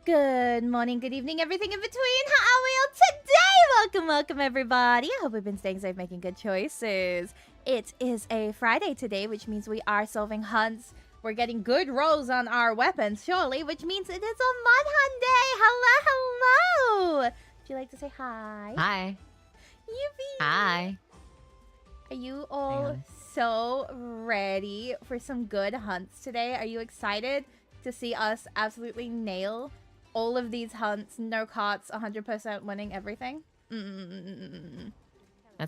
Good morning, good evening, everything in between. How are we all today? Welcome, everybody. I hope we've been staying safe, making good choices. It is a Friday today, which means we are solving hunts. We're getting good rolls on our weapons, surely, which means it is a mud hunt day. Hello. Would you like to say hi? Hi. Yubi. Hi. Are you all so ready for some good hunts today? Are you excited to see us absolutely nail all of these hunts, no cuts, 100% winning everything? That's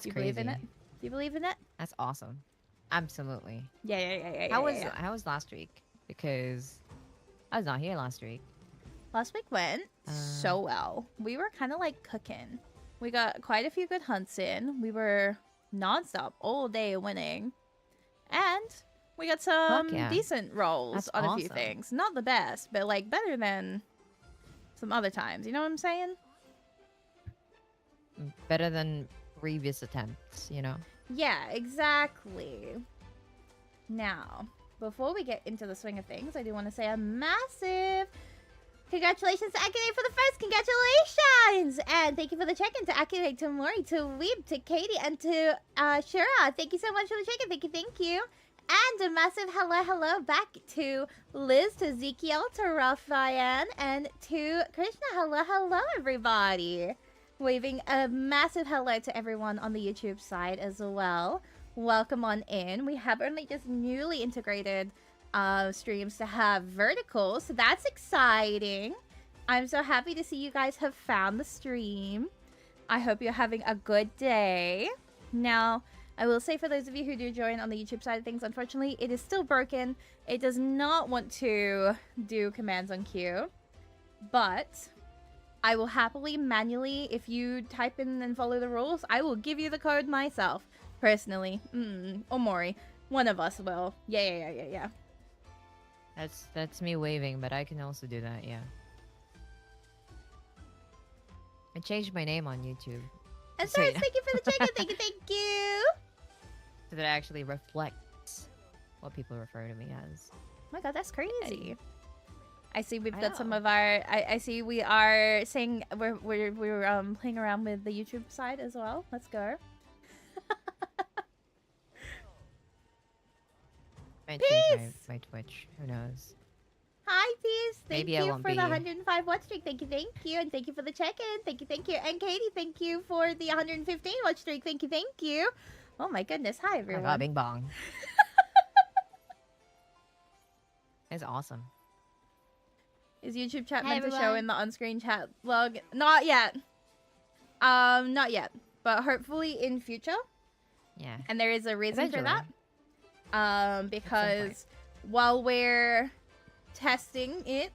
Do you crazy. believe in it? Do you believe in it? That's awesome. Absolutely. Yeah. How was last week? Because I was not here last week. Last week went so well. We were kind of like cooking. We got quite a few good hunts in. We were nonstop all day winning. And we got some decent rolls That's on a awesome. few things. Not the best, but like better than some other times. You know what I'm saying? Better than previous attempts, you know? Yeah, exactly. Now, before we get into the swing of things, I do want to say a massive congratulations to Akane for the first. Congratulations! And thank you for the check-in to Akane, to Mori, to Weeb, to Katie, and to Shura. Thank you so much for the check-in. Thank you. And a massive hello back to Liz, to Ezekiel, to Raphael, and to Krishna. Hello, everybody. Waving a massive hello to everyone on the YouTube side as well. Welcome on in. We have only just newly integrated streams to have vertical, so that's exciting. I'm so happy to see you guys have found the stream. I hope you're having a good day. Now, I will say for those of you who do join on the YouTube side of things, unfortunately, it is still broken. It does not want to do commands on cue, but I will happily manually, if you type in and follow the rules, I will give you the code myself, personally. Or Mori. One of us will. Yeah. That's me waving, but I can also do that, yeah. I changed my name on YouTube And So, you Sarge, know. thank you for the check-in. Thank you. so that it actually reflects what people refer to me as. Oh my god, that's crazy. I see we've I got some know. of our. I see we are saying we're playing around with the YouTube side as well. Let's go. Might change Peace! my Twitch. Who knows? Hi, Peace. Thank Maybe I you won't for the be- 105 watch streak. Thank you, and thank you for the check-in. Thank you, and Katie, thank you for the 115 watch streak. Thank you. Oh my goodness, hi Oh my everyone. god, Bing Bong. It's awesome. Is YouTube chat Hi, meant to show everyone. in the on-screen chat log? Not yet. Not yet, but hopefully in future. Yeah. And there is a reason for that. Eventually. Because while we're testing it,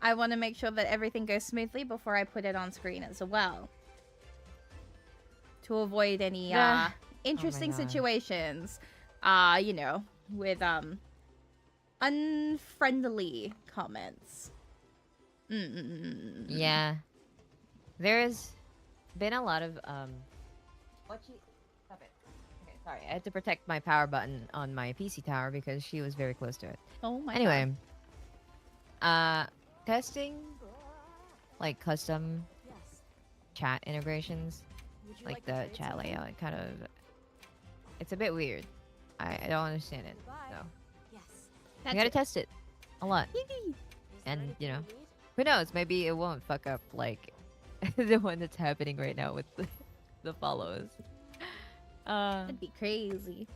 I want to make sure that everything goes smoothly before I put it on screen as well. To avoid any interesting God. situations, you know, with unfriendly comments. Yeah. There's been a lot of Stop it. Okay, sorry. I had to protect my power button on my PC tower because she was very close to it. Oh my Anyway, testing like custom chat integrations, like the chat layout, it's a bit weird. I don't understand it. So God. I gotta test it a lot. And you know, who knows? Maybe it won't fuck up like the one that's happening right now with the follows. That'd be crazy.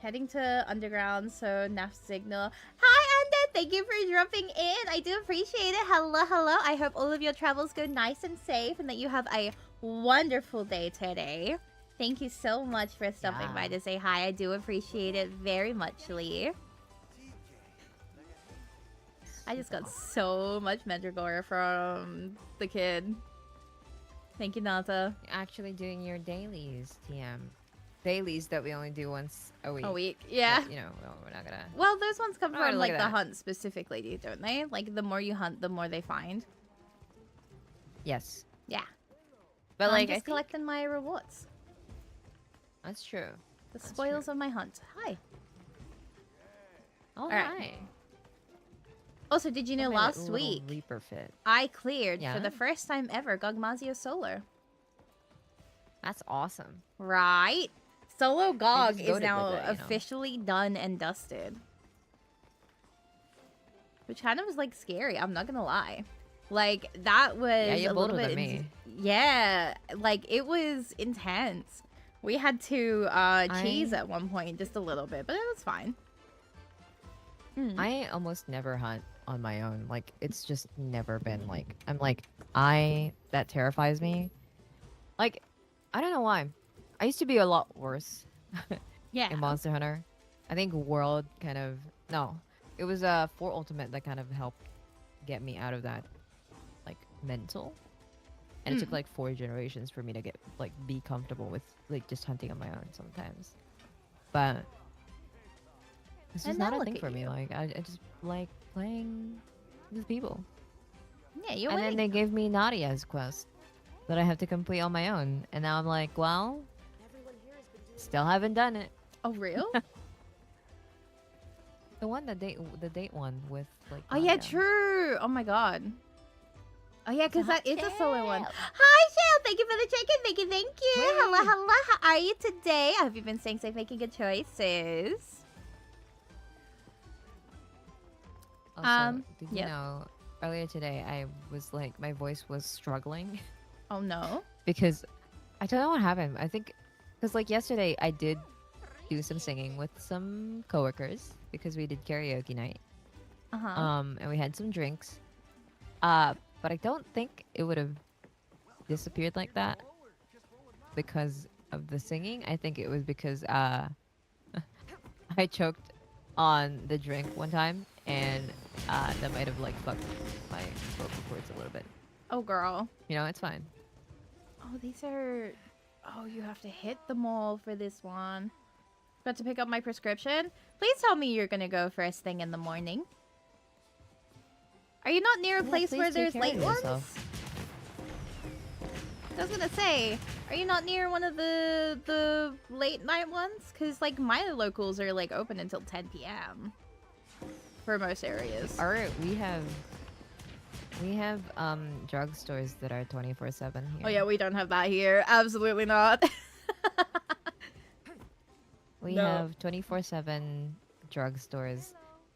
Heading to underground, so NAF signal. Hi, Undead! Thank you for dropping in. I do appreciate it. Hello, hello. I hope all of your travels go nice and safe and that you have a wonderful day today. Thank you so much for stopping by to say hi. I do appreciate it very much, Lee. I just got so much Mandragora from the kid. Thank you, Nata. Actually doing your dailies, TM. Dailies that we only do once a week. A week, yeah. But, you know, we're not gonna. Well, those ones come Oh, from look like at the that. hunt specifically, don't they? Like the more you hunt, the more they find. Yes, Yeah. but I'm like just I think collecting my rewards, that's true. the That's spoils true. of my hunt. Hi. All right. right. Also, did you know My last little week Reaper fit. I cleared for Yeah? the first time ever Gogmazio Solar? That's awesome. Right? Solo Gog just is goated now like that, you know? officially done and dusted. Which kind of was like scary, I'm not gonna lie. Like that was Yeah, you're a little bolder bit than me. yeah, like it was intense. We had to cheese at one point just a little bit, but it was fine. I almost never hunt on my own. Like it's just never been like that terrifies me. Like I don't know why. I used to be a lot worse Yeah. in Monster Hunter. I think World kind of it was 4 Ultimate that kind of helped get me out of that like mental. And it took like 4 generations for me to get like be comfortable with like just hunting on my own sometimes. But this is And not now a look thing at for me. you. Like I just like playing with people. Yeah, you're And then winning. they gave me Nadia's quest that I have to complete on my own. And now I'm like, well, still haven't done it. Oh, real? The one the date one with like Oh yeah, Nadia. true. Oh my god. Oh yeah, because that is a solo one. Shell. Hi, Shell. Thank you for the check-in. Thank you. Thank you. Wait. Hello, hello. How are you today? I hope you've been staying safe, making good choices. Also, did you yep. know earlier today I was like my voice was struggling Oh no. because I don't know what happened. I think because like yesterday I did do some singing with some coworkers because we did karaoke night. And we had some drinks. But I don't think it would have disappeared like that because of the singing. I think it was because I choked on the drink one time, and that might have like fucked my vocal cords a little bit. Oh girl. You know, it's fine. Oh, these are. Oh, you have to hit the mall for this one. Got to pick up my prescription. Please tell me you're gonna go first thing in the morning. Are you not near a Yeah, place please where take there's care of late ones? yourself. I was gonna say, are you not near one of the late night ones? Cause like my locals are like open until 10 p.m. for most areas. We have drugstores that are 24/7 here. Oh yeah, we don't have that here. Absolutely not. We have 24/7 drugstores,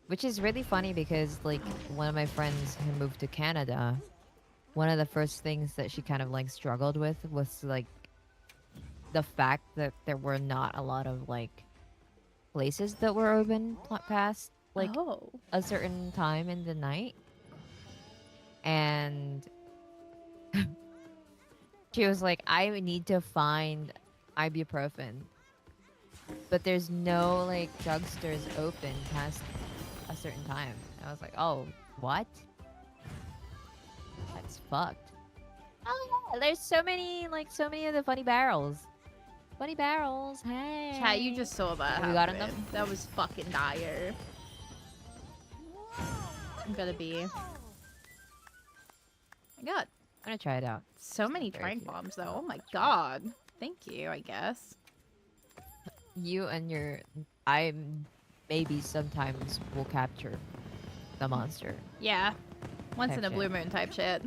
which is really funny because like one of my friends who moved to Canada, one of the first things that she kind of like struggled with was like the fact that there were not a lot of like places that were open past like a certain time in the night. And she was like, I need to find ibuprofen, but there's no like drugstores open past a certain time. I was like, oh, what? That's fucked. Oh yeah, there's so many of the funny barrels. Funny barrels, hey. Chat, you just saw that. We got enough? That was fucking dire. I'm gonna be. My god. I'm gonna try it out. So many trank bombs though. Oh my god. Thank you, I guess. You and your... I maybe sometimes will capture the monster. Yeah. Once Type in a shit. blue moon type shit.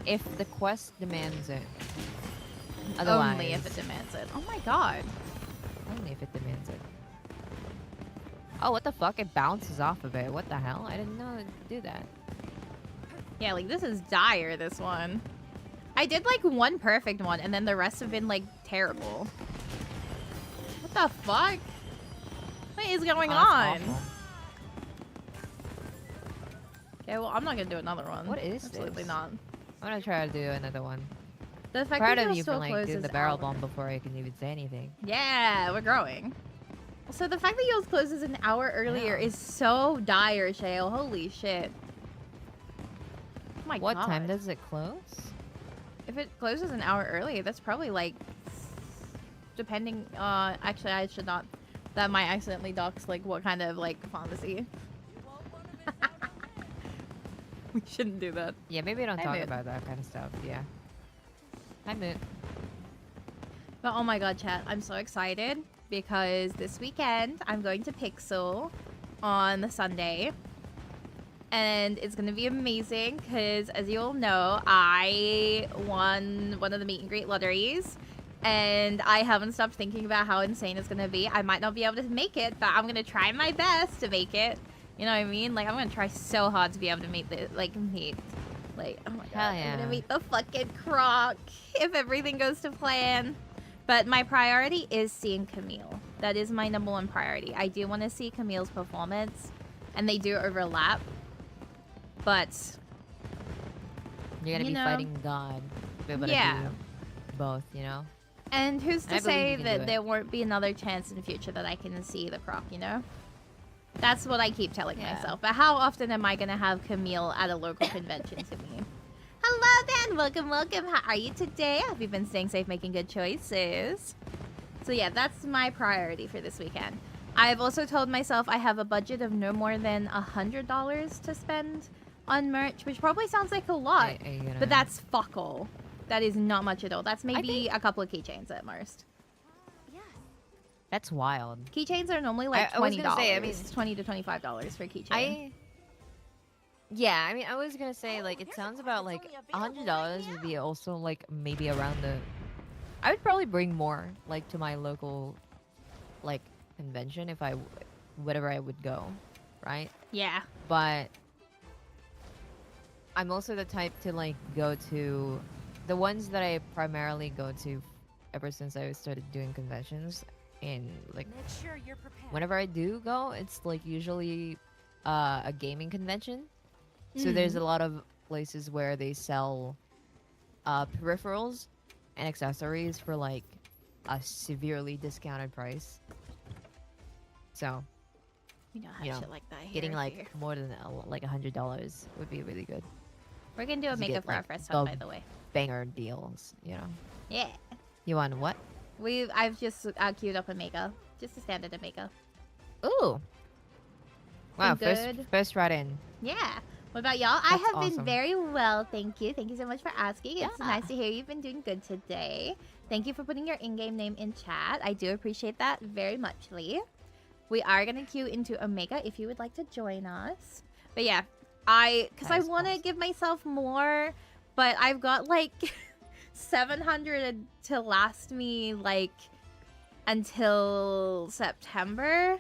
If the quest demands it. Otherwise... Only if it demands it. Oh my god. Only if it demands it. Oh, what the fuck? It bounces off of it. What the hell? I didn't know it would do that. Yeah, like this is dire, this one. I did like one perfect one and then the rest have been like terrible. What the fuck? What is going on? Awful. Okay, well, I'm not gonna do another one. What is Absolutely this? not. I'm gonna try to do another one. The fact Proud that of you'll you for still like close doing is the barrel hour. bomb before I can even say anything. Yeah, we're growing. So the fact that yours closes an hour earlier Yeah. is so dire, Shale. Holy shit. Oh my What god. time does it close? If it closes an hour earlier, that's probably like... Depending... actually, I should not... That might accidentally dox, like, what kind of, like, pharmacy. We shouldn't do that. Yeah, maybe I don't Hi, talk Moot. about that kind of stuff. Yeah. Hi, Moot. But oh my god, chat, I'm so excited because this weekend I'm going to Pixel on the Sunday. And it's going to be amazing because, as you all know, I won one of the meet and greet lotteries. And I haven't stopped thinking about how insane it's going to be. I might not be able to make it, but I'm going to try my best to make it. You know what I mean? Like, I'm going to try so hard to be able to meet the, like, oh my god, Hell I'm yeah. going to meet the fucking croc if everything goes to plan. But my priority is seeing Camille. That is my #1 priority. I do want to see Camille's performance, and they do overlap. But You're gonna you be know, fighting God. Be able to yeah. do both, you know? And who's And I to believe say you can do that it. there won't be another chance in the future that I can see the croc, you know? That's what I keep telling Yeah. myself. But how often am I going to have Camille at a local convention to me? Hello, Dan. Welcome, welcome. How are you today? I hope you've been staying safe, making good choices. So yeah, that's my priority for this weekend. I've also told myself I have a budget of no more than $100 to spend on merch, which probably sounds like a lot, Are you gonna... but that's fuck all. That is not much at all. That's maybe think- a couple of keychains at most. That's wild. Keychains are normally like I was $20. gonna say, I mean- $20 to $25 for a keychain. Yeah, I mean, I was gonna say, like, it sounds about, like, $100 would be also, like, maybe around the... I would probably bring more, like, to my local, like, convention if I... whatever I would go, right? Yeah. But... I'm also the type to, like, go to... The ones that I primarily go to ever since I started doing conventions, and, like, Make sure you're prepared. whenever I do go, it's, like, usually a gaming convention. So there's a lot of places where they sell peripherals and accessories for, like, a severely discounted price. So, We don't have you know, shit like that here. getting, like, here. more than, like, $100 would be really good. We're gonna do a to get, makeup for our like, first one, the- by the way. Banger deals, you know? Yeah. You want what? I've just queued up a makeup. Just a standard of makeup. Ooh! Wow, Been good. first right in. Yeah. What about y'all? I have been awesome. very well, thank you. Thank you so much for asking. Yeah. It's nice to hear you've been doing good today. Thank you for putting your in-game name in chat. I do appreciate that very muchly. We are going to queue into Omega if you would like to join us. But yeah, because I want to give myself more, but I've got like 700 to last me like until September.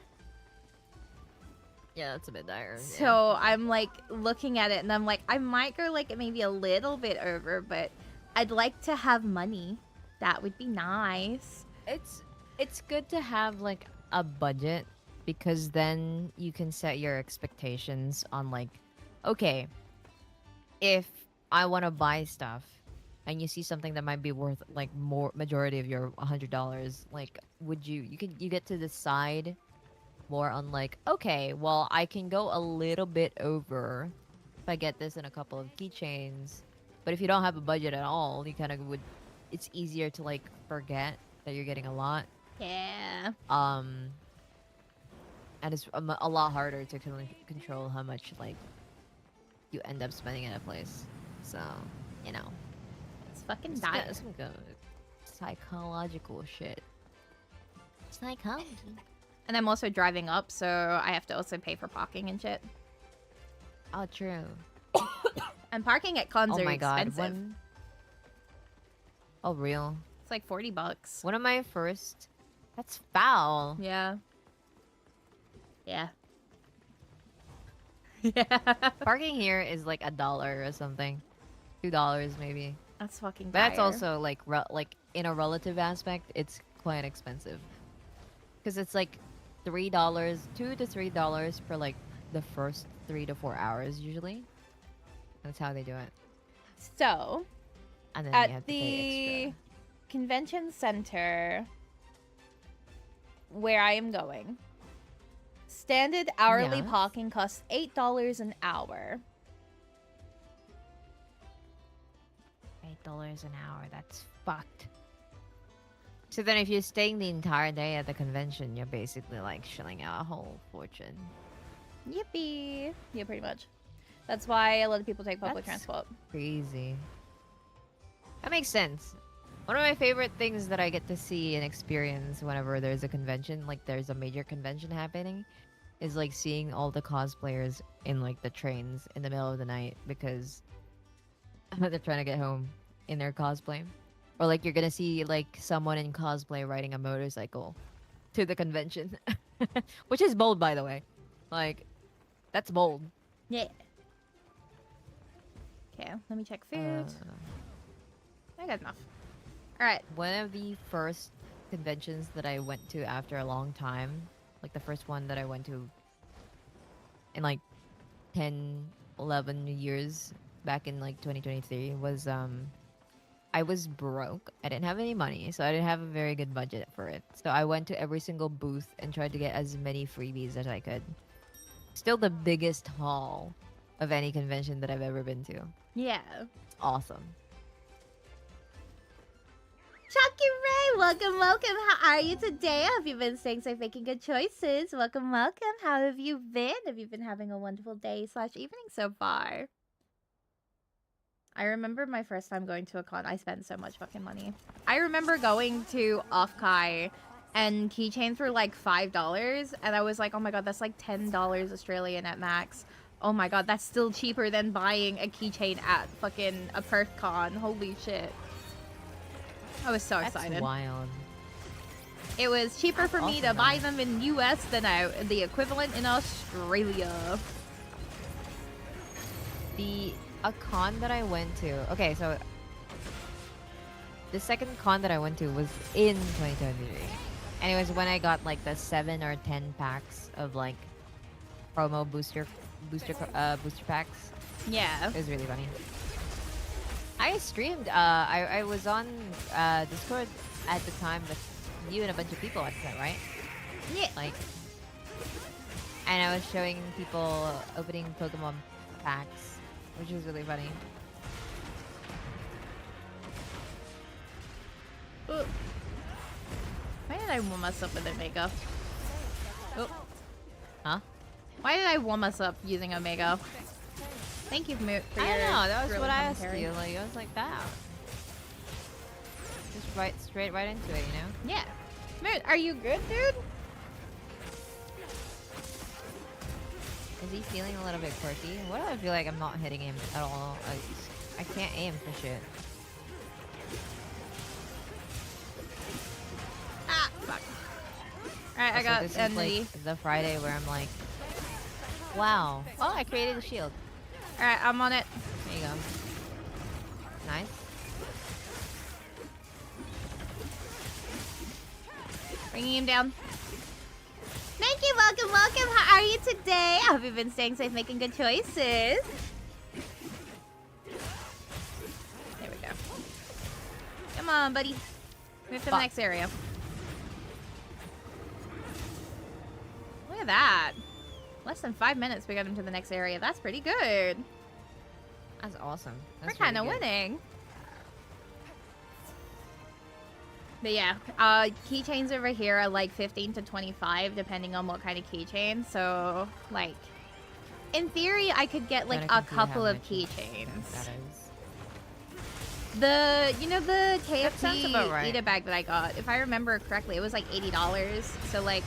Yeah, that's a bit dire. So I'm like looking at it and I'm like, I might go like maybe a little bit over, but I'd like to have money. That would be nice. It's good to have like a budget, because then you can set your expectations on like, okay, if I want to buy stuff and you see something that might be worth like more majority of your $100, like would you get to decide more on like, okay, well, I can go a little bit over if I get this in a couple of keychains. But if you don't have a budget at all, you kind of would, it's easier to like forget that you're getting a lot. Yeah. And it's a lot harder to control how much like you end up spending at a place. So, you know, it's fucking dire. Some good psychological shit. Psychology. And I'm also driving up, so I have to also pay for parking and shit. Oh, true. And parking at cons oh are my god. expensive. Oh, real? It's like $40. One of my first... That's foul. Yeah. Yeah. Yeah. Parking here is like $1 or something. $2 maybe. That's fucking But that's dire. also like in a relative aspect, it's quite expensive. Because it's like $3, $2 to $3 for like the first 3 to 4 hours usually. That's how they do it. So, And then at you have to the pay extra. convention center where I am going, standard hourly Yes. parking costs $8 an hour. $8 an hour. That's fucked. So then if you're staying the entire day at the convention, you're basically like shelling out a whole fortune. Yippee. Yeah, pretty much. That's why a lot of people take public That's transport. Crazy. That makes sense. One of my favorite things that I get to see and experience whenever there's a convention, like there's a major convention happening, is like seeing all the cosplayers in like the trains in the middle of the night because they're trying to get home in their cosplay. Or like you're gonna see like someone in cosplay riding a motorcycle to the convention. Which is bold, by the way. Like, that's bold. Yeah. Okay, let me check food. I got enough. Alright. One of the first conventions that I went to after a long time, like the first one that I went to in like 10, 11 years back in like 2023 was I was broke. I didn't have any money, so I didn't have a very good budget for it. So I went to every single booth and tried to get as many freebies as I could. Still the biggest haul of any convention that I've ever been to. Yeah. It's awesome. Chucky Ray, welcome, welcome. How are you today? Have you been staying safe, making good choices? Welcome, welcome. How have you been? Have you been having a wonderful day / evening so far? I remember my first time going to a con. I spent so much fucking money. I remember going to Offkai and keychains were like $5 and I was like, oh my god, that's like $10 Australian at max. Oh my god, that's still cheaper than buying a keychain at fucking a Perth con. Holy shit. I was so excited. That's wild. It was cheaper for me to Awesome, buy them in US than the equivalent in Australia. A con that I went to. Okay, so the second con that I went to was in 2023, and it was when I got like the 7 or 10 packs of like promo booster packs. Yeah, it was really funny. I streamed. I was on Discord at the time with you and a bunch of people at the time, right? Yeah. Like, and I was showing people opening Pokemon packs, which was really funny. Ooh. Why did I warm us up with Omega? Oh. Huh? Why did I warm us up using Omega? Thank you, Moot, for I your don't know. That was thrilling what I asked commentary. you. Like, I was like that. Just straight right into it, you know? Yeah. Moot, are you good, dude? Is he feeling a little bit quirky? What do I feel like I'm not hitting him at all? I can't aim for shit. Ah, fuck. Alright, I Also, got this is envy. like the Friday where I'm like, wow. Oh, I created a shield. Alright, I'm on it. There you go. Nice. Bringing him down. Thank you, welcome, welcome. How are you today? I hope you've been staying safe, making good choices. There we go. Come on, buddy. Move to the next area. Look at that. Less than 5 minutes, we got him to the next area. That's pretty good. That's awesome. We're That's kind of really good. winning. But yeah, keychains over here are like 15 to 25, depending on what kind of keychain. So, like, in theory, I could get like a couple of keychains. That is. The, you know, the sounds about KFC right. Eat-A bag that I got, if I remember correctly, it was like $80. So, like,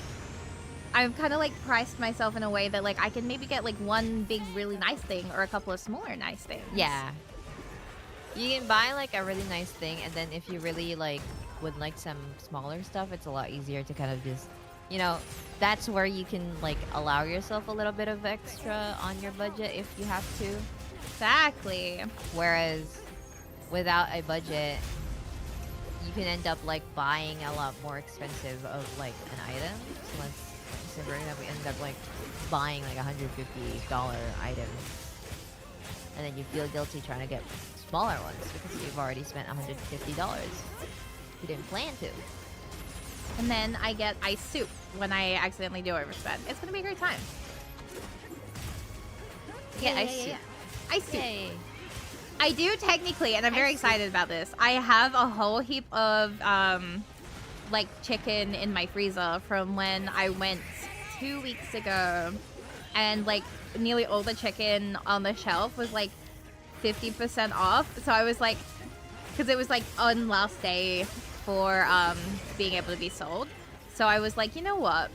I've kind of like priced myself in a way that like I can maybe get like one big really nice thing or a couple of smaller nice things. Yeah. You can buy like a really nice thing, and then if you really like would like some smaller stuff, it's a lot easier to kind of just, you know, that's where you can like allow yourself a little bit of extra on your budget if you have to. Exactly. Whereas without a budget, you can end up like buying a lot more expensive of like an item. So let's say for example, we end up like buying like $150 item, and then you feel guilty trying to get smaller ones because you've already spent $150. You didn't plan to. And then I get ice soup when I accidentally do overspend. It's gonna be a great time. Yeah, ice soup. Ice soup. Yay. I do technically, and I'm very Ice soup. excited about this. I have a whole heap of like chicken in my freezer from when I went 2 weeks ago, and like nearly all the chicken on the shelf was like 50% off. So I was like, because it was like on last day for being able to be sold. So I was like, you know what?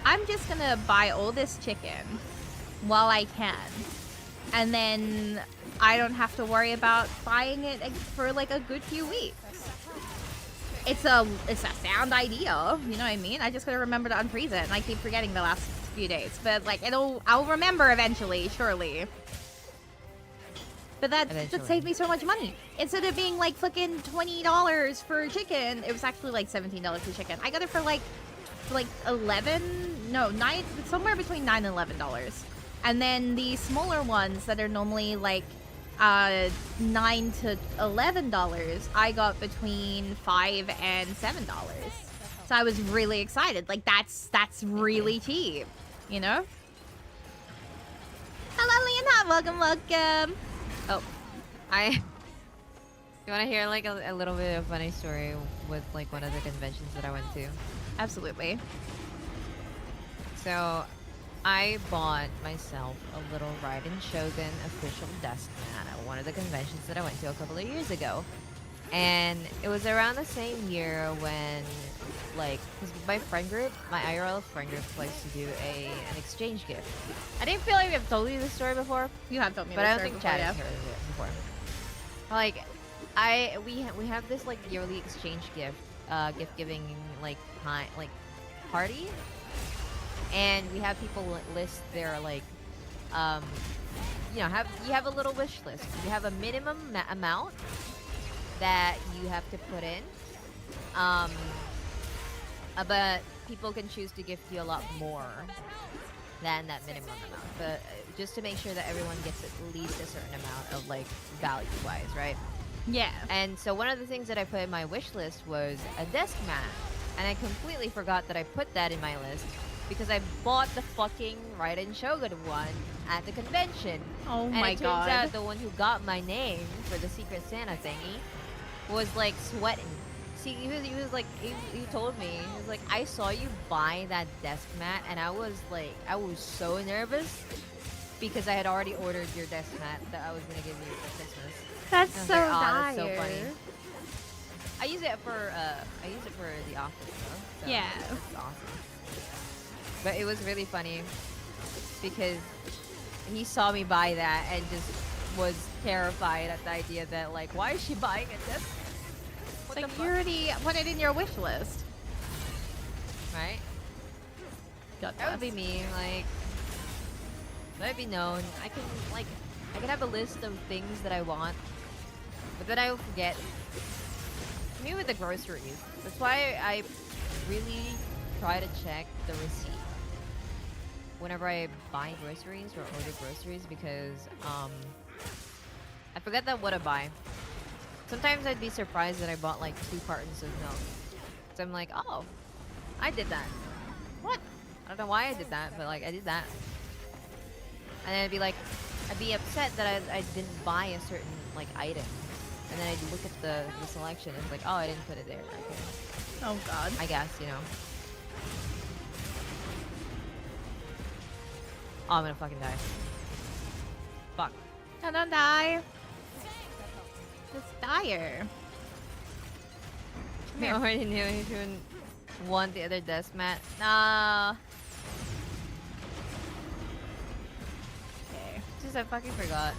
I'm just gonna buy all this chicken while I can, and then I don't have to worry about buying it for like a good few weeks. It's a sound idea, you know what I mean? I just gotta remember to unfreeze it, and I keep forgetting the last few days. But like I'll remember eventually, surely. But that saved me so much money. Instead of being like fucking $20 for chicken, it was actually like $17 for chicken. I got it for like 9, somewhere between $9 and $11. And then the smaller ones that are normally like $9 to $11, I got between $5 and $7. So I was really excited. Like that's really cheap, you know? Hello, Leonard. Welcome. Oh, You want to hear like a little bit of a funny story with like one of the conventions that I went to? absolutely. So I bought myself a little Raiden Shogun official desk mat at one of the conventions that I went to a couple of years ago. And it was around the same year when, like, cause my friend group, my IRL friend group likes to do an exchange gift. I didn't feel like I've told you this story before. You have told me, But I don't this think story Chad has before, heard of it before. Like, we have this like yearly exchange gift, gift giving like party, and we have people list their like, you know, you have a little wish list. You have a minimum amount that you have to put in, but people can choose to gift you a lot more than that minimum amount, but just to make sure that everyone gets at least a certain amount of like value wise, right? Yeah. And so one of the things that I put in my wish list was a desk mat, and I completely forgot that I put that in my list because I bought the fucking Raiden Shogun one at the convention. Oh and my it turns god. out the one who got my name for the Secret Santa thingy was like sweating. See, he was like, he told me, he was like, I saw you buy that desk mat, and I was so nervous because I had already ordered your desk mat that I was gonna give you for Christmas. That's And I was so like, "Aw, dire. that's so funny." I use it for the office though. So Yeah. it's awesome. But it was really funny because he saw me buy that and just was terrified at the idea that like, why is she buying a desk? It's like you already put it in your wish list. Right? God That would be bless. me. Like, let it be known. I can have a list of things that I want, but then I will forget. Me with the groceries. That's why I really try to check the receipt whenever I buy groceries or order groceries, because I forget that what I buy. Sometimes I'd be surprised that I bought like 2 cartons of milk. So I'm like, oh, I did that. What? I don't know why I did that, but like I did that. And then I'd be upset that I didn't buy a certain like item. And then I'd look at the selection and it's like, oh, I didn't put it there. Okay. Oh God. I guess, you know. Oh, I'm gonna fucking die. Fuck. No, don't die. It's dire. I already knew he didn't want the other desk mat. Nah. Okay. Just I fucking forgot.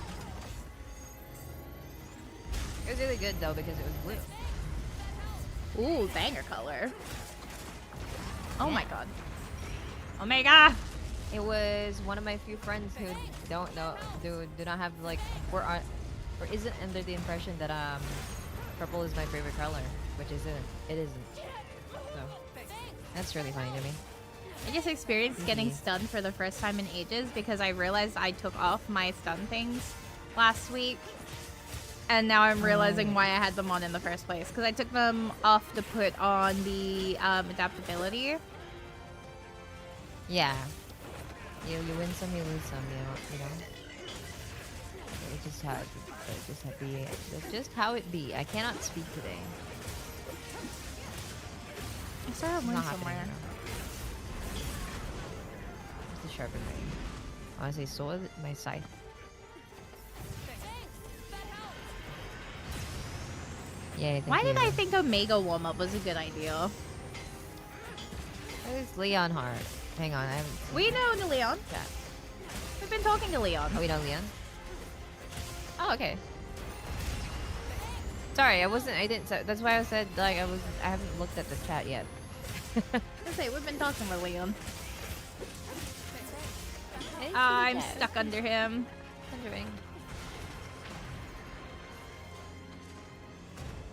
It was really good though because it was blue. Ooh, banger color. Oh Yeah. my God. Omega. It was one of my few friends who don't know, do not have like, or isn't under the impression that purple is my favorite color, which isn't. It isn't. So that's really funny to me. I just experienced getting stunned for the first time in ages because I realized I took off my stun things last week. And now I'm realizing why I had them on in the first place. Because I took them off to put on the adaptability. Yeah. You win some, you lose some, you know. It's just how it be. I cannot speak today. I saw a It's win not happening, somewhere. you know. Just to sharpen my, honestly, so my scythe. Yeah. Why did I think Omega warm up was a good idea? Where's Leon Hart? Hang on, I haven't. We know Leon. Yeah. We've been talking to Leon. Oh, we know Leon. Oh, okay. Sorry, I didn't. So that's why I said like I haven't looked at the chat yet. I say we've been talking with Leon. Hey, I'm Cat. stuck under him. Wondering.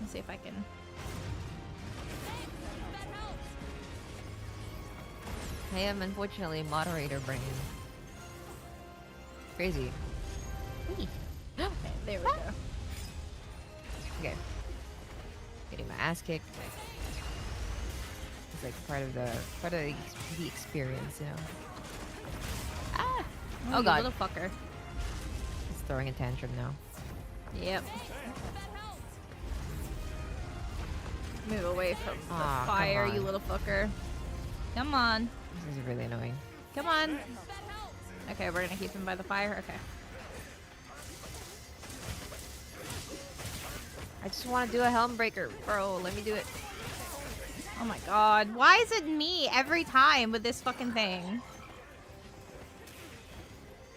Let's see if I can. I am unfortunately moderator brain. Crazy. Okay, there we go. Okay. Getting my ass kicked. It's like part of the experience, you know. Ah! Oh you God. little fucker. It's throwing a tantrum now. Yep. Move away from the Aw, fire, come you on. little fucker. Come on. This is really annoying. Come on. Okay, we're gonna keep him by the fire. Okay. I just want to do a helm breaker, bro. Let me do it. Oh my God. Why is it me every time with this fucking thing?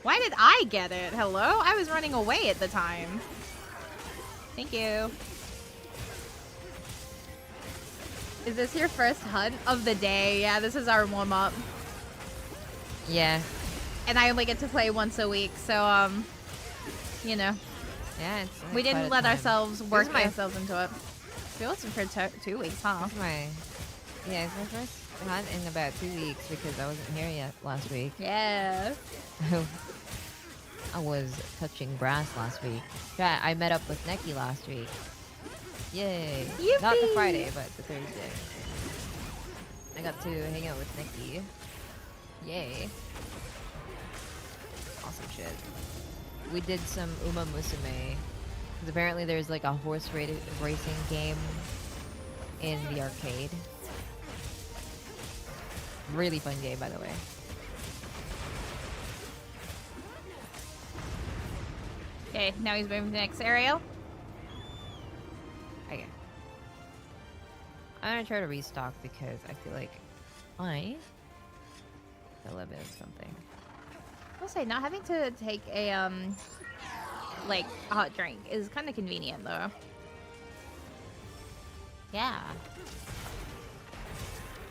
Why did I get it? Hello? I was running away at the time. Thank you. Is this your first hunt of the day? Yeah, this is our warm-up. Yeah. And I only get to play once a week, so, you know. Yeah, it's We quite didn't a let time. ourselves This work is my- ourselves into it. We listened for 2 weeks, huh? It's my first hunt in about 2 weeks because I wasn't here yet last week. Yeah. I was touching grass last week. Yeah, I met up with Neki last week. Yay! Not the Yippee! Friday, but the Thursday. I got to hang out with Neki. Yay! Awesome shit. We did some Uma Musume. Because apparently there's like a horse racing game in the arcade. Really fun game, by the way. Okay, now he's moving to the next area. Okay. I'm gonna try to restock because I feel like I a little bit of something. I'll say not having to take a like a hot drink is kind of convenient though. Yeah.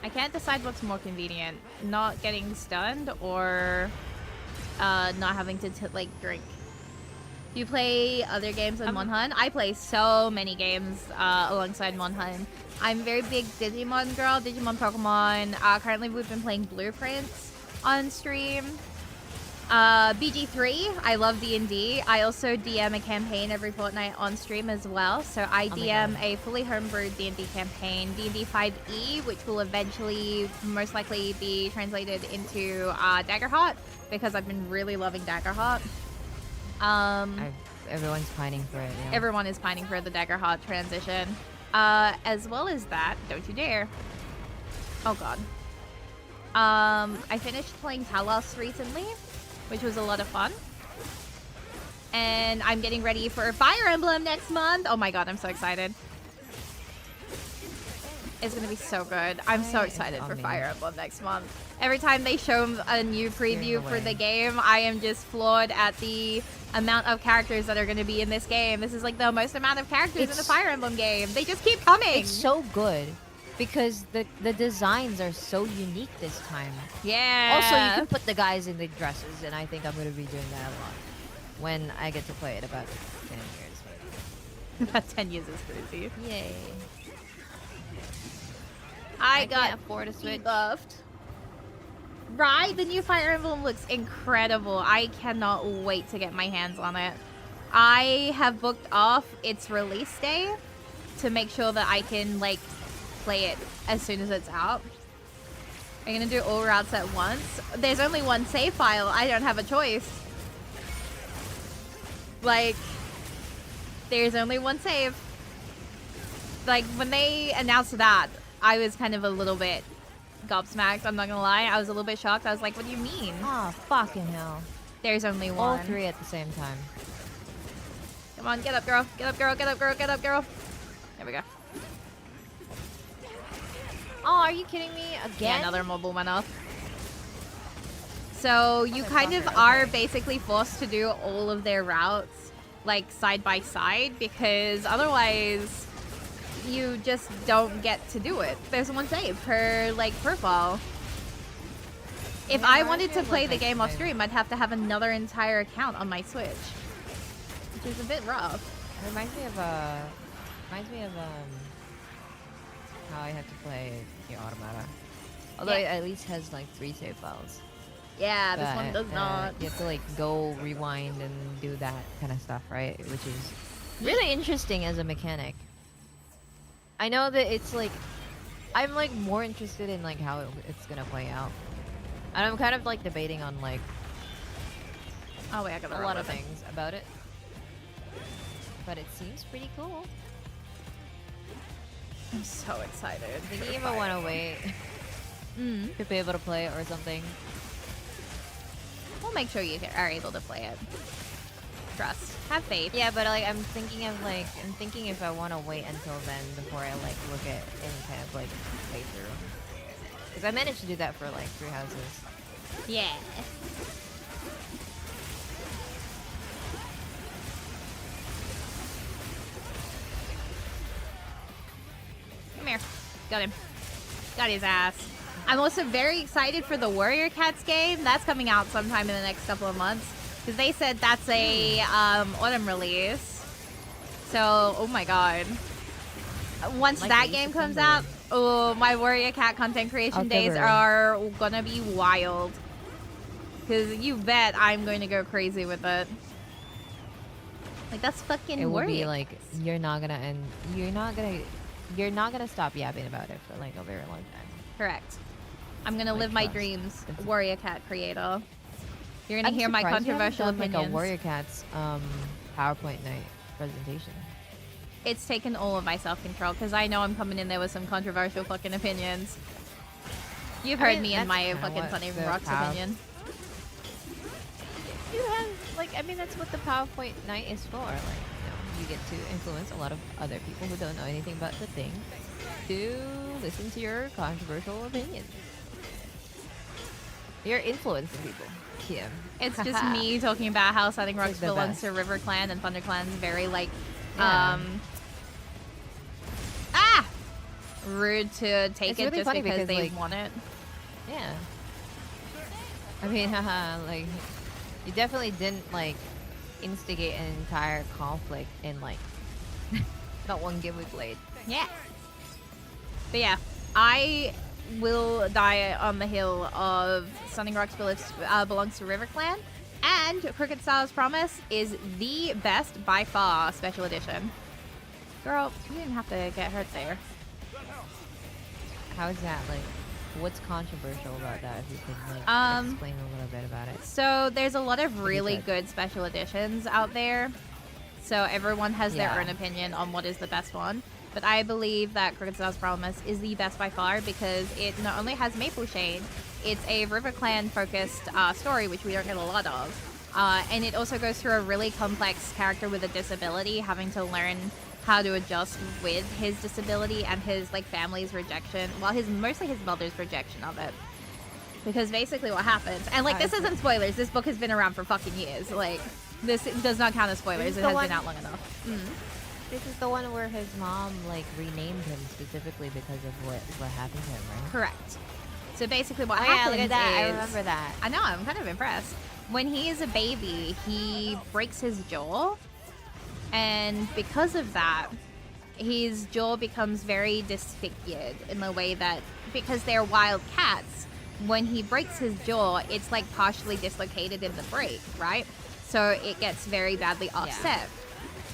I can't decide what's more convenient, not getting stunned or not having to like drink. Do you play other games on Monhun? I play so many games alongside Monhun. I'm a very big Digimon girl, Digimon, Pokemon. Currently we've been playing Blueprints on stream. BG3, I love D&D. I also DM a campaign every fortnight on stream as well. So I DM a fully homebrewed D&D campaign, D&D 5e, which will eventually most likely be translated into Daggerheart, because I've been really loving Daggerheart. Everyone's pining for it. Yeah. Everyone is pining for the Daggerheart transition. As well as that, don't you dare. Oh god. I finished playing Talos recently, which was a lot of fun. And I'm getting ready for Fire Emblem next month. Oh my god, I'm so excited. It's gonna be so good. I'm so excited for Fire Emblem next month. Every time they show a new preview for the game, I am just floored at the amount of characters that are going to be in this game. This is like the most amount of characters in the Fire Emblem game. They just keep coming. It's so good because the designs are so unique this time. Yeah. Also, you can put the guys in the dresses, and I think I'm going to be doing that a lot when I get to play it about 10 years. About 10 years is crazy. Yay. I got can't afford a Switch. buffed. Right? The new Fire Emblem looks incredible. I cannot wait to get my hands on it. I have booked off its release day to make sure that I can, like, play it as soon as it's out. I'm gonna do all routes at once. There's only one save file. I don't have a choice. Like, there's only one save. Like, when they announced that, I was kind of a little bit gobsmacked, I'm not gonna lie. I was a little bit shocked. I was like, what do you mean? Oh, fucking hell. There's only one. All three at the same time. Come on, get up, girl. Get up, girl. Get up, girl. Get up, girl. There we go. Oh, are you kidding me? Again? Yeah, another mobile went off. So you kind of are basically forced to do all of their routes, like, side by side, because otherwise you just don't get to do it. There's one save per, like, profile. If I wanted to play the game off stream, I'd have to have another entire account on my Switch, which is a bit rough. It reminds me of how I have to play the Automata. Although it at least has like 3 save files. Yeah, this one does not. You have to like go rewind and do that kind of stuff, right? Which is really interesting as a mechanic. I know that it's like, I'm like more interested in like how it's gonna play out. And I'm kind of like debating on like oh wait, I got a lot of things about it. But it seems pretty cool. I'm so excited. I think you even want to wait to be able to play it or something. We'll make sure you are able to play it. Trust. Have faith. Yeah, but like I'm thinking if I want to wait until then before I like look at any kind of like playthrough. Because I managed to do that for like 3 houses. Yeah. Come here. Got him. Got his ass. I'm also very excited for the Warrior Cats game. That's coming out sometime in the next couple of months. Because they said that's a autumn release. So, oh my god. Once like that game comes out, oh, my Warrior Cat content creation days are gonna be wild. Because you bet I'm going to go crazy with it. Like, that's fucking It will Warrior be like, you're not gonna stop yapping about it for like a very long time. Correct. I'm gonna live my dreams, Warrior Cat creator. You're gonna hear my controversial opinions. Like a Warrior Cat's PowerPoint night presentation. It's taken all of my self-control because I know I'm coming in there with some controversial fucking opinions. You've heard me in my fucking funny rocks opinion. mean, that's what the PowerPoint night is for. Like, you get to influence a lot of other people who don't know anything about the thing to listen to your controversial opinions. You're influencing people, Kim. It's just me talking about how Southern Rocks belongs to River Clan and Thunder Clan's very, like, rude to take it just because they want it. Yeah. I mean, like, you definitely didn't, like, instigate an entire conflict in, like, not one game we played. Yeah. But yeah, I will die on the hill of Sunning Rocks belongs to River Clan, and Crooked Styles Promise is the best by far special edition. Girl, you didn't have to get hurt there. How is that, like, what's controversial about that, if you can, like, explain a little bit about it? So there's a lot of really good special editions out there, so everyone has their own opinion on what is the best one. But I believe that Crooked Styles Promise is the best by far because it not only has Maple Shade, it's a River Clan focused story, which we don't get a lot of. And it also goes through a really complex character with a disability, having to learn how to adjust with his disability and his, like, family's rejection. Well, mostly his mother's rejection of it. Because basically what happens, and, like, this isn't spoilers, this book has been around for fucking years. Like, this does not count as spoilers, it has been out long enough. This is the one where his mom, like, renamed him specifically because of what happened to him, right? Correct. So basically what happens look at that. is... I remember that. I know, I'm kind of impressed. When he is a baby, he breaks his jaw. And because of that, his jaw becomes very disfigured in the way that, because they're wild cats, when he breaks his jaw, it's like partially dislocated in the break, right? So it gets very badly offset. Yeah.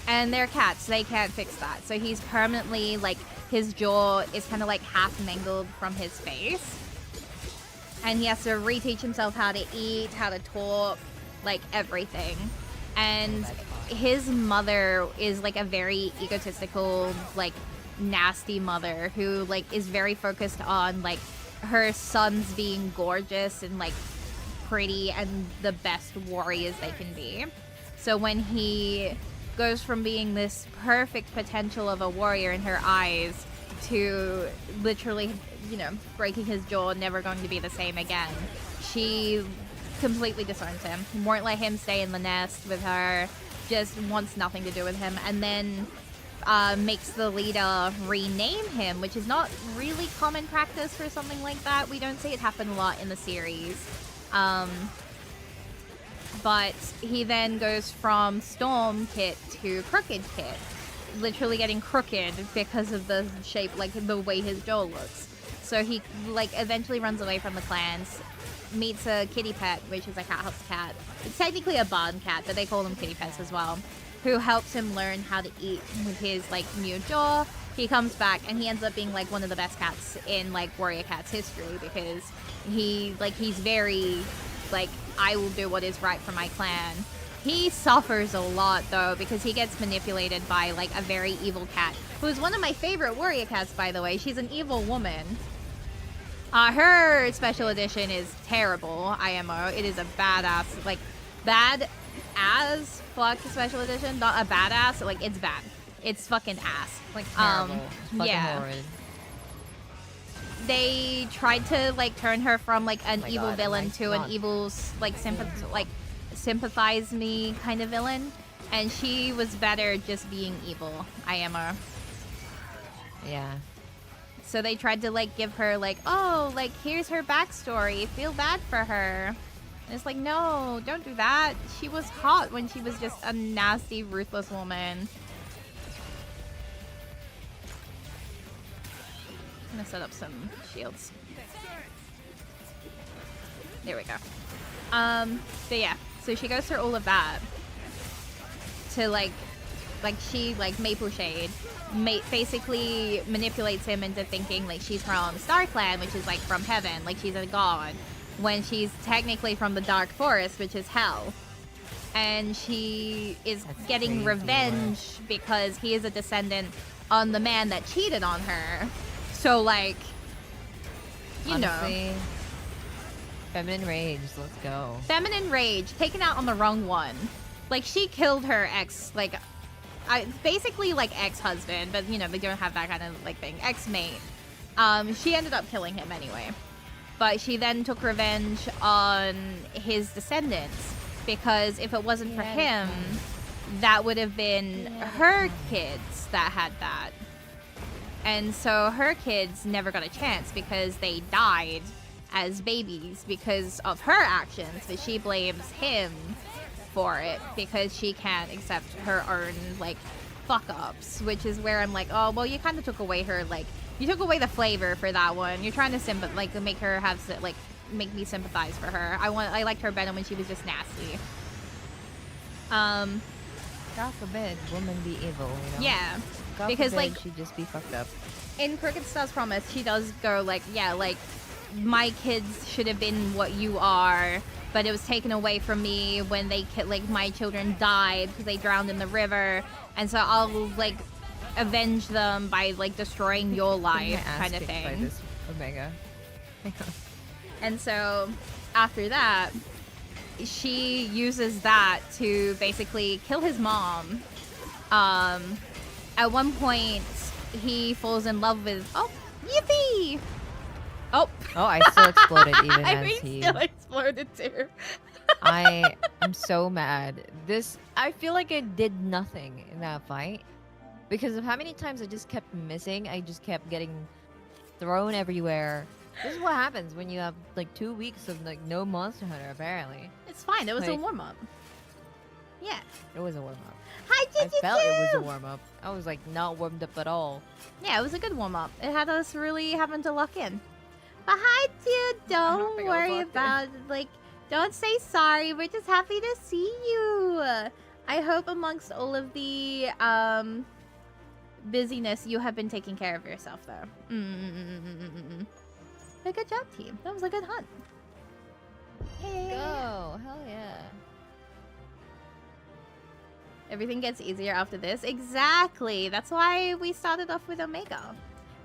And they're cats, they can't fix that. So he's permanently, like, his jaw is kind of like half mangled from his face. And he has to reteach himself how to eat, how to talk, like, everything. And his mother is, like, a very egotistical, like, nasty mother who, like, is very focused on, like, her sons being gorgeous and, like, pretty and the best warriors they can be. So when he goes from being this perfect potential of a warrior in her eyes to literally, you know, breaking his jaw, never going to be the same again, she completely disowns him, won't let him stay in the nest with her, just wants nothing to do with him, and then makes the leader rename him, which is not really common practice for something like that. We don't see it happen a lot in the series. But he then goes from Storm Kit to Crooked Kit, literally getting crooked because of the shape, like the way his jaw looks. So he, like, eventually runs away from the clans, meets a kitty pet, which is a cat helps a cat. It's technically a barn cat, but they call them kitty pets as well, who helps him learn how to eat with his, like, new jaw. He comes back and he ends up being, like, one of the best cats in, like, Warrior Cats history because he, like, he's very, like, I will do what is right for my clan. He suffers a lot, though, because he gets manipulated by, like, a very evil cat, who's one of my favorite Warrior Cats, by the way. She's an evil woman. Her special edition is terrible, IMO. It is a badass, like, bad as fuck special edition. Not a badass, like, it's bad. It's fucking ass. Like, terrible. Fucking horrid. They tried to, like, turn her from, like, an evil villain to an evil, like, sympathize me kind of villain. And she was better just being evil, IMO. Yeah. So they tried to, like, give her, like, oh, like, here's her backstory. Feel bad for her. And it's like, no, don't do that. She was hot when she was just a nasty, ruthless woman. I'm gonna set up some shields. There we go. But yeah, so she goes through all of that to, like she, like, Maple Shade, basically manipulates him into thinking, like, she's from Star Clan, which is, like, from heaven, like, she's a god, when she's technically from the Dark Forest, which is hell. And she is getting revenge because he is a descendant on the man that cheated on her. So, like, you Honestly, know. Feminine rage, let's go. Feminine rage, taken out on the wrong one. Like, she killed her ex, like, basically, like, ex-husband, but, you know, they don't have that kind of, like, thing. Ex-mate. She ended up killing him anyway. But she then took revenge on his descendants, because if it wasn't for him, that would have been her kids that had that. And so her kids never got a chance because they died as babies because of her actions, but she blames him for it because she can't accept her own, like, fuck-ups, which is where I'm like, oh, well, you kind of took away her, like, you took away the flavor for that one. You're trying to make her have, like, make me sympathize for her. I liked her better when she was just nasty. God forbid woman be evil, you know? Yeah. God because, forbid like, she'd just be fucked up. In Crooked Star's Promise, she does go, like, yeah, like, my kids should have been what you are, but it was taken away from me when like, my children died because they drowned in the river, and so I'll, like, avenge them by, like, destroying your life, kind of thing. By this Omega. And so, after that, she uses that to basically kill his mom. At one point, he falls in love with... Oh, yippee! Oh. Oh, I still exploded even as he... still exploded too. I am so mad. I feel like it did nothing in that fight. Because of how many times I just kept missing. I just kept getting thrown everywhere. This is what happens when you have, like, 2 weeks of, like, no Monster Hunter, apparently. It's fine. It was a warm-up. Yeah. It was a warm-up. Hi, I felt it was a warm-up. I was, like, not warmed up at all. Yeah, it was a good warm-up. It had us really having to lock in. But hi, dude. Don't worry about it. Like, don't say sorry. We're just happy to see you. I hope amongst all of the, busyness, you have been taking care of yourself, though. But good job, team. That was a good hunt. Hey. Go. Hell yeah. Everything gets easier after this. Exactly. That's why we started off with Omega.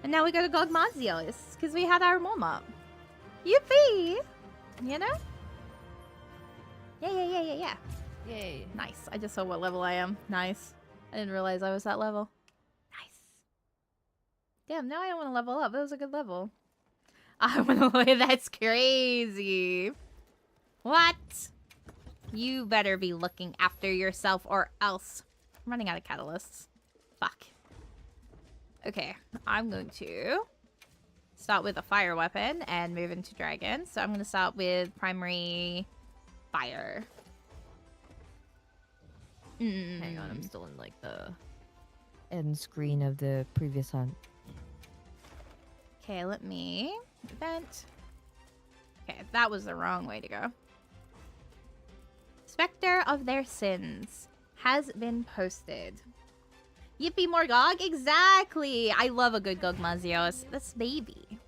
And now we go to Gogmazios, because we had our warm-up. Yippee! You know? Yeah. Yay. Nice. I just saw what level I am. Nice. I didn't realize I was that level. Nice. Damn, now I don't want to level up. That was a good level. I want to look. That's crazy. What? You better be looking after yourself or else. I'm running out of catalysts. Fuck. Okay, I'm going to start with a fire weapon and move into dragon. So I'm going to start with primary fire. Hang on, I'm still in, like, the end screen of the previous hunt. Okay, let me event. Okay, that was the wrong way to go. Spectre of their sins has been posted. Yippee more Gog? Exactly! I love a good Gogmazios. This baby.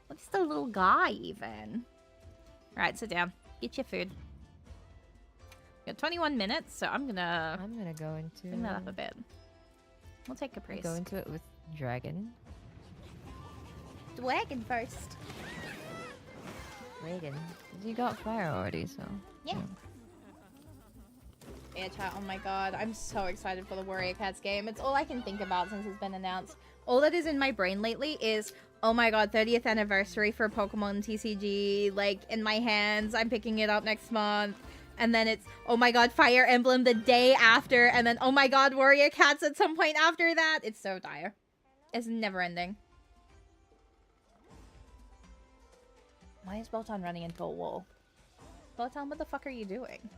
Look at the little guy, even. Alright, sit down. Get your food. We got 21 minutes, so I'm gonna go into... bring that up a bit. We'll take Caprice. Go into it with Dragon. Dragon first. Dragon. You got fire already, so... Yeah. Yeah, chat, oh my god, I'm so excited for the Warrior Cats game. It's all I can think about since it's been announced. All that is in my brain lately is, oh my god, 30th anniversary for Pokemon TCG, like, in my hands. I'm picking it up next month. And then it's, oh my god, Fire Emblem the day after. And then, oh my god, Warrior Cats at some point after that. It's so dire. It's never ending. Why is Bolton running into a wall? Bolton, what the fuck are you doing?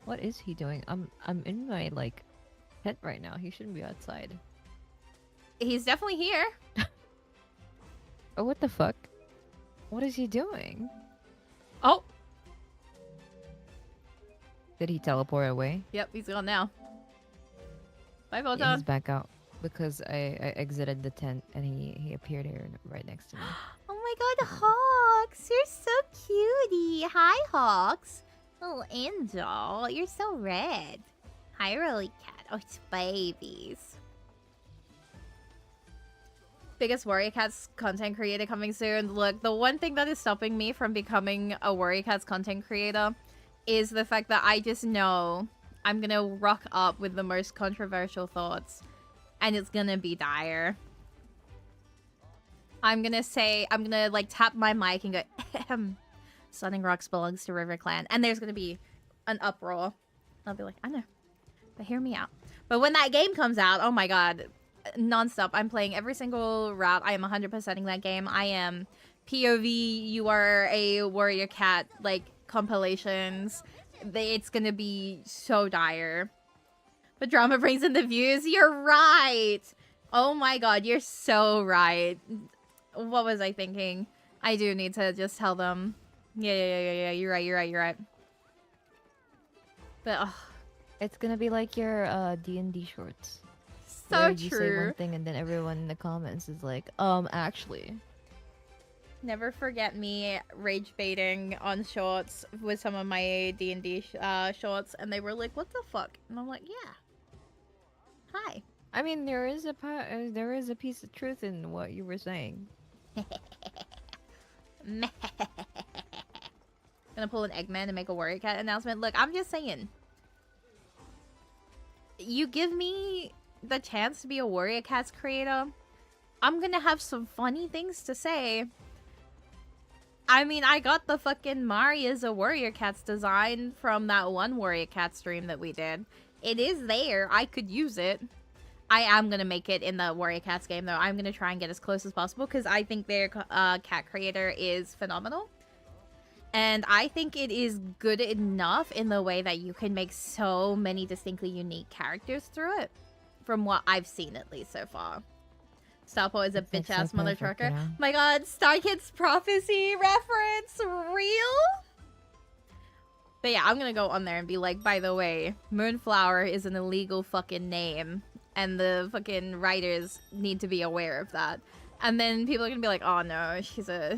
What is he doing? I'm in my, like, tent right now. He shouldn't be outside. He's definitely here. Oh, what the fuck? What is he doing? Oh! Did he teleport away? Yep, he's gone now. Bye, Bolton. Yeah, he's back out because I exited the tent and he appeared here right next to me. Oh my god, Hawks! You're so cutie! Hi, Hawks! Little angel, you're so red. Hi, Rolly Cat. Oh, it's babies. Biggest Warrior Cats content creator coming soon. Look, the one thing that is stopping me from becoming a Warrior Cats content creator is the fact that I just know I'm gonna rock up with the most controversial thoughts, and it's gonna be dire. I'm gonna like tap my mic and go, Sunning Rocks belongs to River Clan, and there's gonna be an uproar. I'll be like, I know, but hear me out. But when that game comes out, oh my god, non-stop, I'm playing every single route. I am 100%ing that game. I am POV, you are a warrior cat, like, compilations. It's gonna be so dire. But drama brings in the views. You're right. Oh my god, you're so right. What was I thinking? I do need to just tell them. Yeah. You're right. But, ugh. It's gonna be like your D&D shorts. So where true. You say one thing and then everyone in the comments is like, actually. Never forget me rage baiting on shorts with some of my D&D shorts, and they were like, "What the fuck?" And I'm like, "Yeah, hi." I mean, there is a piece of truth in what you were saying. Gonna pull an Eggman and make a warrior cat announcement. Look, I'm just saying. You give me the chance to be a warrior cats creator, I'm gonna have some funny things to say. I mean, I got the fucking Maria's a warrior cats design from that one warrior cat stream that we did. It is there. I could use it. I am gonna make it in the warrior cats game though. I'm gonna try and get as close as possible because I think their cat creator is phenomenal. And I think it is good enough in the way that you can make so many distinctly unique characters through it. From what I've seen, at least, so far. Starport is a bitch-ass mother trucker. Yeah. My god, Star Kid's Prophecy reference? Real? But yeah, I'm gonna go on there and be like, by the way, Moonflower is an illegal fucking name. And the fucking writers need to be aware of that. And then people are gonna be like, oh no, she's a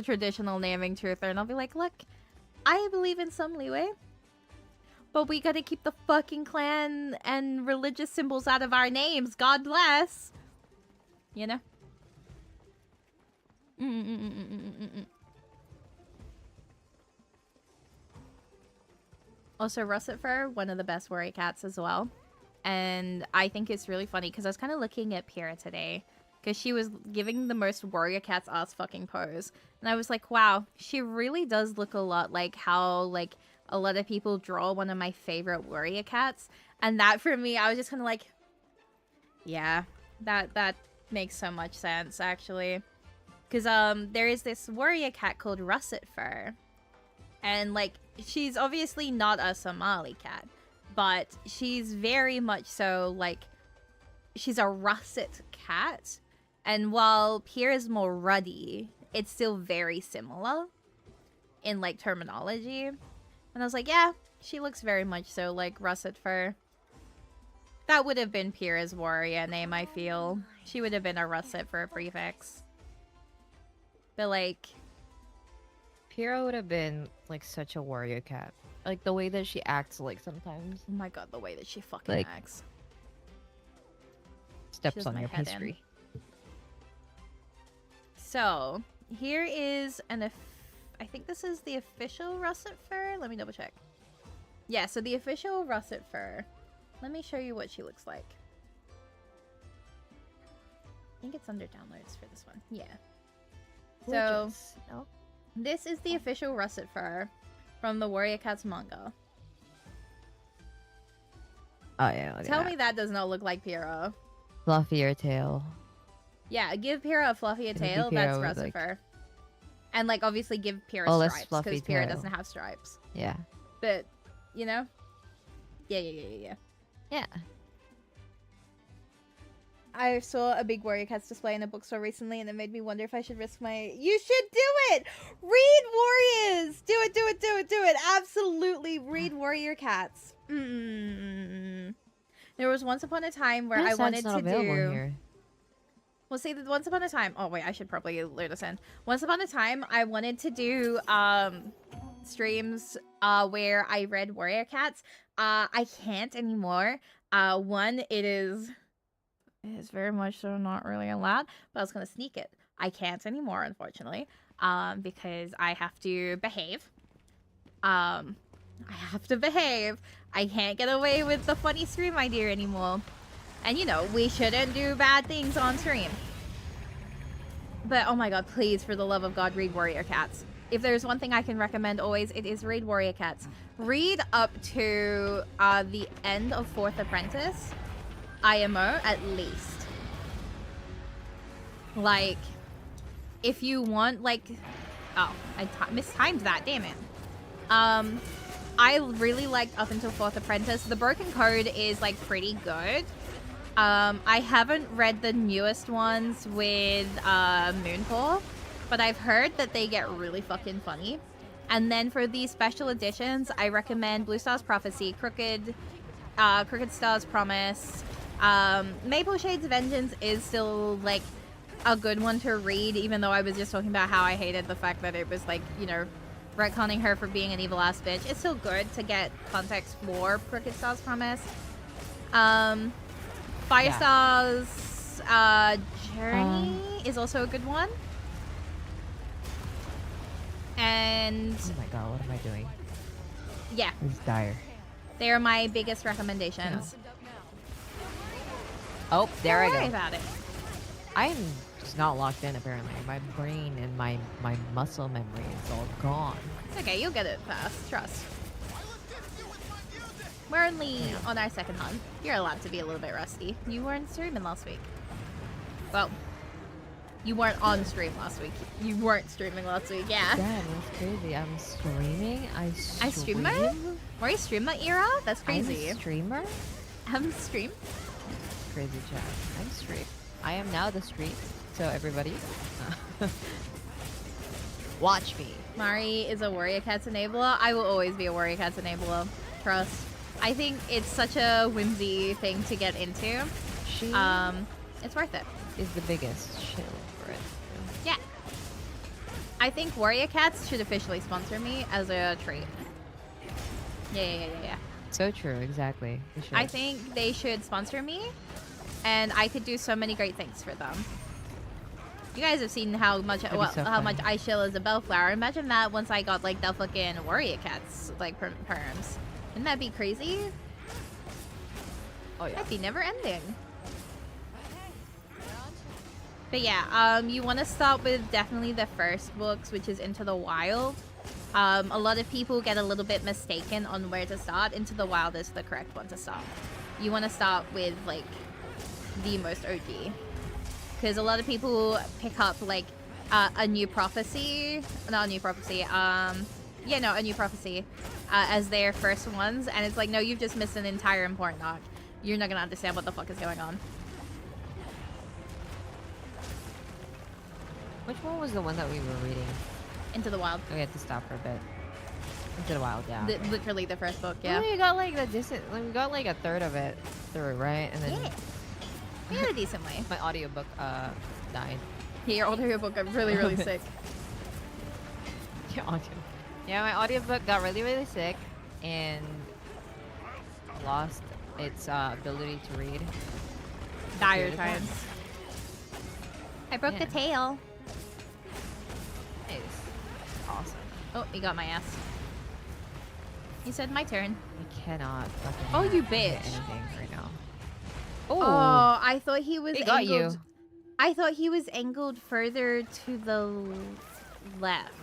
traditional naming truther. And I'll be like, look, I believe in some leeway. But we gotta keep the fucking clan and religious symbols out of our names. God bless. You know? Also, Russet Fur, one of the best warrior cats as well. And I think it's really funny because I was kind of looking at Pyrrha today. Because she was giving the most warrior cat's ass fucking pose. And I was like, wow, she really does look a lot like how, like, a lot of people draw one of my favorite warrior cats. And that, for me, I was just kind of like, yeah, that makes so much sense, actually. Because, there is this warrior cat called Russet Fur. And, like, she's obviously not a Somali cat. But she's very much so, like, she's a russet cat. And while Pierre is more ruddy, it's still very similar in, like, terminology. And I was like, yeah, she looks very much so like Russet Fur. That would have been Pierre's warrior name, I feel. She would have been a Russet Fur prefix. But, like... Pyrrha would have been, like, such a warrior cat. Like, the way that she acts, like, sometimes. Oh my god, the way that she fucking like, acts. Steps on your pastry. So, here is an... I think this is the official Russet Fur. Let me double check. Yeah, so the official Russet Fur. Let me show you what she looks like. I think it's under downloads for this one. Yeah. Gorgeous. So, no. This is the official Russet Fur from the Warrior Cats manga. Oh, yeah. Tell me that does not look like Pyrrha. Fluffier tail. Yeah, give Pyrrha a fluffier tail. That's Russet Fur. And, like, obviously give Pyrrha stripes. Because Pyrrha doesn't have stripes. Yeah. But, you know? Yeah. Yeah. I saw a big Warrior Cats display in a bookstore recently, and it made me wonder if I should risk my... You should do it! Read Warriors! Do it! Absolutely, read Warrior Cats. There was once upon a time where I wanted to do... Here. Well, see, once upon a time... Oh, wait, I should probably lure this in. Once upon a time, I wanted to do streams where I read Warrior Cats. I can't anymore. One, it is very much so not really allowed, but I was going to sneak it. I can't anymore, unfortunately, because I have to behave. I have to behave. I can't get away with the funny stream idea anymore. And you know, we shouldn't do bad things on stream. But oh my god, please, for the love of God, read Warrior Cats. If there's one thing I can recommend always, it is read Warrior Cats. Read up to the end of 4th Apprentice, IMO, at least. Like, if you want, like... Oh, I mistimed that, damn it. I really liked up until 4th Apprentice. The Broken Code is, like, pretty good. I haven't read the newest ones with Moonfall, but I've heard that they get really fucking funny. And then for these special editions, I recommend Blue Star's Prophecy, Crooked Star's Promise. Maple Shade's Vengeance is still, like, a good one to read, even though I was just talking about how I hated the fact that it was, like, you know, retconning her for being an evil ass bitch. It's still good to get context for Crooked Star's Promise. Firestar's Journey is also a good one. And oh my god, what am I doing? yeah, It's dire. they are my biggest recommendations. Oh, there I Don't go. worry about it. I'm just not locked in apparently. My brain and my muscle memory is all gone. It's okay, you'll get it fast. Trust. We're only on our second hunt. You're allowed to be a little bit rusty. You weren't streaming last week. Well, you weren't on stream last week. You weren't streaming last week, yeah. Damn, that's crazy. I'm streaming. I streamer? Were you streamer era? That's crazy. I'm a streamer? I'm stream. Crazy chat. I'm stream. I am now the street. So everybody, watch me. Mari is a Warrior Cats enabler. I will always be a Warrior Cats enabler. Trust. I think it's such a whimsy thing to get into. She It's worth it. is the biggest shill for it. Yeah. I think Warrior Cats should officially sponsor me as a treat. Yeah. So true, exactly. We should. I think they should sponsor me, and I could do so many great things for them. You guys have seen how much That'd be well, so how fun. much I shill as a bellflower. Imagine that once I got like the fucking Warrior Cats like perms. Wouldn't that be crazy? Oh yeah. That'd be never ending. But yeah, you want to start with definitely the first books, which is Into the Wild. A lot of people get a little bit mistaken on where to start. Into the Wild is the correct one to start. You want to start with like the most OG. Because a lot of people pick up like a New Prophecy, not a New Prophecy, a New Prophecy as their first ones, and it's like, no, you've just missed an entire important arc. You're not gonna understand what the fuck is going on. Which one was the one that we were reading? Into the Wild. We had to stop for a bit. Into the Wild, yeah. Literally the first book, yeah. Well, we got like the distant. Like, we got like a third of it through, right? And then Yeah. We had a decent way. my audiobook died. Your audiobook got really, really sick. Yeah, my audiobook got really, really sick and lost its ability to read. Dire Good times. I broke the Yeah. tail. Nice. Awesome. Oh, you got my ass. You said my turn. I cannot fucking Oh, you get bitch. anything right now. Oh, I thought he was He got angled. you. I thought he was angled further to the left.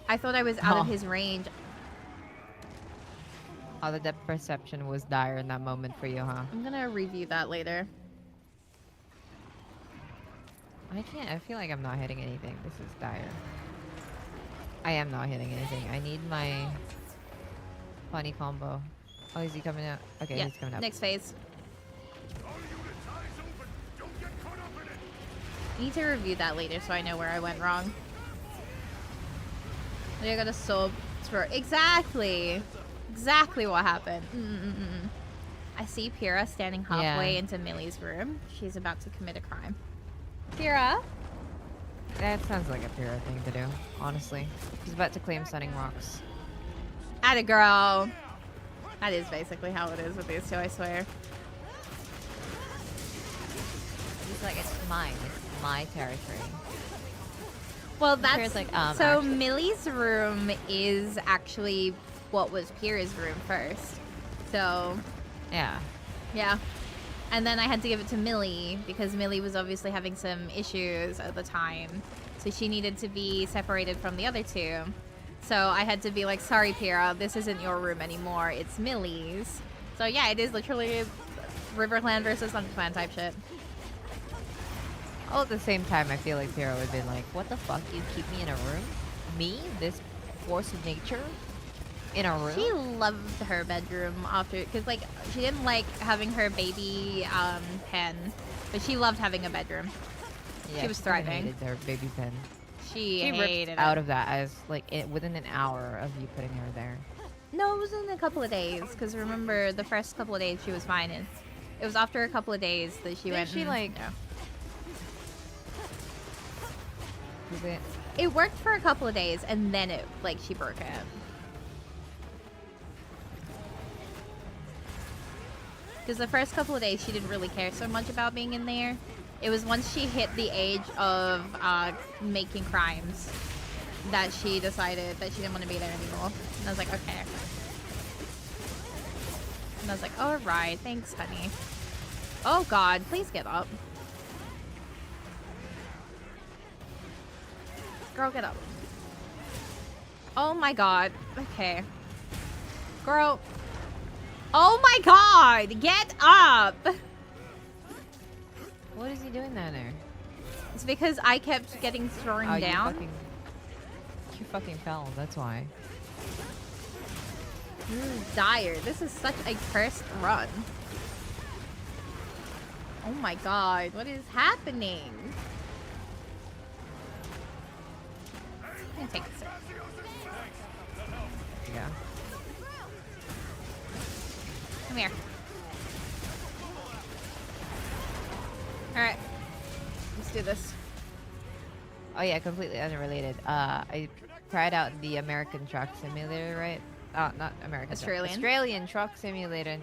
I thought I was out of Oh. his range. Oh, the depth perception was dire in that moment for you, huh? I'm gonna review that later. I can't. I feel like I'm not hitting anything. This is dire. I am not hitting anything. I need my funny combo. Oh, is he coming out? Okay, Yeah, he's coming up. next phase. I need to review that later so I know where I went wrong. I got a soul throw. Exactly what happened. I see Pyrrha standing halfway Yeah. into Millie's room. She's about to commit a crime. Pyrrha? That sounds like a Pyrrha thing to do, honestly. He's about to claim Stunning Rocks. Atta girl. That is basically how it is with these two, I swear. He's like, it's mine. It's my territory. Well, Pierre's that's like, so actually. Millie's room is actually what was Pierre's room first. So, Yeah. yeah. And then I had to give it to Millie because Millie was obviously having some issues at the time. So she needed to be separated from the other two. So I had to be like, sorry, Pierre, this isn't your room anymore. It's Millie's. So yeah, it is literally Riverland versus Underclan type shit. All at the same time, I feel like Pierre would have been like, what the fuck? You keep me in a room? Me? This force of nature? In a room? She loved her bedroom after, because like she didn't like having her baby pen, but she loved having a bedroom. Yeah, she was thriving. Hated their baby pen. She ripped hated out it. of that as like within an hour of you putting her there. No, it was in a couple of days. Because remember, the first couple of days she was fine, and it was after a couple of days that she went. She like. Yeah. Was it? It worked for a couple of days, and then it like she broke it. Because the first couple of days she didn't really care so much about being in there. It was once she hit the age of making crimes that she decided that she didn't want to be there anymore. And I was like, okay. And I was like, all right, thanks, honey. Oh God, please get up. Girl, get up. Oh my God. Okay. Girl. Oh my God, get up. What is he doing down there? It's because I kept getting thrown down. You fucking fell, that's why. This is dire. This is such a cursed run. Oh my God, what is happening? I'm gonna take a sip. Yeah. Come here. Alright. Let's do this. Oh yeah, completely unrelated. I tried out the American Truck Simulator, right? Not American. Australian Truck Simulator.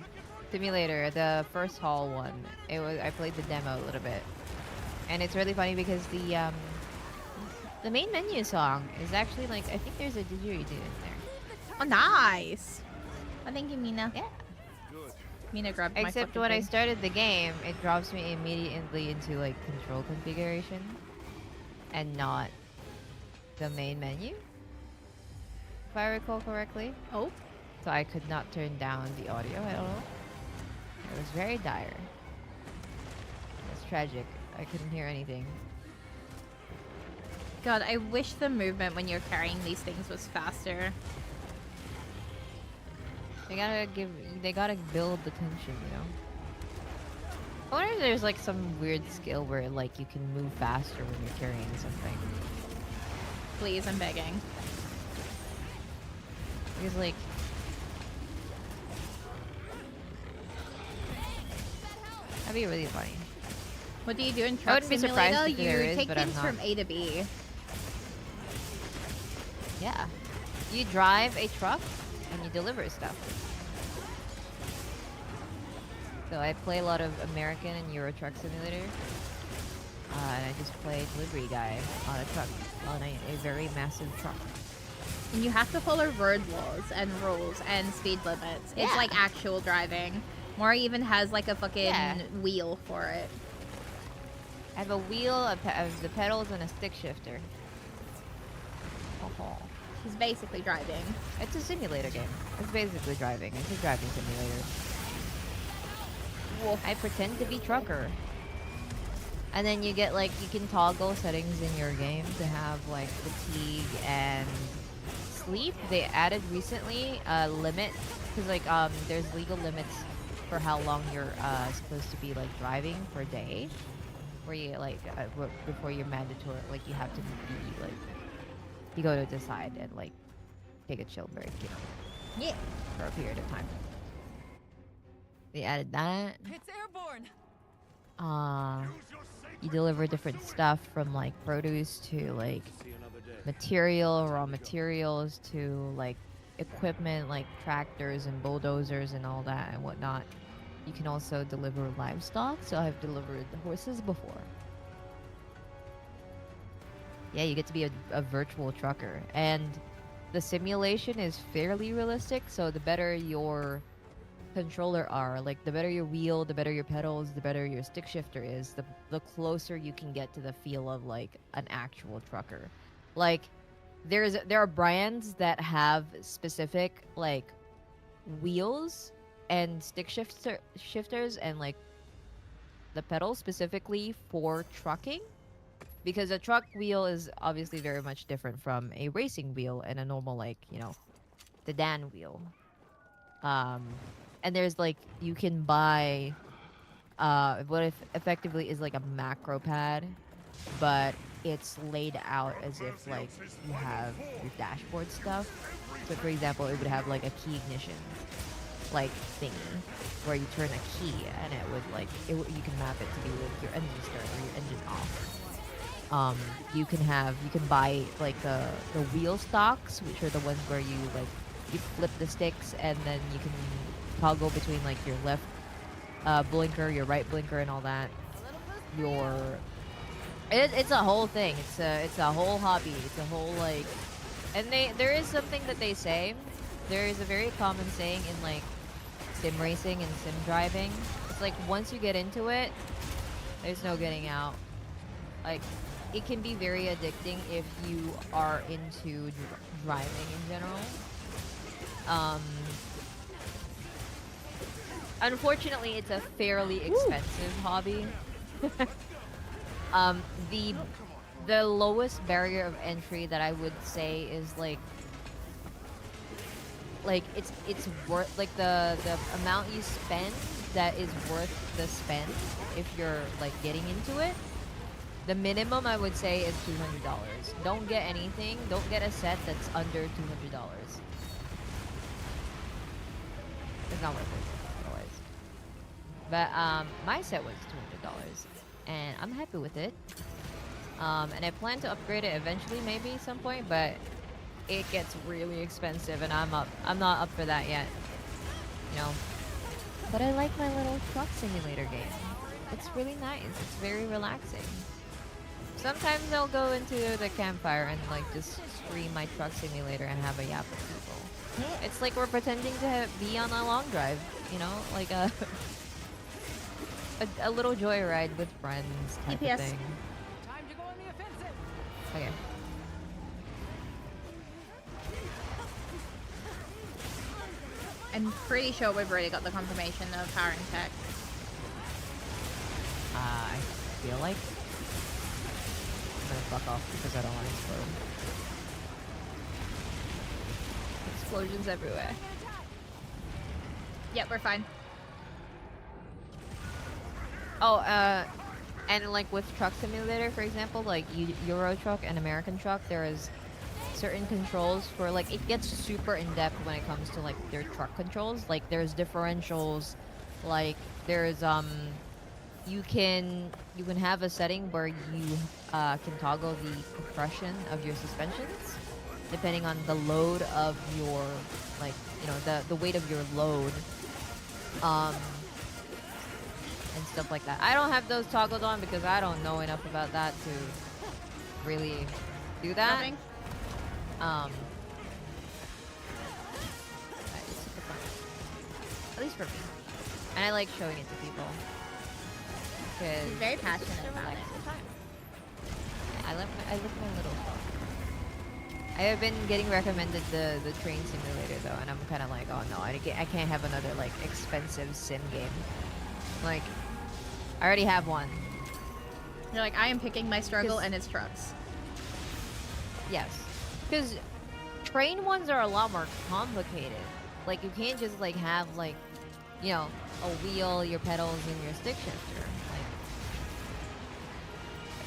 The first haul one. I played the demo a little bit, and it's really funny because the main menu song is actually like, I think there's a didgeridoo in there. Oh, nice. Oh, thank you, Mina. Yeah. Mina grabbed my Except when I started the game, it drops me immediately into like control configuration and not the main menu, if I recall correctly. Oh. So I could not turn down the audio at all. It was very dire. It was tragic. I couldn't hear anything. God, I wish the movement when you're carrying these things was faster. They gotta build the tension, you know? I wonder if there's like some weird skill where like you can move faster when you're carrying something. Please, I'm begging. Because like... that'd be really funny. What do you do in I Truck wouldn't be Simulator? surprised if there You is, take but I'm things not. from A to B. Yeah. You drive a truck and you deliver stuff. So I play a lot of American and Euro Truck Simulator. And I just play delivery guy on a truck, on a very massive truck. And you have to follow road laws and rules and speed limits. Yeah. It's like actual driving. Maury even has like a fucking Yeah. wheel for it. I have a wheel, the pedals, and a stick shifter. Oh. She's basically driving. It's a simulator game. It's basically driving. It's a driving simulator. Wolf. I pretend to be trucker. And then you get like, you can toggle settings in your game to have like fatigue and sleep. They added recently a limit, because like there's legal limits for how long you're supposed to be like driving per day, where you like before you're mandatory, like you have to be like, you go to decide and like take a chill break, you know, Yeah. for a period of time. They added that. It's airborne. You deliver different stuff from like produce to like raw materials to like equipment like tractors and bulldozers and all that and whatnot. You can also deliver livestock, so I've delivered the horses before. Yeah, you get to be a virtual trucker. And the simulation is fairly realistic, so the better your controller are, like the better your wheel, the better your pedals, the better your stick shifter is, the closer you can get to the feel of like an actual trucker. Like there are brands that have specific like wheels and shifters and like the pedals specifically for trucking, because a truck wheel is obviously very much different from a racing wheel and a normal like, you know, sedan wheel. um and there's like you can buy what if effectively is like a macro pad, but it's laid out as if like you have your dashboard stuff. So for example, it would have like a key ignition like thingy where you turn a key and it would like you can map it to be like your engine start or your engine off. You can buy like the wheel stocks, which are the ones where you like you flip the sticks and then you can toggle between like your left blinker, your right blinker, and all that. Your it's a whole thing. It's a whole hobby. It's a whole like, and there is something that they say. There is a very common saying in like sim racing and sim driving. It's like once you get into it, there's no getting out. Like it can be very addicting if you are into driving in general. Unfortunately, it's a fairly expensive hobby. um, the the lowest barrier of entry that I would say is like it's worth like the amount you spend that is worth the spend if you're like getting into it. The minimum I would say is $200. Don't get anything. Don't get a set that's under $200. It's not worth it otherwise. But my set was $200, and I'm happy with it. And I plan to upgrade it eventually, maybe some point, but it gets really expensive, and I'm not up for that yet. You know. But I like my little truck simulator game. It's really nice. It's very relaxing. Sometimes I'll go into the campfire and like just stream my truck simulator and have a yap with people. It's like we're pretending to be on a long drive, you know, like a little joyride with friends type of thing. Time to go on the offensive. Okay. I'm pretty sure we've already got the confirmation of powering tech. I feel like I'm gonna fuck off because I don't want to explode. Explosions everywhere. Yep, we're fine. Oh, and like with Truck Simulator, for example, like Euro Truck and American Truck, there is certain controls for like it gets super in depth when it comes to like their truck controls. Like there's differentials, like there's you can have a setting where you can toggle the compression of your suspensions depending on the load of your like the weight of your load and stuff like that. I don't have those toggled on because I don't know enough about that to really do that. Nothing. It's super fun. At least for me. And I like showing it to people. He's very passionate about it. Yeah, I love my little phone. I have been getting recommended the train simulator though, and I'm kind of like, oh no, I can't have another like expensive sim game. Like, I already have one. You're like, I am picking my struggle, and it's trucks. Yes, because train ones are a lot more complicated. Like, you can't just like have like, a wheel, your pedals, and your stick shifter. Like,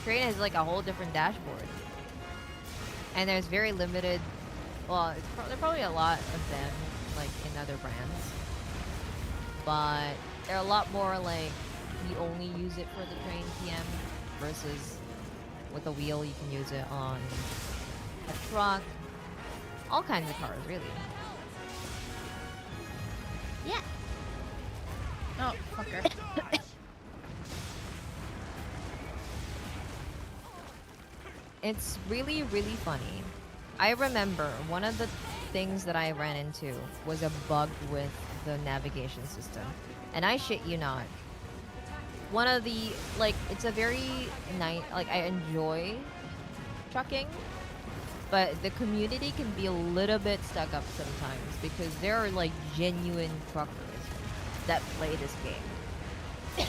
a train has like a whole different dashboard, and there's very limited. Well, there are probably a lot of them like in other brands, but they're a lot more like you only use it for the train PM versus with a wheel you can use it on a truck, all kinds of cars, really. Yeah. Oh, fucker. It's really, really funny. I remember one of the things that I ran into was a bug with the navigation system. And I shit you not. One of the, like, it's a very nice, like, I enjoy trucking, but the community can be a little bit stuck up sometimes because there are, like, genuine truckers that play this game.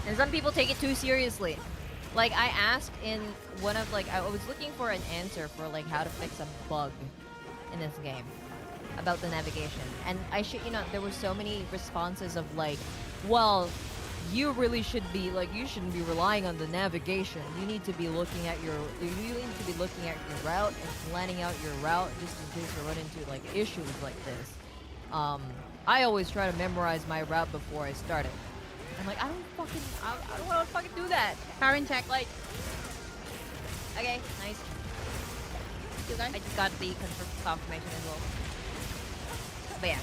And some people take it too seriously. Like, I asked in one of, like, I was looking for an answer for, like, how to fix a bug in this game about the navigation. And I shit you not, there were so many responses of, like, well, you really should be, like, you shouldn't be relying on the navigation. You need to be looking at your, you really need to be looking at your route and planning out your route just in case you run into, like, issues like this. I always try to memorize my route before I start it. I'm like, I don't want to fucking do that. Power in check. Like, okay, nice. You guys? I just got the confirmation as well. But yeah.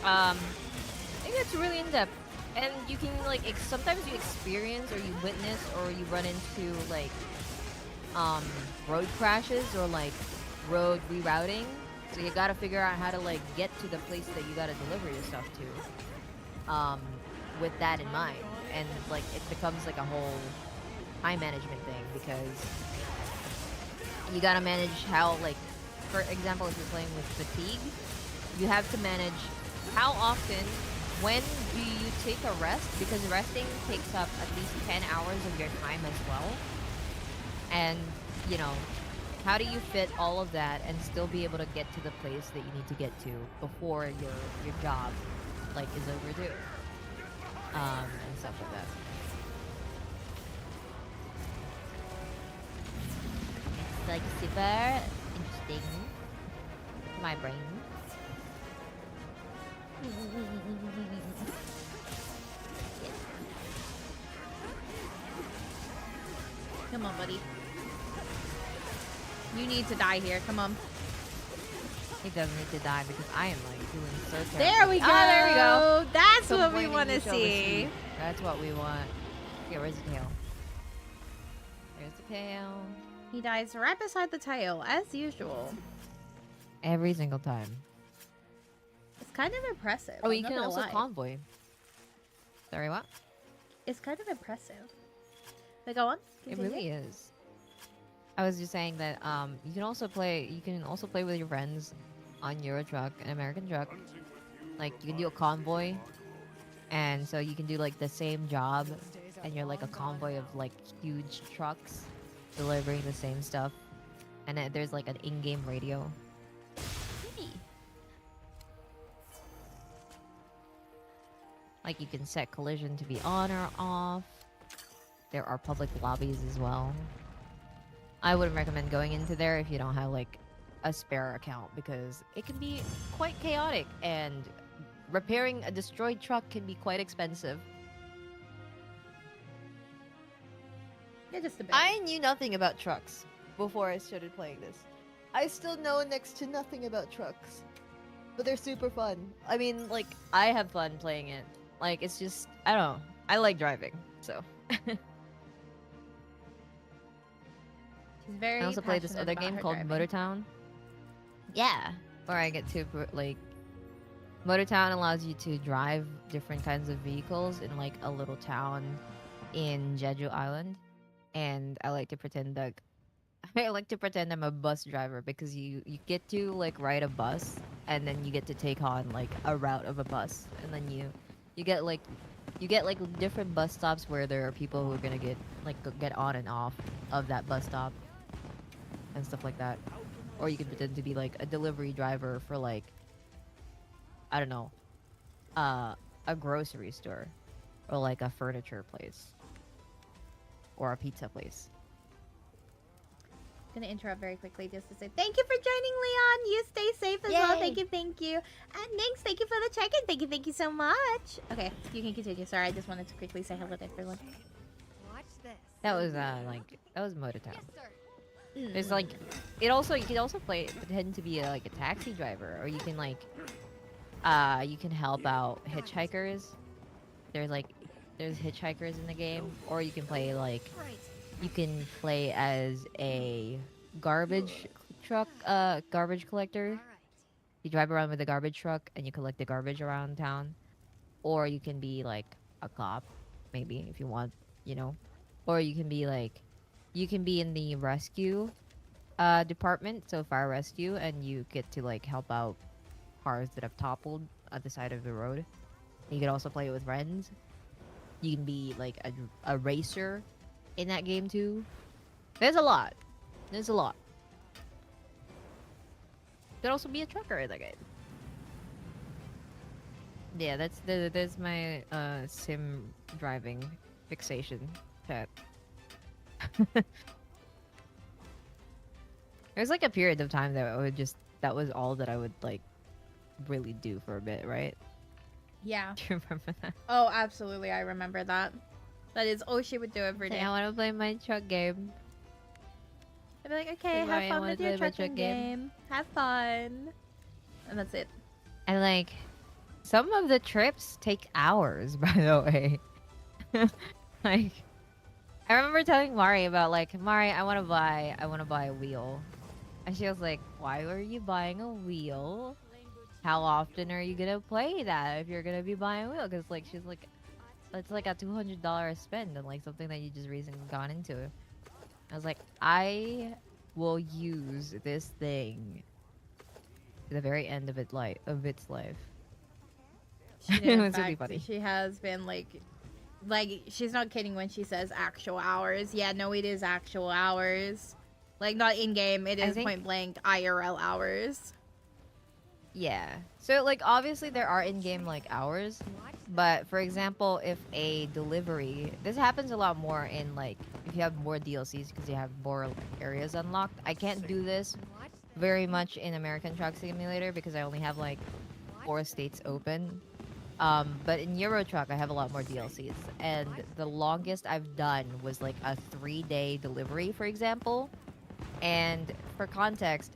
I think it's really in-depth. And you can, like, sometimes you experience or you witness or you run into, like, road crashes or, like, road rerouting. So you gotta figure out how to, like, get to the place that you gotta deliver your stuff to. With that in mind. And, like, it becomes, like, a whole time management thing because you gotta manage how, like, for example, if you're playing with fatigue, you have to manage how often, when do you take a rest, because resting takes up at least 10 hours of your time as well. And, you know, how do you fit all of that and still be able to get to the place that you need to get to before your job, like, is overdue? And stuff like that. It's, like, super interesting to my brain. Come on, buddy. You need to die here. Come on. He doesn't need to die because I am, like, doing so terrible. There we go. Ah, there we go. That's what we Complaining want to you shall see. receive. That's what we want. Okay, where's the tail? There's the tail. He dies right beside the tail, as usual. Every single time. It's kind of impressive. Oh, I'm you not can gonna also lie. convoy. Sorry, what? It's kind of impressive. But go on. It Continue. really is. I was just saying that you can also play with your friends on Euro Truck, an American truck. Like, you can do a convoy, and so you can do, like, the same job, and you're like a convoy of, like, huge trucks delivering the same stuff, and then there's, like, an in-game radio. Like, you can set collision to be on or off. There are public lobbies as well. I wouldn't recommend going into there if you don't have, like, a spare account, because it can be quite chaotic, and repairing a destroyed truck can be quite expensive. Yeah, just a bit. I knew nothing about trucks before I started playing this. I still know next to nothing about trucks, but they're super fun. I mean, like, I have fun playing it. Like, it's just, I don't know. I like driving, so. She's very I also play this passionate other about game her called driving. Motor Town. Yeah, where I get to, like, Motor Town allows you to drive different kinds of vehicles in, like, a little town in Jeju Island, and I like to pretend that I'm a bus driver, because you get to, like, ride a bus, and then you get to take on, like, a route of a bus, and then you get like different bus stops where there are people who are gonna get on and off of that bus stop and stuff like that. Or you can pretend to be, like, a delivery driver for, like, I don't know, a grocery store, or, like, a furniture place, or a pizza place. Gonna interrupt very quickly just to say thank you for joining, Leon. You stay safe as well. Yay. Thank you. And Nix, thank you for the check-in. Thank you so much. Okay, you can continue. Sorry, I just wanted to quickly say hello to everyone. Watch this. That was that was Motor Town. Yes, sir. There's, like, you can also pretend to be, like, a taxi driver, or you can, like, you can help out hitchhikers. There's hitchhikers in the game, or you can play, like, Right. you can play as a garbage truck, garbage collector. All right. You drive around with a garbage truck and you collect the garbage around town. Or you can be like a cop, maybe if you want, you know. Or you can be like, you can be in the rescue department, so fire rescue, and you get to like help out cars that have toppled at the side of the road. You can also play it with friends. You can be like a racer in that game too. There's a lot. There's a lot. You can also be a trucker in that game. Yeah, that's my sim driving fixation chat. There's like a period of time that I would just that was all that I would like really do for a bit, right? Yeah. Do you remember that? Oh, absolutely. I remember that. That is all she would do every Say, day. I want to play my truck game. I'd be like, okay, Like, have I fun wanna with your play my trucking truck game. game. Have fun. And that's it. And like, some of the trips take hours, by the way. Like, I remember telling Mari about like, Mari, I want to buy a wheel, and she was like, why are you buying a wheel? How often are you gonna play that if you're gonna be buying a wheel? Because like, she's like, it's like a $200 spend and like something that you just recently gone into. I was like, I will use this thing to the very end of its life. She It did, in was really fact, funny. she has been like she's not kidding when she says actual hours. Yeah, no, it is actual hours. Like not in game, it I is think- point blank IRL hours. Yeah. So like obviously there are in-game like hours, Watch but for example, if a delivery, this happens a lot more in like if you have more DLCs because you have more areas unlocked. I can't do this Watch very much in American Truck Simulator because I only have like 4 states open. But in Euro Truck, I have a lot more DLCs, and the longest I've done was like a 3-day delivery, for example. And for context,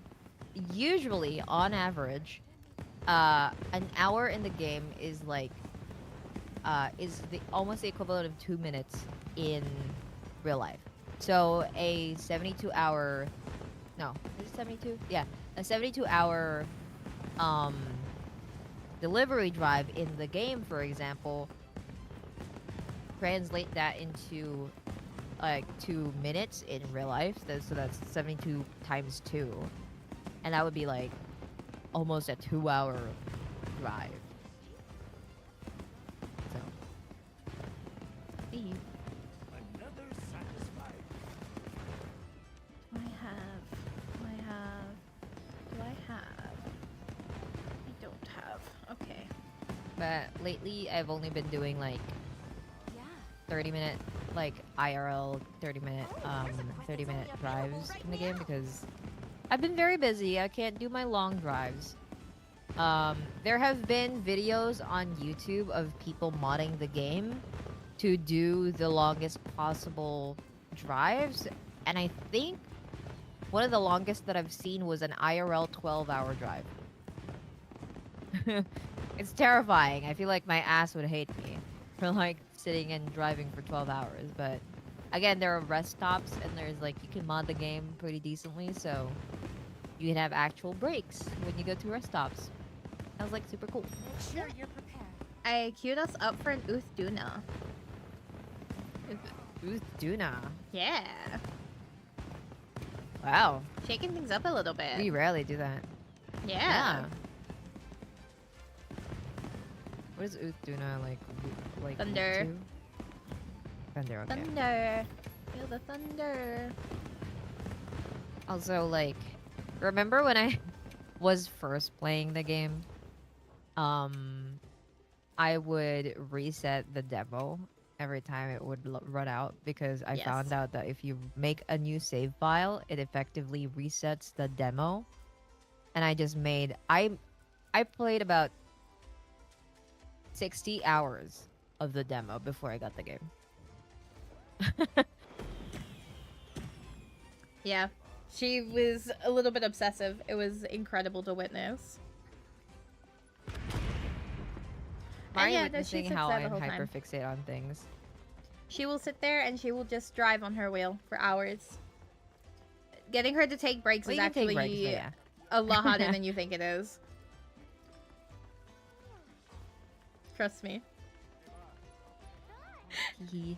usually on average, an hour in the game is like is the almost the equivalent of 2 minutes in real life. So a 72-hour, no, is it 72? Yeah, a 72-hour delivery drive in the game, for example, translate that into like 2 minutes in real life. So that's 72 times 2, and that would be like almost a 2-hour drive. So, see. Another satisfied. Do I have? I don't have. Okay. But lately, I've only been doing like Yeah. 30-minute, like IRL 30-minute drives in the game because I've been very busy. I can't do my long drives. There have been videos on YouTube of people modding the game to do the longest possible drives, and I think one of the longest that I've seen was an IRL 12-hour drive. It's terrifying. I feel like my ass would hate me for like sitting and driving for 12 hours. But again, there are rest stops, and there's like you can mod the game pretty decently, so you can have actual breaks when you go to rest stops. That was like super cool. Make sure you're prepared. I queued us up for an Duna. Ooh, Duna. Yeah. Wow. Shaking things up a little bit. We rarely do that. Yeah. What is Duna like? Like Thunder. two? Thunder. Okay. Thunder. Feel the thunder. Also, like, remember when I was first playing the game? I would reset the demo every time it would run out because I Yes. found out that if you make a new save file, it effectively resets the demo. And I just made I played about 60 hours of the demo before I got the game. Yeah. She was a little bit obsessive. It was incredible to witness. Mari yeah, no, she witnessing took how that the I'm whole time. hyperfixate on things. She will sit there and she will just drive on her wheel for hours. Getting her to take breaks Well, is you can take actually breaks, but yeah. a lot harder than you think it is. Trust me. Hee.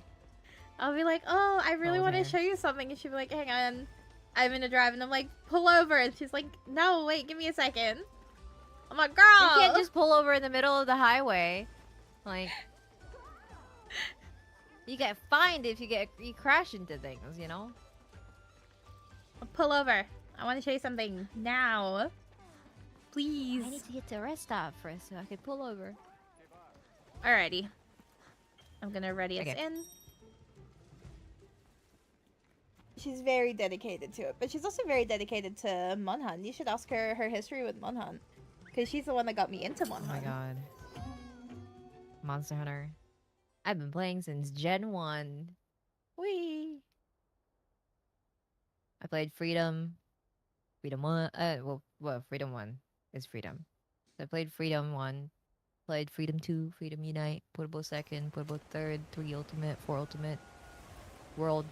I'll be like, oh, I really Oh, want to there. show you something. And she'll be like, hang on. I'm in a drive. And I'm like, pull over. And she's like, no, wait, give me a second. I'm like, girl. You can't just pull over in the middle of the highway. Like, you get fined if you crash into things, you know? Pull over. I want to show you something now. Please. I need to get to a rest stop first so I can pull over. Alrighty. I'm gonna ready us Okay. in. She's very dedicated to it, but she's also very dedicated to Monhan. You should ask her her history with Monhan, because she's the one that got me into Monhan. Oh my god. Monster Hunter. I've been playing since Gen 1. Whee! I played Freedom. Freedom 1. Well, Freedom 1 is Freedom. So I played Freedom 1. Played Freedom 2, Freedom Unite, Portable 2nd, Portable 3rd, 3 Ultimate, 4 Ultimate, World,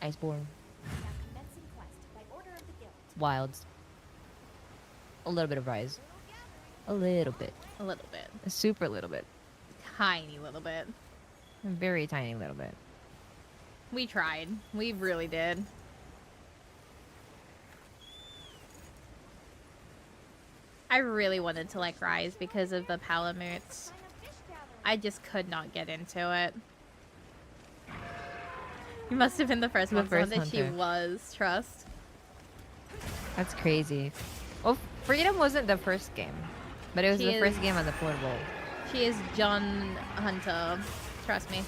Iceborne, Now commencing quest by order of the guild. Wilds. A little bit of Rise. A little bit. A little bit. A super little bit. Tiny little bit. A very tiny little bit. We tried. We really did. I really wanted to like Rise because of the Palamutes. I just could not get into it. You must have been the first The one first that she hunter. was, trust. That's crazy. Well, Freedom wasn't the first game, but it was She the first is- game on the portable. She is John Hunter. Trust me.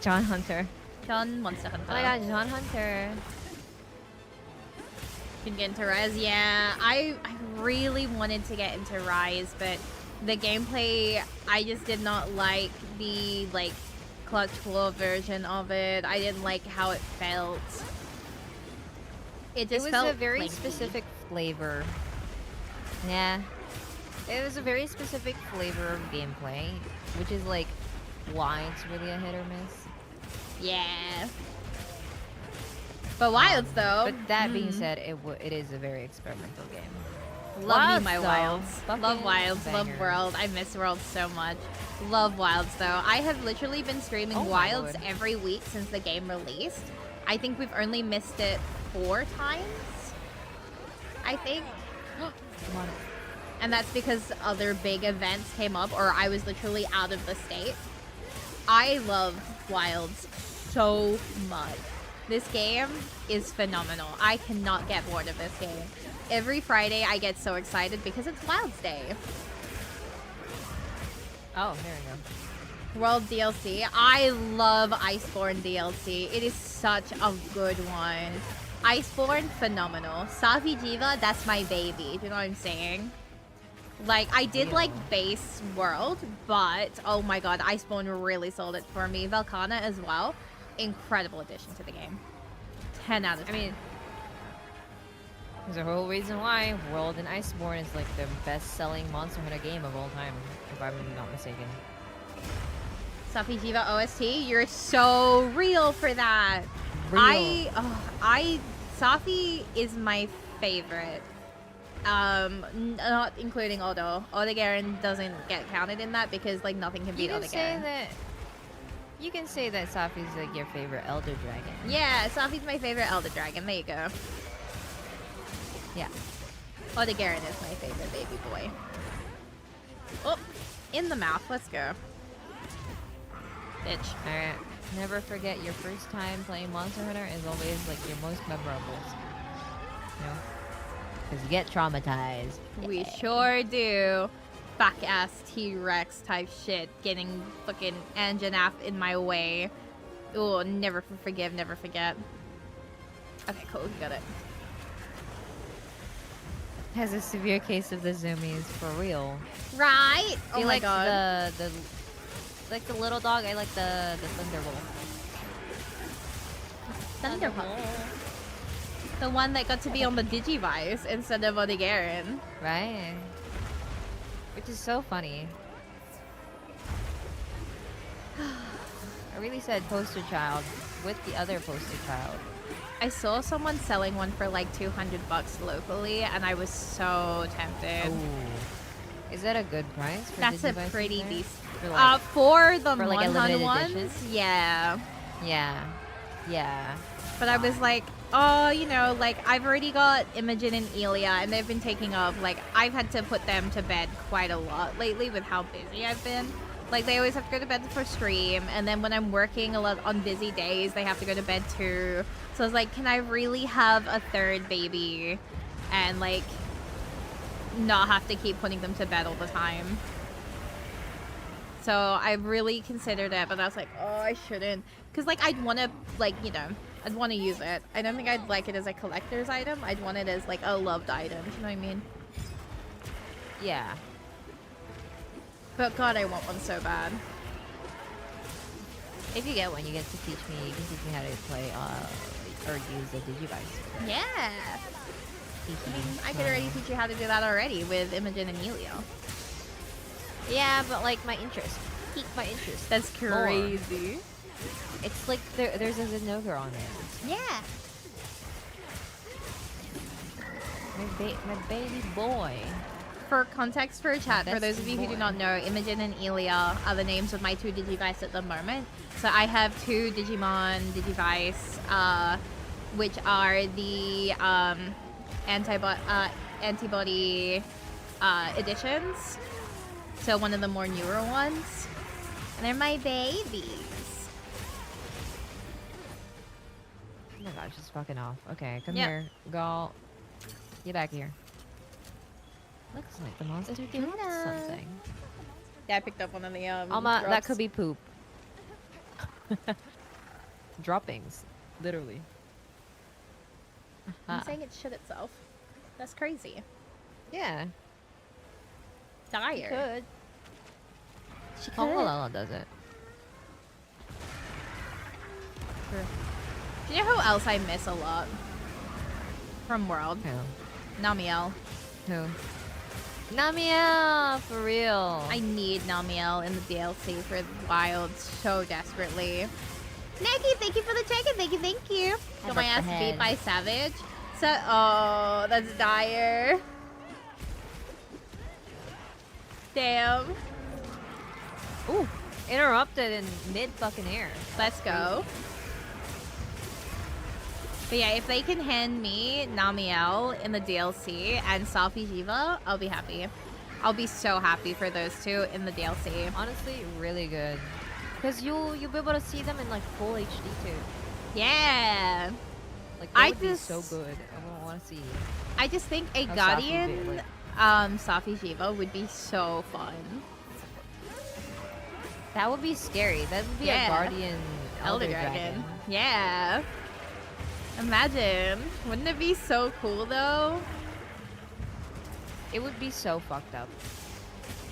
John Hunter. John Monster Hunter. Oh my god, John Hunter. You can get into Rise. Yeah, I really wanted to get into Rise, but the gameplay, I just did not like the clutch claw version of it. I didn't like how it felt. It It just was felt a very clanky. specific flavor. Yeah. It was a very specific flavor of gameplay, which is like why it's really a hit or miss. Yeah. But Wilds though. But that being said, it is a very experimental game. Love Wilds, me my though. Wilds. Love Fucking Wilds. Love banger. World. I miss World so much. Love Wilds though. I have literally been streaming Oh my Wilds lord. every week since the game released. I think we've only missed it 4 times. I think. Come on. And that's because other big events came up or I was literally out of the state. I love Wilds so much. This game is phenomenal. I cannot get bored of this game. Every Friday I get so excited because it's Wilds Day. Oh, there we go. World DLC. I love Iceborne DLC. It is such a good one. Iceborne, phenomenal. Safi Jiva, that's my baby. Do you know what I'm saying? Like, I did like base World, but oh my god, Iceborne really sold it for me. Velkana as well. Incredible addition to the game. 10 out of 10. I mean, there's a whole reason why World and Iceborne is like the best-selling Monster Hunter game of all time, if I'm not mistaken. Safi Jiva OST, you're so real for that. Real. Safi is my favorite. Not including Odo. Odogaron doesn't get counted in that because like nothing can beat You can say Odogaron. that. You can say that Safi's like your favorite Elder Dragon. Yeah, Safi's my favorite Elder Dragon. There you go. Yeah. Odogaron is my favorite baby boy. Oh, in the mouth. Let's go. Bitch. Alright. Never forget your first time playing Monster Hunter is always like your most memorable. You know? Because you get traumatized. We sure do. Back ass T-Rex type shit. Getting fucking Anjanath in my way. Oh, never forgive, never forget. Okay, cool. We got it. Has a severe case of the zoomies for real. Right? Oh He my likes god. the little dog. I like the Thunderbolt. Thunderbolt. The one that got to be on the Digivice instead of Odogaron. Right. Which is so funny. a really sad poster child with the other poster child. I saw someone selling one for like $200 locally, and I was so tempted. Oh, is that a good price? For That's a Digivices pretty there? decent. For like, For the for, like, a 100 limited ones, edition? yeah. yeah. But I was like, oh, you know, like I've already got Imogen and Elia, and they've been taking up. Like I've had to put them to bed quite a lot lately with how busy I've been. Like they always have to go to bed for stream, and then when I'm working a lot on busy days, they have to go to bed too. So I was like, can I really have a third baby, and like not have to keep putting them to bed all the time? So I really considered it, but I was like, oh, I shouldn't, because like I'd want to, like, you know, I'd want to use it. I don't think I'd like it as a collector's item. I'd want it as like a loved item. You know what I mean? Yeah. But God, I want one so bad. If you get one, you get to teach me. You can teach me how to play or use a Digivice. Yeah. Teach I me. mean, I could already teach you how to do that already with Imogen and Elio. Yeah, but like my interest. Pique my interest. That's more. crazy. It's like there's a Zenogre on there. Yeah. My baby boy. For context for chat, for That's those of you who do boy. not know, Imogen and Elia are the names of my two Digivice at the moment. So I have two Digimon Digivice, which are the antibody editions. So one of the more newer ones. And they're my babies. Oh my gosh, she's fucking off. Okay, come Yep. here. Go. Get back here. Looks like the monster dropped Tuna. something. Yeah, I picked up one of the Alma, that drops. could be poop. Droppings. Literally. I'm Aha. saying it shit itself. That's crazy. Yeah. Dire. Could. She could. Lala does it. Do you know who else I miss a lot? From World. Who? Namiel. Who? Namiel! For real. I need Namiel in the DLC for Wild so desperately. Nikki, thank you for the check-in. Thank you, thank you. Got my ass beat by Savage. So, oh, that's dire. Damn. Ooh, interrupted in mid fucking air. Let's go. But yeah, if they can hand me Namiel in the DLC and Safi Jiva, I'll be happy. I'll be so happy for those two in the DLC. Honestly, really good. Because you'll be able to see them in like full HD too. Yeah. Like I that would just- be so good. I want to see. I just think a How Safi Guardian did, like- Safi Jiva would be so fun. That would be scary. That would be Yeah. a Guardian Elder Dragon. Yeah. Imagine. Wouldn't it be so cool though? It would be so fucked up.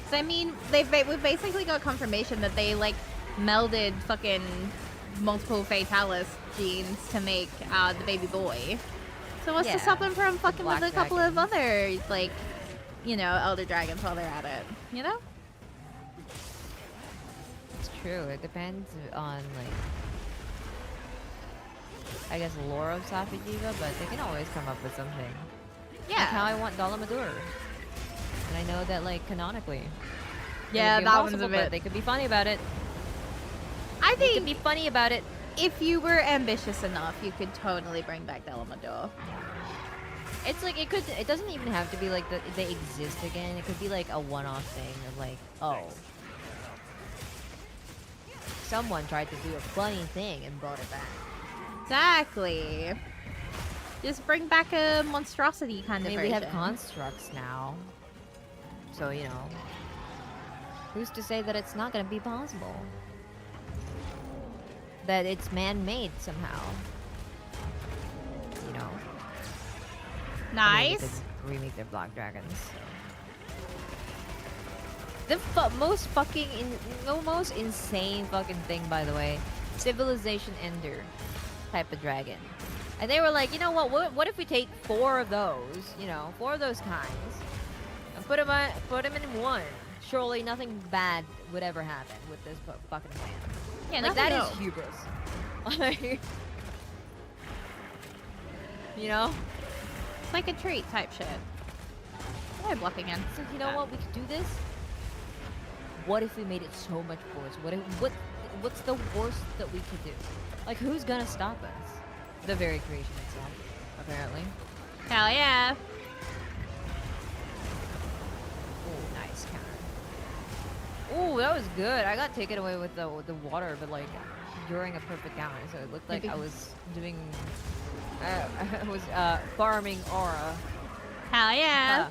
'Cause I mean, we've basically got confirmation that they like melded fucking multiple Fatalis genes to make the baby boy. So what's to Yeah. stop them from fucking with Black a couple of dragons. other, like, you know, Elder Dragons while they're at it? You know? It's true. It depends on like, I guess lore of Safi Jiva, but they can always come up with something. Like how Yeah. I want Dolamadur. And I know that like canonically. it Yeah, would be that one's a impossible, but bit. They could be funny about it. I They could think be funny about it. if you were ambitious enough, you could totally bring back Delamador. It's like it could. It doesn't even have to be like they exist again. It could be like a one-off thing of like, oh, someone tried to do a funny thing and brought it back. Exactly. Just bring back a monstrosity I kind mean, of we version. have constructs now, so you know, who's to say that it's not gonna be possible? That it's man-made somehow. You know. Nice. Remake their Black Dragons. The most insane fucking thing, by the way, Civilization Ender type of dragon. And they were like, you know what if we take 4 of those, you know, 4 of those kinds, and put them in one. Surely nothing bad would ever happen with this fucking land. Yeah, Like, that's that dope. is hubris. Like, you know? It's like a treat type shit. Why am I blocking in? So, you know what? We could do this. What if we made it so much worse? What's the worst that we could do? Like, who's gonna stop us? The very creation itself, apparently. Hell yeah. Oh, nice counter. Oh, that was good. I got taken away with the water, but like during a perfect counter, so it looked like I was doing. I was farming aura. Hell yeah.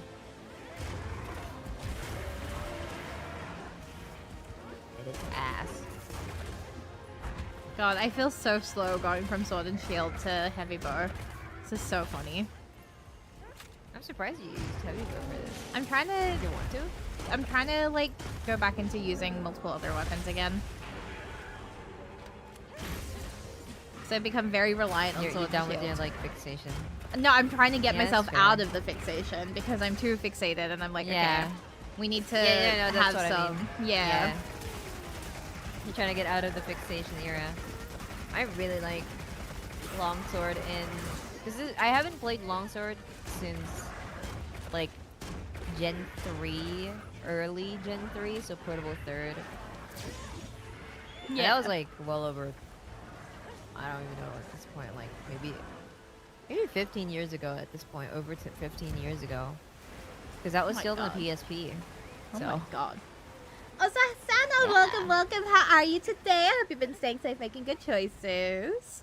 It is ass. God, I feel so slow going from sword and shield to heavy bow. This is so funny. I'm surprised you used heavy bow for this. I'm trying to. You want to? I'm trying to like go back into using multiple other weapons again. So I've become very reliant on You're sword done and with shield. your like fixation. No, I'm trying to get Yeah, myself that's fair. out of the fixation because I'm too fixated, and I'm like, Yeah. okay, we need to Yeah, no, that's have what I some. mean. Yeah. You're trying to get out of the fixation era. I really like longsword in because I haven't played longsword since like Gen 3, early Gen 3, so portable third. Yeah, that was like well over. I don't even know at this point. Like maybe 15 years ago at this point. Over to 15 years ago, because that was my still God. on the PSP. Oh So my god. Oh, Sana, welcome, welcome. How are you today? I hope you've been staying safe, making good choices.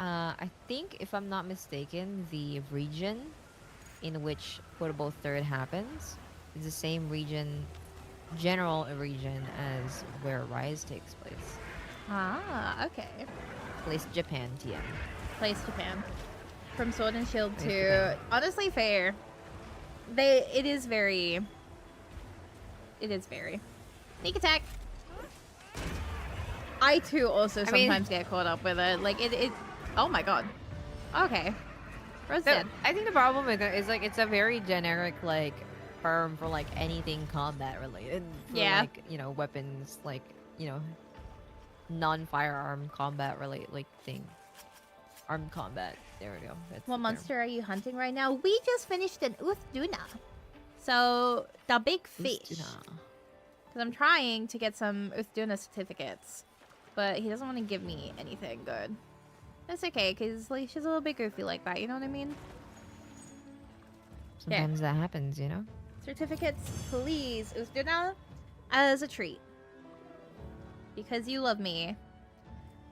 I think if I'm not mistaken, the region in which portable third happens is the same general region as where Rise takes place. Ah, okay. Place Japan, TM. Place Japan. From Sword and Shield Place to Japan. honestly fair. It is very sneak attack. I too also mean- sometimes get caught up with it. Like it oh my god. Okay. Rose dead. I think the problem with it is like it's a very generic like term for like anything combat related. For, Yeah. Like, you know, weapons, like, you know, non-firearm combat related like thing. Armed combat. There we go. That's What the term. monster are you hunting right now? We just finished an Uthduna. So the big fish. Ustuna. Because I'm trying to get some Uthduna certificates. But he doesn't want to give me anything good. That's okay, because like, she's a little bit goofy like that, you know what I mean? Sometimes that happens, you know? Certificates, please. Uthduna as a treat. Because you love me.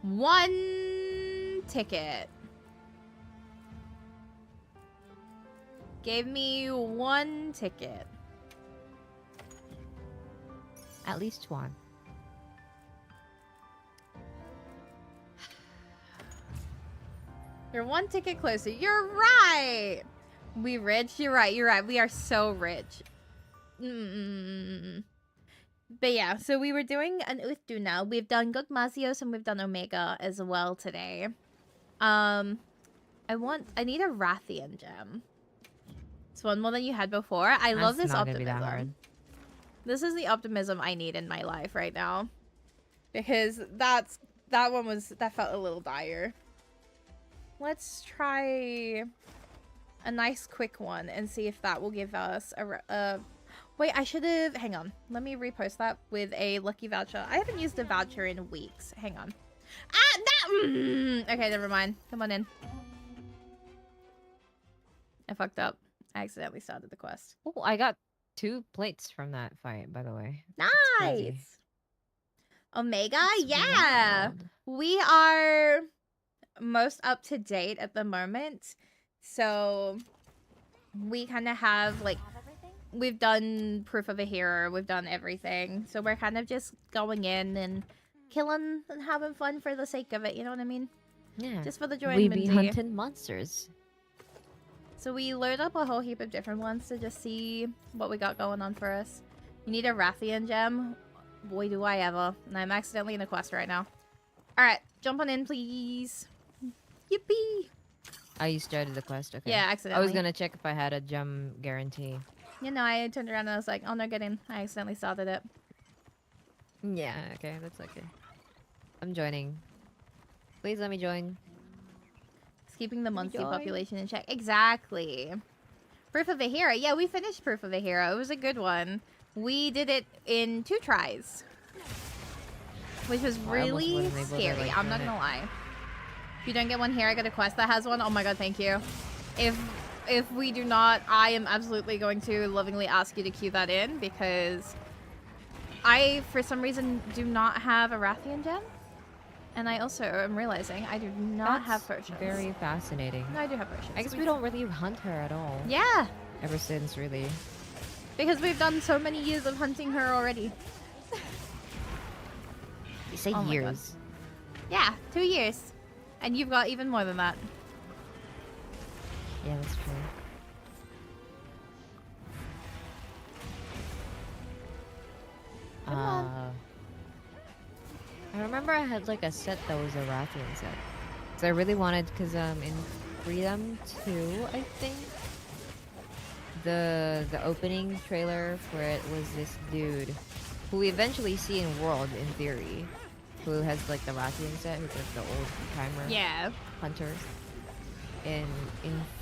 1 ticket. Gave me 1 ticket. At least one. You're 1 ticket closer. You're right. We rich? You're right. You're right. We are so rich. But yeah, so we were doing an Uthduna. We've done Gugmazios and we've done Omega as well today. I need a Rathian gem. It's one more than you had before. I love this That's not gonna be optimism. that hard. This is the optimism I need in my life right now. Because that felt a little dire. Let's try a nice quick one and see if that will give us a wait, I should have, hang on. Let me repost that with a lucky voucher. I haven't used a voucher in weeks. Hang on. Okay, never mind. Come on in. I fucked up. I accidentally started the quest. Oh, I got 2 plates from that fight, by the way. crazy. Nice. Omega, That's yeah. wild. We are most up to date at the moment. So we kind of have like Have everything? we've done proof of a hero, we've done everything. So we're kind of just going in and killing and having fun for the sake of it, you know what I mean? Yeah. Just for the joy We and be whimsy. hunting monsters. So we load up a whole heap of different ones to just see what we got going on for us. You need a Rathian gem. Boy, do I ever. And I'm accidentally in a quest right now. Alright, jump on in, please. Yippee! Oh, you started the quest, okay. Yeah, I accidentally. was gonna check if I had a gem guarantee. You know, I turned around and I was like, oh no, get in. I accidentally started it. Yeah, okay, that's okay. I'm joining. Please let me join. It's keeping the Let me monthly join. population in check. Exactly. Proof of a Hero. Yeah, we finished Proof of a Hero. It was a good one. We did it in 2 tries. Which was Oh, I almost really wasn't able to, scary. like, I'm not join it. gonna lie. If you don't get one here, I got a quest that has one. Oh my god, thank you. If we do not, I am absolutely going to lovingly ask you to queue that in because I, for some reason, do not have a Rathian gem. And I also am realizing I do not have That's potions. very fascinating. No, I do have potions. I guess we don't really hunt her at all. Yeah, Ever since, really. because we've done so many years of hunting her already. You say Oh my God. years. Yeah, 2 years. And you've got even more than that. Yeah, that's true. Come on. I remember I had like a set that was a Rathian set. So I really wanted, because in Freedom 2, I think, the opening trailer for it was this dude who we eventually see in World, in theory, who has like the Rathian set, who's like the old timer Yeah. hunter. In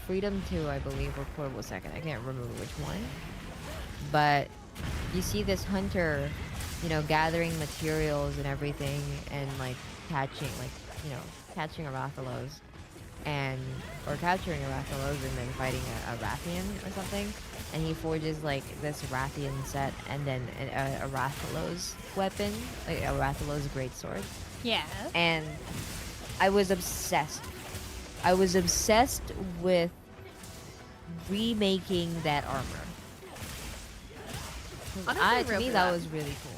Freedom 2, I believe, or Portable Second, I can't remember which one. But you see this hunter, you know, gathering materials and everything, and like catching, like, you know, catching a Rathalos, or capturing a Rathalos and then fighting a Rathian or something. And he forges like this Rathian set and then a Rathalos weapon, like a Rathalos greatsword. Yeah. And I was obsessed. I was obsessed with remaking that armor. Honestly, To real me, for that that. was really cool.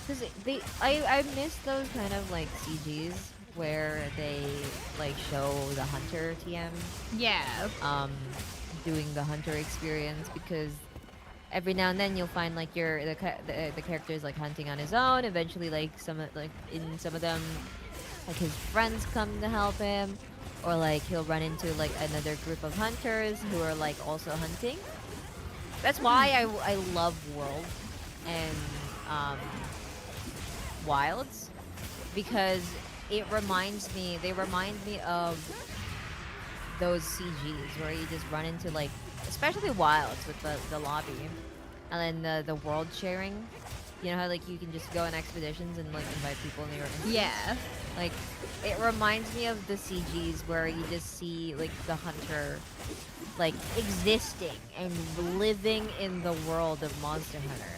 Cause I miss those kind of like CGs where they like show the hunter TM Yeah. doing the hunter experience, because every now and then you'll find like the character's like hunting on his own. Eventually, like some of them, like his friends come to help him, or like he'll run into like another group of hunters who are like also hunting. That's why I love World and Wilds, because they remind me of those CGs where you just run into like, especially Wilds with the lobby, and then the world sharing. You know how like you can just go on expeditions and like invite people in your Yeah. like, it reminds me of the CGs where you just see like the hunter like existing and living in the world of Monster Hunter,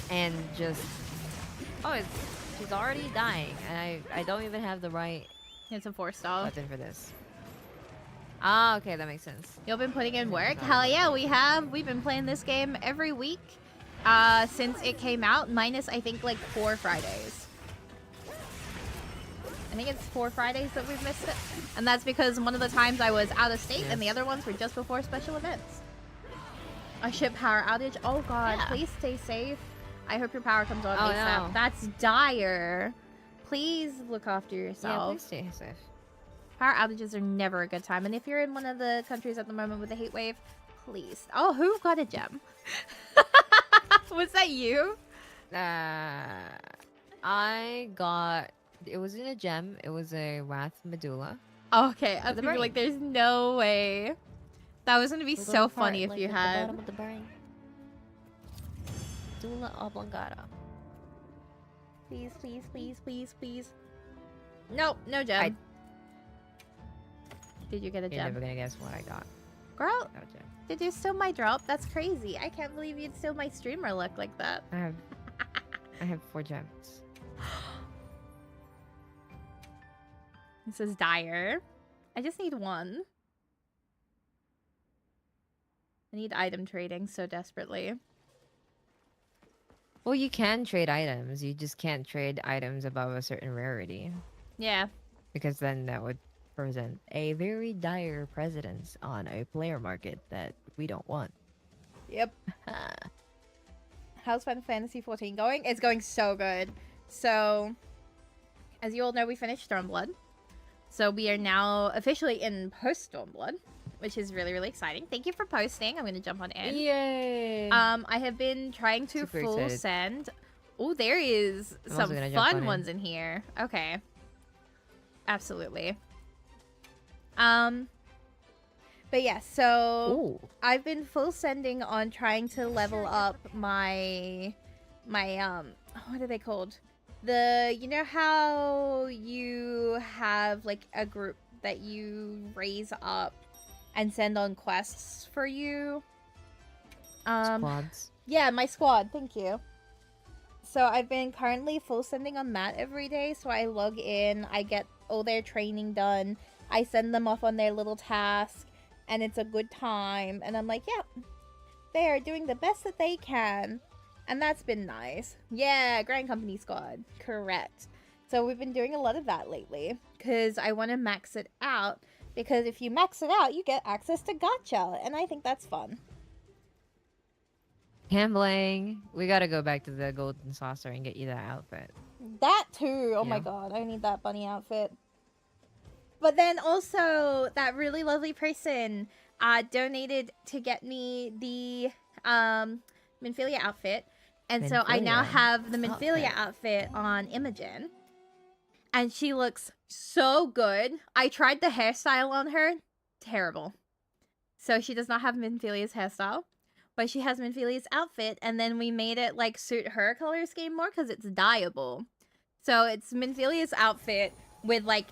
and just she's already dying, and I don't even have the right It's a 4-star. weapon for this. Ah, okay, that makes sense. You've been putting in work? Sorry. Hell yeah, we have. We've been playing this game every week since it came out, minus I think like 4 Fridays. I think it's 4 Fridays that we've missed it. And that's because one of the times I was out of state and the Yes. other ones were just before special events. A ship power outage. Oh god, Yeah. please stay safe. I hope your power comes on Oh, ASAP. no. That's dire. Please look after Yeah, yourself. please stay safe. Power outages are never a good time. And if you're in one of the countries at the moment with a heat wave, please. Oh, who got a gem? Was that you? I got. It wasn't a gem. It was a Wrath Medulla. Okay, I was The gonna be like, brain. there's no way. That was gonna be The so little part, funny if like, you at had. the bottom of the brain. Medulla oblongata. Please, please, please, please, please. Nope, no gem. Did you get a You're never gem? gonna guess what I got. Girl, No gem. did you steal my drop? That's crazy. I can't believe you'd steal my streamer look like that. I have 4 gems. This is dire. I just need 1. I need item trading so desperately. Well, you can trade items. You just can't trade items above a certain rarity, Yeah. because then that would present a very dire precedence on a player market that we don't want. Yep. How's Final Fantasy 14 going? It's going so good. So, as you all know, we finished Stormblood. So we are now officially in post-Stormblood, which is really, really exciting. Thank you for posting. I'm going to jump on in. Yay! I have been trying to Super full excited. send Oh, there is I'm some also gonna jump fun on ones in here. Okay. Absolutely. But yeah, so Ooh. I've been full sending on trying to level up my what are they called? You know how you have like a group that you raise up and send on quests for you? Squads. Yeah, my squad, thank you. So I've been currently full sending on that every day. So I log in, I get all their training done, I send them off on their little task, and it's a good time. And I'm like, yeah, they are doing the best that they can. And that's been nice. Yeah, Grand Company Squad. Correct. So we've been doing a lot of that lately. Because I want to max it out. Because if you max it out, you get access to gacha. And I think that's fun. Gambling. We gotta go back to the golden saucer and get you that outfit. That too. Oh my Yeah. god, I need that bunny outfit. But then also, that really lovely person donated to get me the Minfilia outfit. And so I now Minfilia have the Minfilia outfit on Imogen. And she looks so good. I tried the hairstyle on her. Terrible. So she does not have Minfilia's hairstyle. But she has Minfilia's outfit. And then we made it like suit her color scheme more because it's dyeable. So it's Minfilia's outfit with like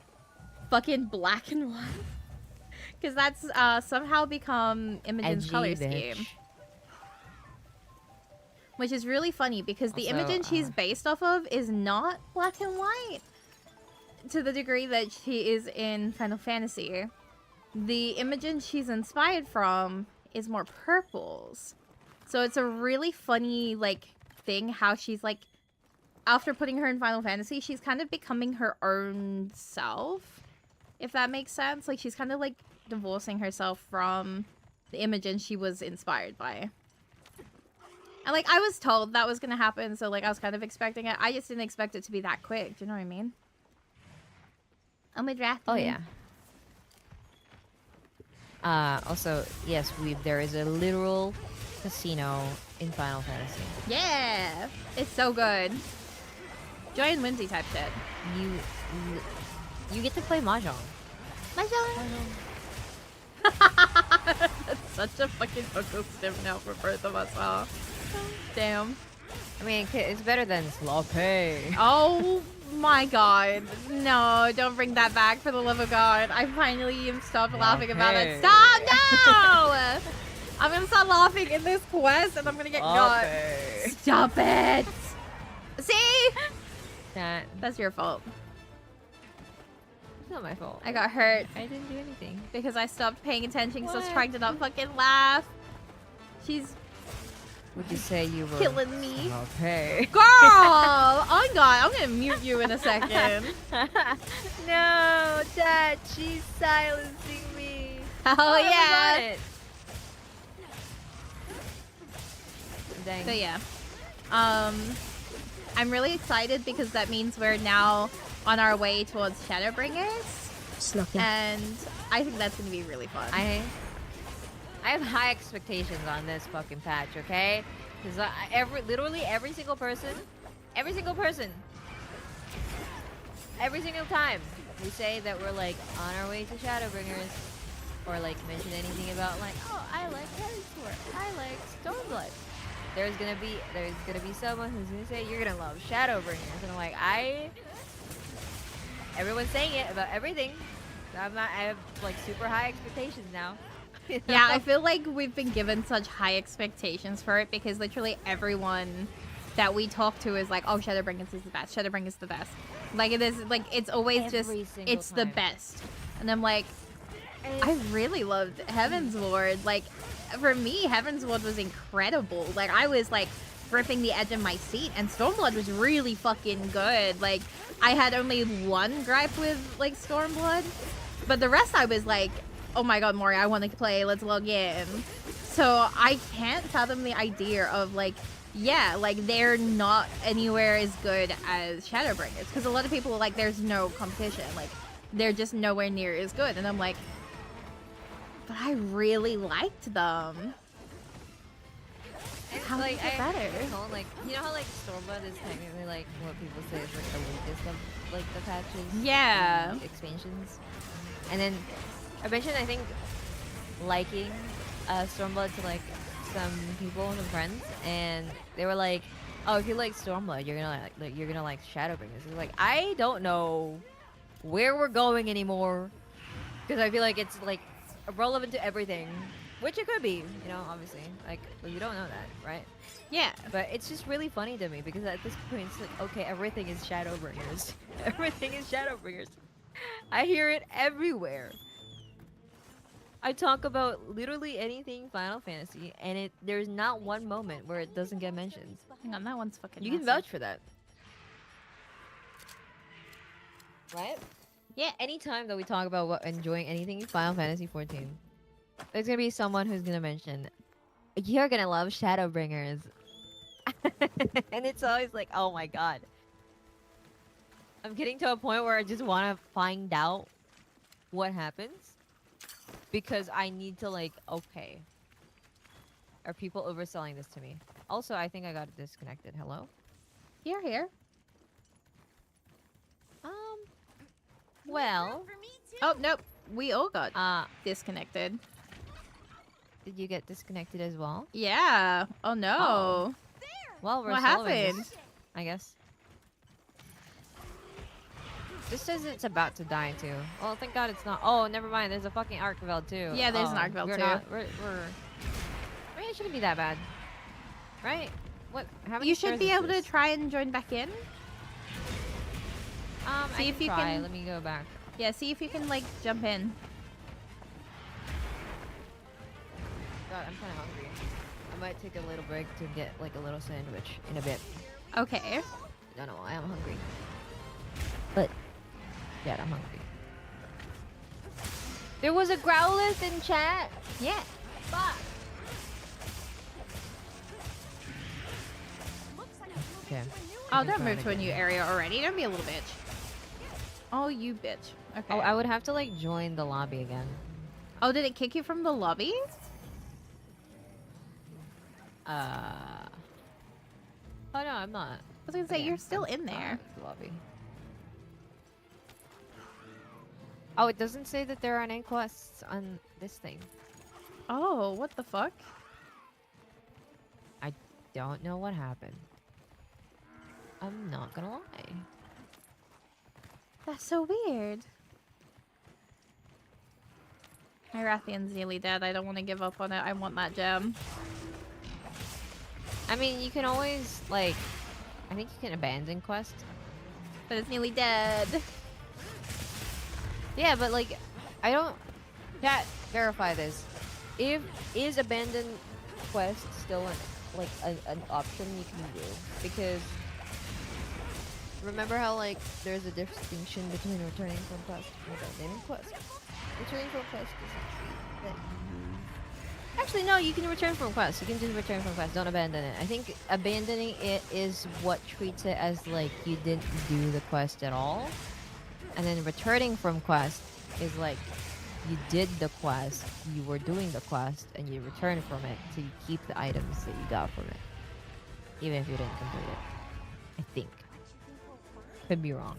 fucking black and white. Because that's somehow become Imogen's Edgy color bitch. scheme. Which is really funny because the Also, Imogen she's based off of is not black and white. To the degree that she is in Final Fantasy. The Imogen she's inspired from is more purples. So it's a really funny like thing how she's like, after putting her in Final Fantasy, she's kind of becoming her own self. If that makes sense. Like she's kind of like divorcing herself from the Imogen she was inspired by. And like I was told that was gonna happen, so like I was kind of expecting it. I just didn't expect it to be that quick. Do you know what I mean? Oh my draft. Oh yeah. Also, yes, there is a literal casino in Final Fantasy. Yeah, it's so good. Joy and Whimsy type shit. You get to play mahjong. That's such a fucking vocal stiff now for both of us, huh? Damn. I mean, it's better than sloppy. Oh my god. No, don't bring that back for the love of God. I finally am stopped laughing about it. Stop! No! I'm gonna start laughing in this quest and I'm gonna get got. Stop it! See? That's your fault. It's not my fault. I got hurt I didn't do anything. because I stopped paying attention because I was What? trying to not fucking laugh. She's Would you say you were killing me. Okay. Girl! Oh god, I'm gonna mute you in a second. No, Dad, she's silencing me. Oh yeah. It. Dang. So yeah. I'm really excited because that means we're now on our way towards Shadowbringers. And I think that's gonna be really fun. I have high expectations on this fucking patch, okay? Because literally every single person, every single time we say that we're like on our way to Shadowbringers, or like mention anything about like, oh, I like Heaven's Sword, I like Stormblood. There's gonna be someone who's gonna say you're gonna love Shadowbringers, and I'm like, everyone's saying it about everything. So I have like super high expectations now. You know? Yeah, I feel like we've been given such high expectations for it because literally everyone that we talk to is like, oh, Shadowbringers is the best. Shadowbringers is the best. Like it is, like it's always just, it's the best. And I'm like, I really loved Heaven's Ward. Like, for me, Heaven's Ward was incredible. Like, I was like gripping the edge of my seat, and Stormblood was really fucking good. Like, I had only one gripe with like Stormblood, but the rest I was like, oh my god, Mori, I want to play. Let's log in. So I can't fathom the idea of like, yeah, like they're not anywhere as good as Shadowbringers, because a lot of people are like, there's no competition. Like, they're just nowhere near as good, and I'm like, but I really liked them. And, How like, do you get I better? know, like, you know how like Stormblood is technically like what people say is like the weakest of like the patches, Yeah. the expansions, and then I mentioned I think liking Stormblood to like some people, some friends, and they were like, "Oh, if you like Stormblood, you're gonna you're gonna like Shadowbringers." It's like I don't know where we're going anymore because I feel like it's like relevant to everything, which it could be, you know, obviously, like but we don't know that, right? Yeah. But it's just really funny to me because at this point it's like, okay, everything is Shadowbringers, everything is Shadowbringers. I hear it everywhere. I talk about literally anything Final Fantasy, and there's not one moment where it doesn't get mentioned. Hang on, that one's fucking You can massive. vouch for that, right? Yeah. Anytime that we talk about enjoying anything Final Fantasy 14, there's gonna be someone who's gonna mention, "You're gonna love Shadowbringers," and it's always like, "Oh my god." I'm getting to a point where I just want to find out what happens because I need to like, okay, are people overselling this to me? Also, I think I got disconnected. Hello? You're here. Well, Oh, nope. We all got uh, disconnected. did you get disconnected as well? Yeah. Oh, no. Oh. Well, we're What solving happened? this, I guess. This says it's about to die too. Well, thank God it's not. Oh, never mind. There's a fucking Archveld too. Yeah, there's an Oh, Archveld we're too. Not, we're. I mean, it shouldn't be that bad, right? What? How many? You should stars be is able to this? try and join back in. I See if can you try. can- Let me go back. Yeah, see if you can, like, jump in. God, I'm kind of hungry. I might take a little break to get like a little sandwich in a bit. Okay. Don't know why I'm hungry, but yeah, I'm hungry. There was a Growlithe in chat. Yeah. Fuck. Okay. Oh, I'm don't trying move to a get new in. area already. Don't be a little bitch. Oh, you bitch. Okay. Oh, I would have to like join the lobby again. Oh, did it kick you from the lobby? Oh no, I'm not. I was gonna say, Okay, you're still I'm in there. out of the lobby. Oh, it doesn't say that there are any quests on this thing. Oh, what the fuck? I don't know what happened. I'm not gonna lie. That's so weird. My Rathian's nearly dead. I don't want to give up on it. I want that gem. I mean, you can always like. I think you can abandon quests. But it's nearly dead. Yeah, but like, I don't. Chat, verify this. Is abandon quest still an option you can do? Because remember how like there's a distinction between returning from quest and abandoning quest. Returning from quest is that you. Actually, no. You can return from quest. You can just return from quest. Don't abandon it. I think abandoning it is what treats it as like you didn't do the quest at all. And then returning from quest is like you did the quest, you were doing the quest, and you return from it, so you keep the items that you got from it, even if you didn't complete it. I think. Could be wrong.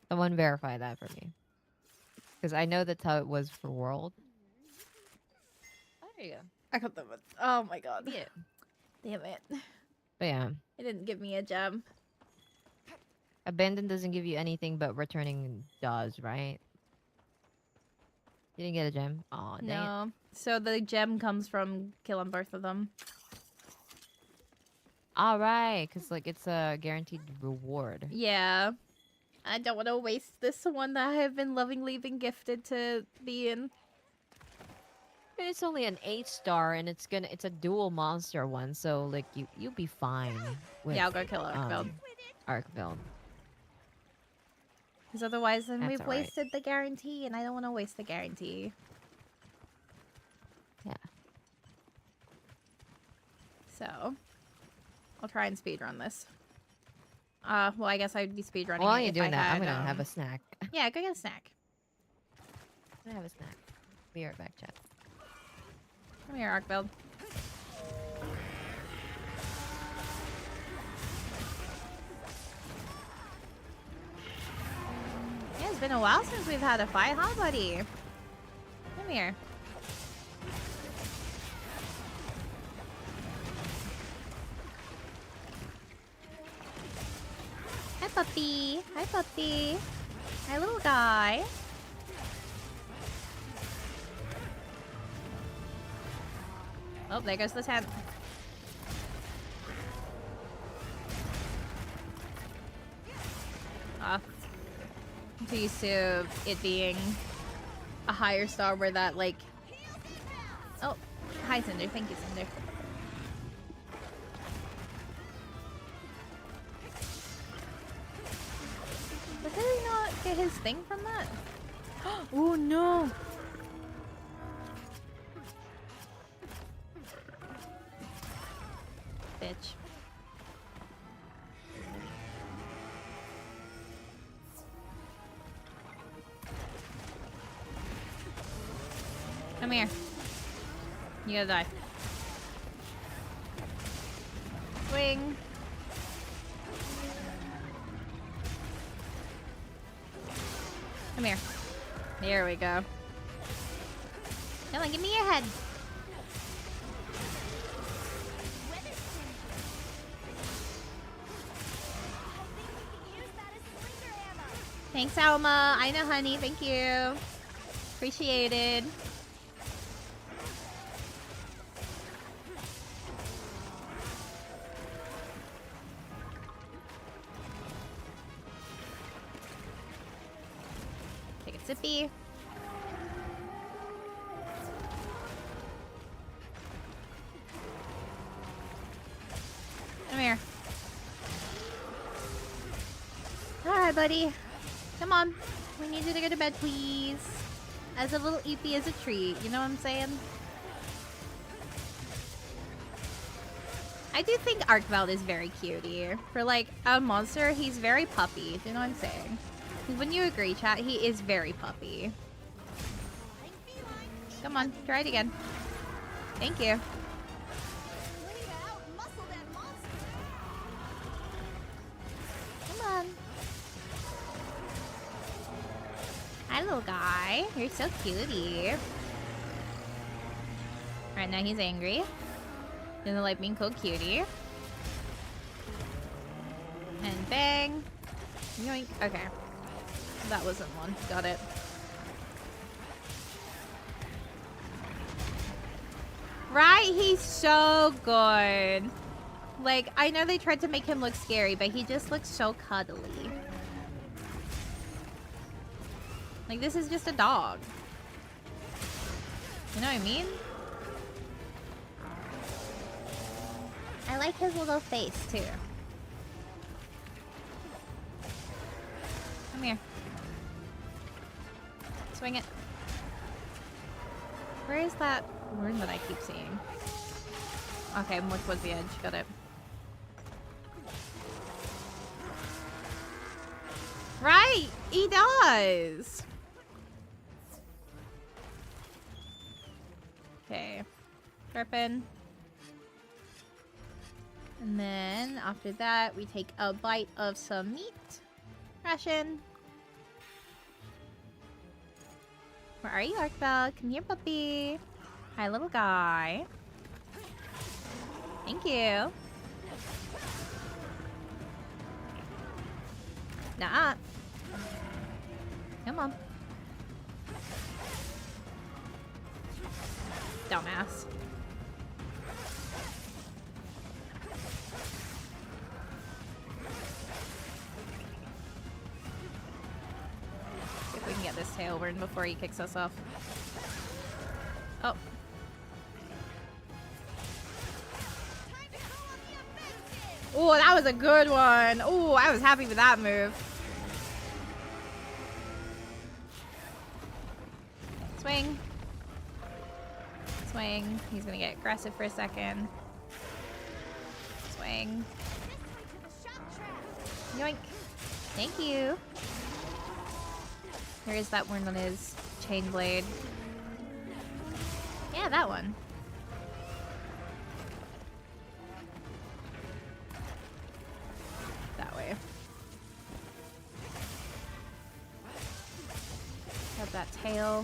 Someone verify that for me, because I know that's how it was for World. Oh, there you go. I got the. Oh my god. Yeah. Damn it. But yeah, It didn't give me a gem. abandon doesn't give you anything, but returning does, right? You didn't get a gem. Oh, dang it. No. So the gem comes from killing both of them. All right, because like it's a guaranteed reward. Yeah. I don't want to waste this one that I have been lovingly been gifted to be in. It's only an 8-star, and it's a dual monster one, so like you'll be fine with Yeah, I'll go kill Archveld. Archveld. Because otherwise then That's we've alright. wasted the guarantee, and I don't want to waste the guarantee. Yeah. So, I'll try and speedrun this. Well, I guess I'd be speedrunning While it you're if doing I that, I'm had, gonna have a snack. Yeah, go get a snack. I'm gonna have a snack. Be right back, chat. Come here, Archveld. been a while since we've had a fight, huh, buddy? Come here. Hi, puppy. Hi, puppy. Hi, little guy. Oh, there goes the tent. I'm used to it being a higher star where that, like... Oh, hi, Cinder. Thank you, Cinder. But did he not get his thing from that? Oh, no! Bitch. Come here. You gotta die. Swing. Come here. There we go. Come on, give me your head. Thanks, Alma. I know, honey. Thank you. Appreciated. Take a sippy. Come here. Alright, buddy. Come on. We need you to go to bed, please. As a little eepy as a treat. You know what I'm saying? I do think Arkveld is very cutie. For, like, a monster, he's very puppy. Do you know what I'm saying? Wouldn't you agree, chat? He is very puppy. Come on. Try it again. Thank you. Come on. Hi, little guy. You're so cutie. Right now he's angry. Doesn't like being called cutie. And bang. Yoink. Okay. That wasn't one. Got it. Right? He's so good. Like, I know they tried to make him look scary, but he just looks so cuddly. Like, this is just a dog. You know what I mean? I like his little face, too. Come here. Swing it. Where is that word that I keep seeing? Okay, more towards the edge. Got it. Right! He does! Okay. Sharpen. And then, after that, we take a bite of some meat. Ration. Where are you, Arkveld? Come here, puppy. Hi, little guy. Thank you. Nah. Come on. Dumbass. See if we can get this tailwind before he kicks us off. Oh. Oh, that was a good one. Oh, I was happy with that move. Swing. Swing. He's gonna get aggressive for a second. Swing. Yoink. Thank you. Where is that one on his chain blade? Yeah, that one. That way. that tail.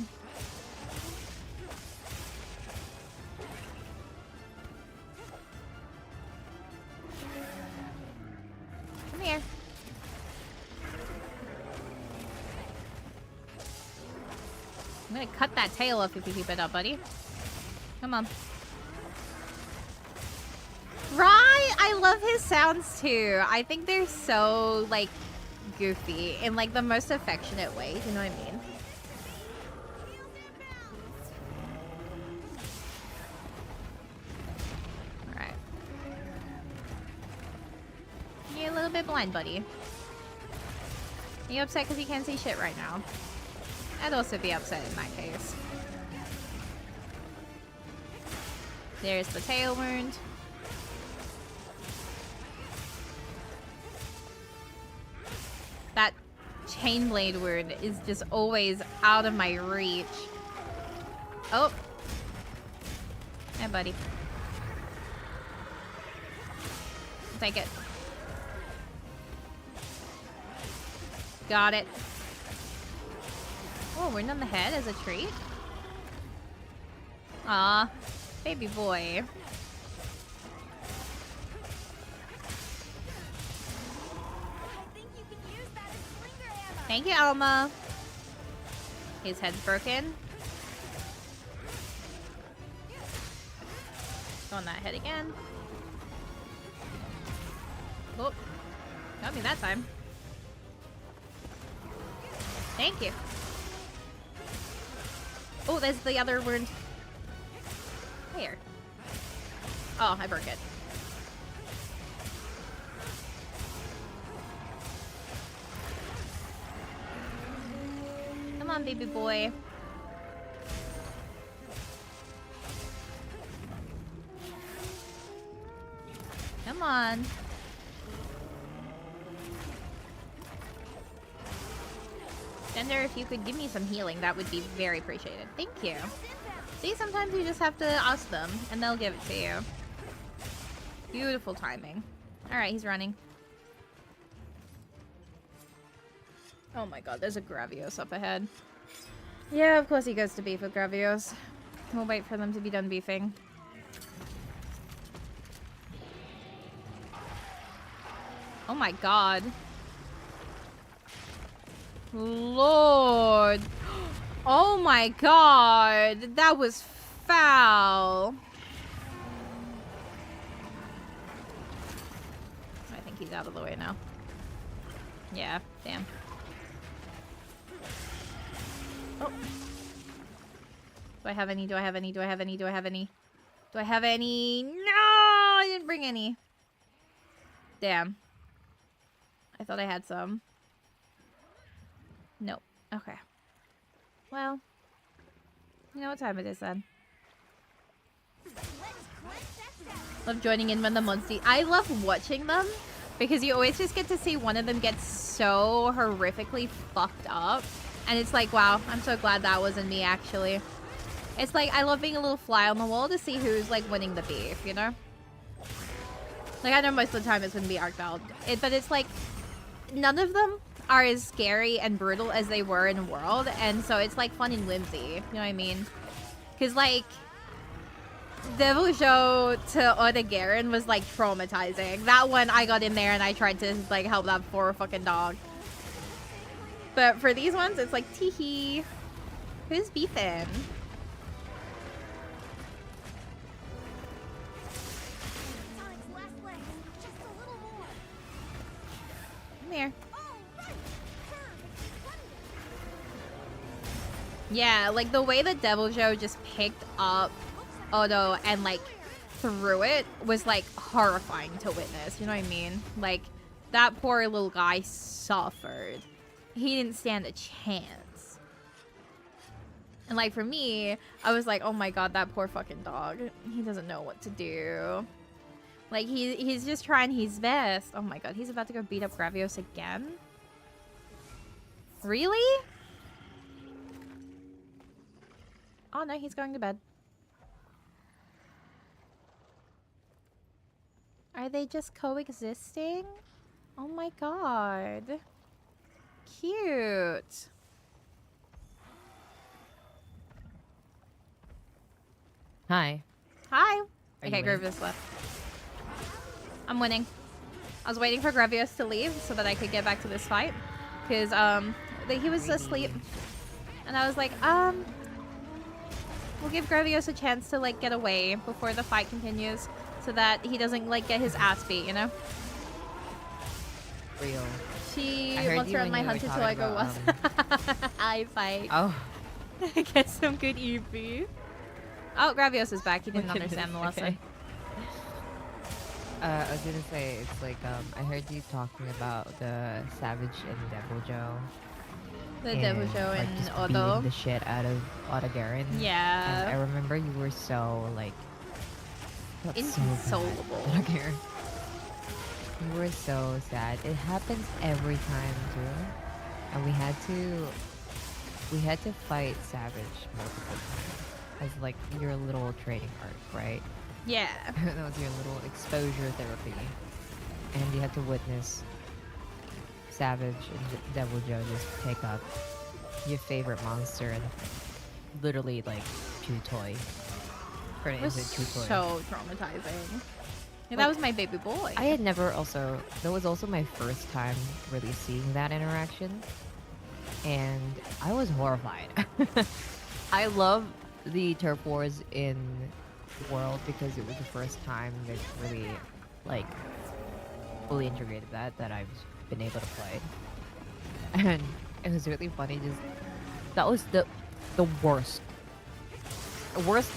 Come here. I'm gonna cut that tail off if you keep it up, buddy. Come on. Right? I love his sounds too. I think they're so, like, goofy in, like, the most affectionate way. You know what I mean? Alright. You're a little bit blind, buddy. Are you upset because you can't see shit right now? I'd also be upset in that case. There's the tail wound. That chain blade wound is just always out of my reach. Oh. Hey, buddy. Take it. Got it. Oh, wound on the head as a treat? Aw, baby boy. Thank you, Alma. His head's broken. Go on that head again. Oh, got me that time. Thank you. Oh, there's the other wound. Here. Oh, I broke it. Come on, baby boy. Come on. Gender, if you could give me some healing, that would be very appreciated. Thank you. See, sometimes you just have to ask them, and they'll give it to you. Beautiful timing. Alright, he's running. Oh my god, there's a Gravios up ahead. Yeah, of course he goes to beef with Gravios. We'll wait for them to be done beefing. Oh my god. Lord. Oh my god. That was foul. I think he's out of the way now. Yeah, damn. Oh. Do I have any? Do I have any? Do I have any? Do I have any? Do I have any? No! I didn't bring any. Damn. I thought I had some. Nope. Okay. Well. You know what time it is then. Love joining in when the monsters... I love watching them. Because you always just get to see one of them get so horrifically fucked up. And it's like, wow, I'm so glad that wasn't me, actually. It's like, I love being a little fly on the wall to see who's, like, winning the beef, you know? Like, I know most of the time it's going to be Arcbald. But it's like, none of them are as scary and brutal as they were in World. And so it's, like, fun and whimsy. You know what I mean? Because, like, Devil Show to Oda Garen was, like, traumatizing. That one, I got in there and I tried to, like, help that poor fucking dog. But for these ones, it's like, teehee. Who's beefing? Come here. Yeah, like the way the Devil Joe just picked up Odo and like threw it was like horrifying to witness. You know what I mean? Like that poor little guy suffered. He didn't stand a chance. And like for me, I was like, oh my god, that poor fucking dog. He doesn't know what to do. Like he's just trying his best. Oh my god, he's about to go beat up Gravios again? Really? Oh no, he's going to bed. Are they just coexisting? Oh my god. Cute. Hi. Hi. Are Okay, you winning? Gravios left. I'm winning. I was waiting for Gravios to leave so that I could get back to this fight. Because, he was asleep. And I was like, we'll give Gravios a chance to, like, get away before the fight continues. So that he doesn't, like, get his ass beat, you know? Real. She I heard wants to you run when my you were hunter till talking I go about, once. I fight. Oh. Get some good EP. Oh, Gravios is back. He didn't Look at understand this, the lesson. okay. I was gonna say, it's like, I heard you talking about the Savage and Devil Joe. The Devil Joe like, and just Odo. beating the shit out of Odo Garen. Yeah. And I remember you were so, like... that's so bad, Inconsolable. Odo Garen. You were so sad. It happens every time, too. And we had to fight Savage multiple times. As, like, your little training arc, right? Yeah. That was your little exposure therapy. And you had to witness Savage and Devil Joe just pick up your favorite monster and literally, like, chew toy. Turn it It was into chew toy. so traumatizing. Yeah, that Like, was my baby boy. I had never also... That was also my first time really seeing that interaction. And I was horrified. I love the turf wars in World because it was the first time they've really, like, fully integrated that I've been able to play. And it was really funny. Just that was the worst,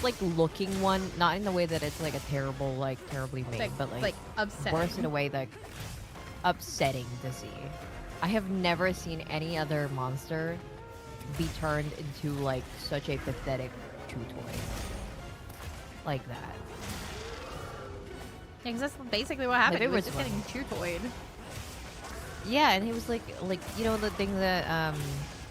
like, looking one. Not in the way that it's like a terrible, like, terribly made, but like upsetting. worse in a way like upsetting to see. I have never seen any other monster be turned into, like, such a pathetic chew toy like that. Yeah, 'cause that's basically what happened. it He was was just getting chew-toyed. Yeah, and he was like, you know, the thing that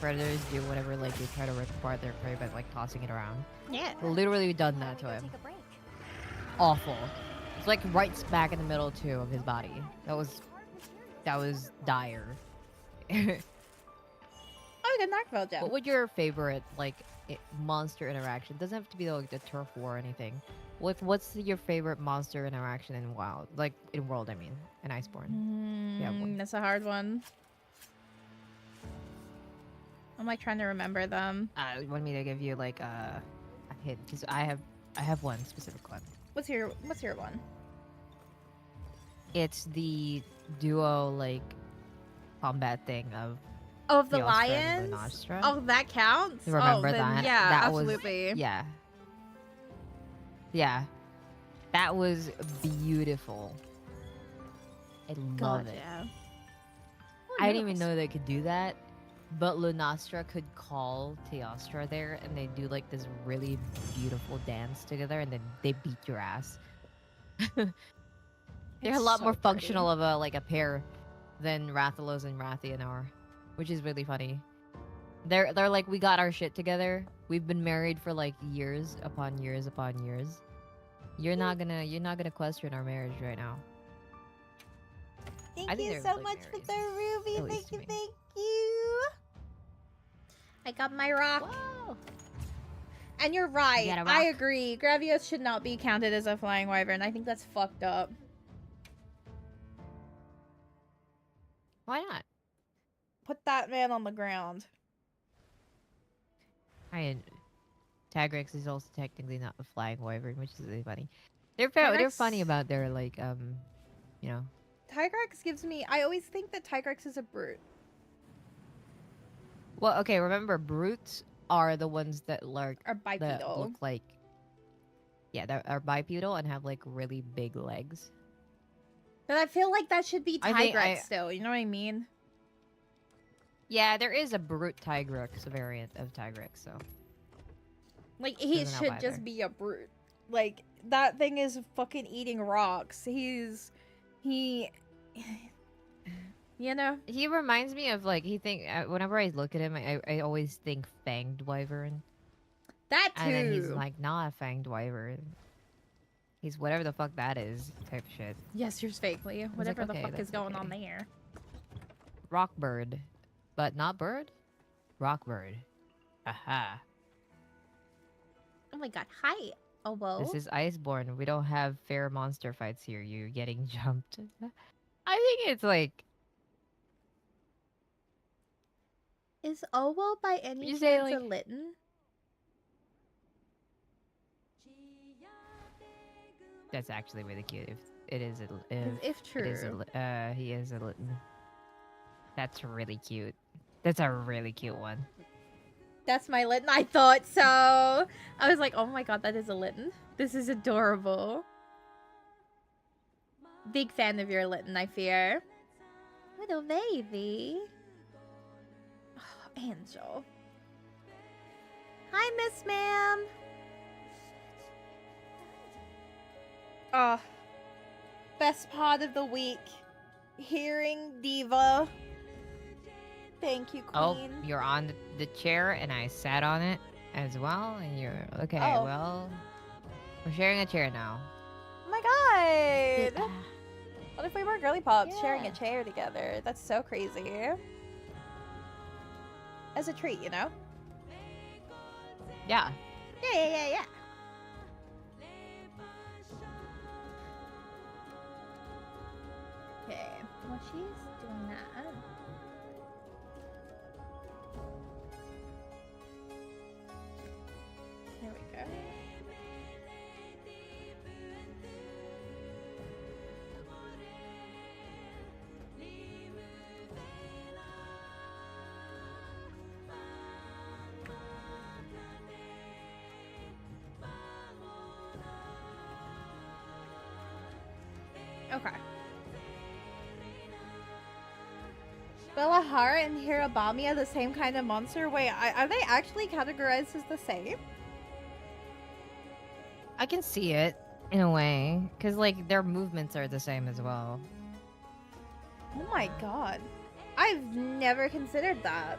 predators do whenever, like, they try to rip apart their prey by, like, tossing it around. Yeah. Literally done that to him. Take a break. Awful. It's like right smack in the middle too of his body. That was dire. Oh, we got Narkville gem. What would your favorite, like, monster interaction? Doesn't have to be like the turf war or anything. What's your favorite monster interaction in Wild? Like, in World, I mean, in Iceborne. Yeah, one. That's a hard one. I'm, like, trying to remember them. You want me to give you, like, a hint? Because I have one specific one. What's your one? It's the duo, like, combat thing of Oh, of the Teostra and lions? Lunastra. Oh, that counts? Remember oh, then, that? Yeah, That absolutely. was yeah. That was beautiful. I love God, it. yeah. I didn't even know they could do that, but Lunastra could call Teostra there, and they do, like, this really beautiful dance together, and then they beat your ass. They're It's a lot so more pretty. functional of a pair than Rathalos and Rathian are, which is really funny. They're like, we got our shit together. We've been married for, like, years upon years upon years. You're not gonna question our marriage right now. I Thank think you they're so really much for married, the ruby. at least Thank to you, me. thank you. I got my rock. Whoa. And you're right. got a I rock. agree. Gravios should not be counted as a flying wyvern. I think that's fucked up. Why not? Put that man on the ground. Tigrex is also technically not a flying wyvern, which is really funny. They're funny Tigrex- about their, like, you know. Tigrex gives me... I always think that Tigrex is a brute. Well, okay, remember, brutes are the ones that Or that bipedal. look like, yeah, that are bipedal and have, like, really big legs. But I feel like that should be I think Tigrex still. You know what I mean? Yeah, there is a brute Tigrex variant of Tigrex, so. Like, he Doesn't help should either. just be a brute. Like, that thing is fucking eating rocks. He... You know? He reminds me of, like, whenever I look at him, I always think fanged wyvern. That too. And then he's, like, not a fanged wyvern. He's whatever the fuck that is, type shit. Yes, yours vaguely. Whatever okay, the fuck is that's going on okay. there. Rockbird. But not bird? Rockbird. Aha. Oh my god. Hi, Oh, whoa. This is Iceborne. We don't have fair monster fights here. You're getting jumped. I think it's like Is Owo by any you say chance a like Litten? that's actually really cute. If it is a, 'Cause if if it is a, true. he is a Litten. That's really cute. That's a really cute one. That's my Litten. I thought so. I was like, oh my god, that is a Litten. This is adorable. Big fan of your Litten, I fear. Little baby. Oh, Angel. Hi, Miss Ma'am. Oh, best part of the week. Hearing Diva. Thank you, Oh, Queen. you're on the chair, and I sat on it as well. And you're okay. Oh. Well, we're sharing a chair now. Oh my god. What if we were girly pops sharing a Yeah. chair together? That's so crazy. As a treat, you know? Yeah. Yeah. Okay, well, she's doing that. There we go. Okay. Bellahara and Hirabami are the same kind of monster? Wait, are they actually categorized as the same? I can see it in a way, because like their movements are the same as well. Oh my god. I've never considered that.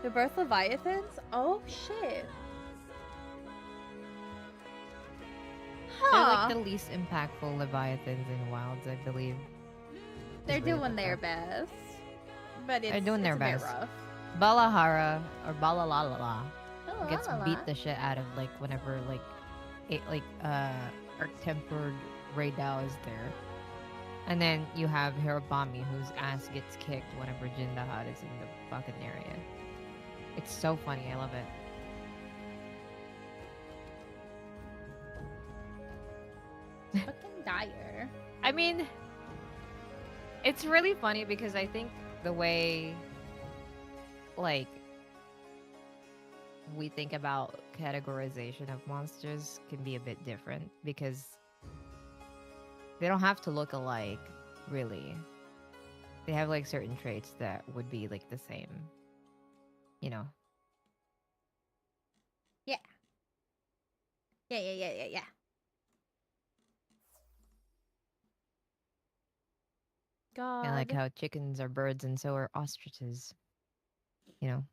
The birth leviathans? Oh shit. They're Huh. like the least impactful leviathans in wilds, I believe. They're Is really doing the their fact. best. But it's, They're doing their it's a bit best. rough. Balahara or Balalalala Oh, gets la, la, beat la. the shit out of like whenever Arc tempered Raydao is there. And then you have Hirabami whose ass gets kicked whenever Jindahad is in the fucking area. It's so funny, I love it. Fucking dire. I mean, it's really funny because I think the way, like, we think about categorization of monsters can be a bit different because they don't have to look alike, really. They have, like, certain traits that would be, like, the same, you know? Yeah. Yeah. God. And like how chickens are birds and so are ostriches, you know?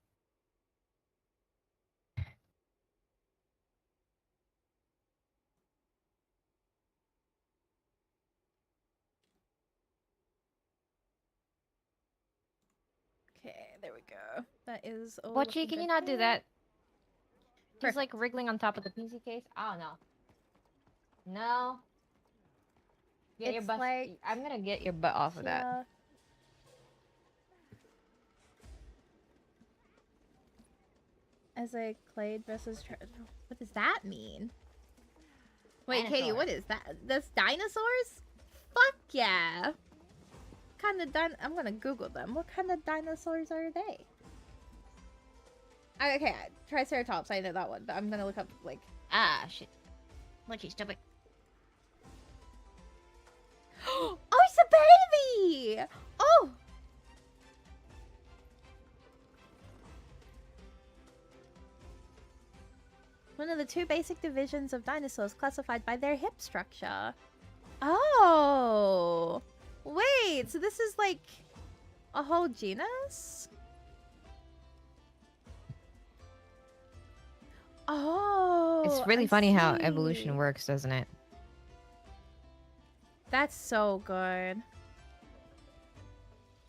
Okay, there we go. That is all. Bochi, looking can good you not do there. that? He's like wriggling on top of the PC case. Oh no. No. Get your It's butt. like I'm gonna get your butt off of that. Yeah. As a clade versus what does that mean? Wait, Katie, Dinosaur. what is that? That's dinosaurs? Fuck yeah! Kind of I'm gonna Google them. What kind of dinosaurs are they? Okay, Triceratops. I know that one, but I'm gonna look up like. Ah, shit. Mochi, stop it. Oh, it's a baby! Oh! One of the two basic divisions of dinosaurs classified by their hip structure. Oh! Wait, so this is like a whole genus? Oh! It's really I funny how see. evolution works, doesn't it? That's so good.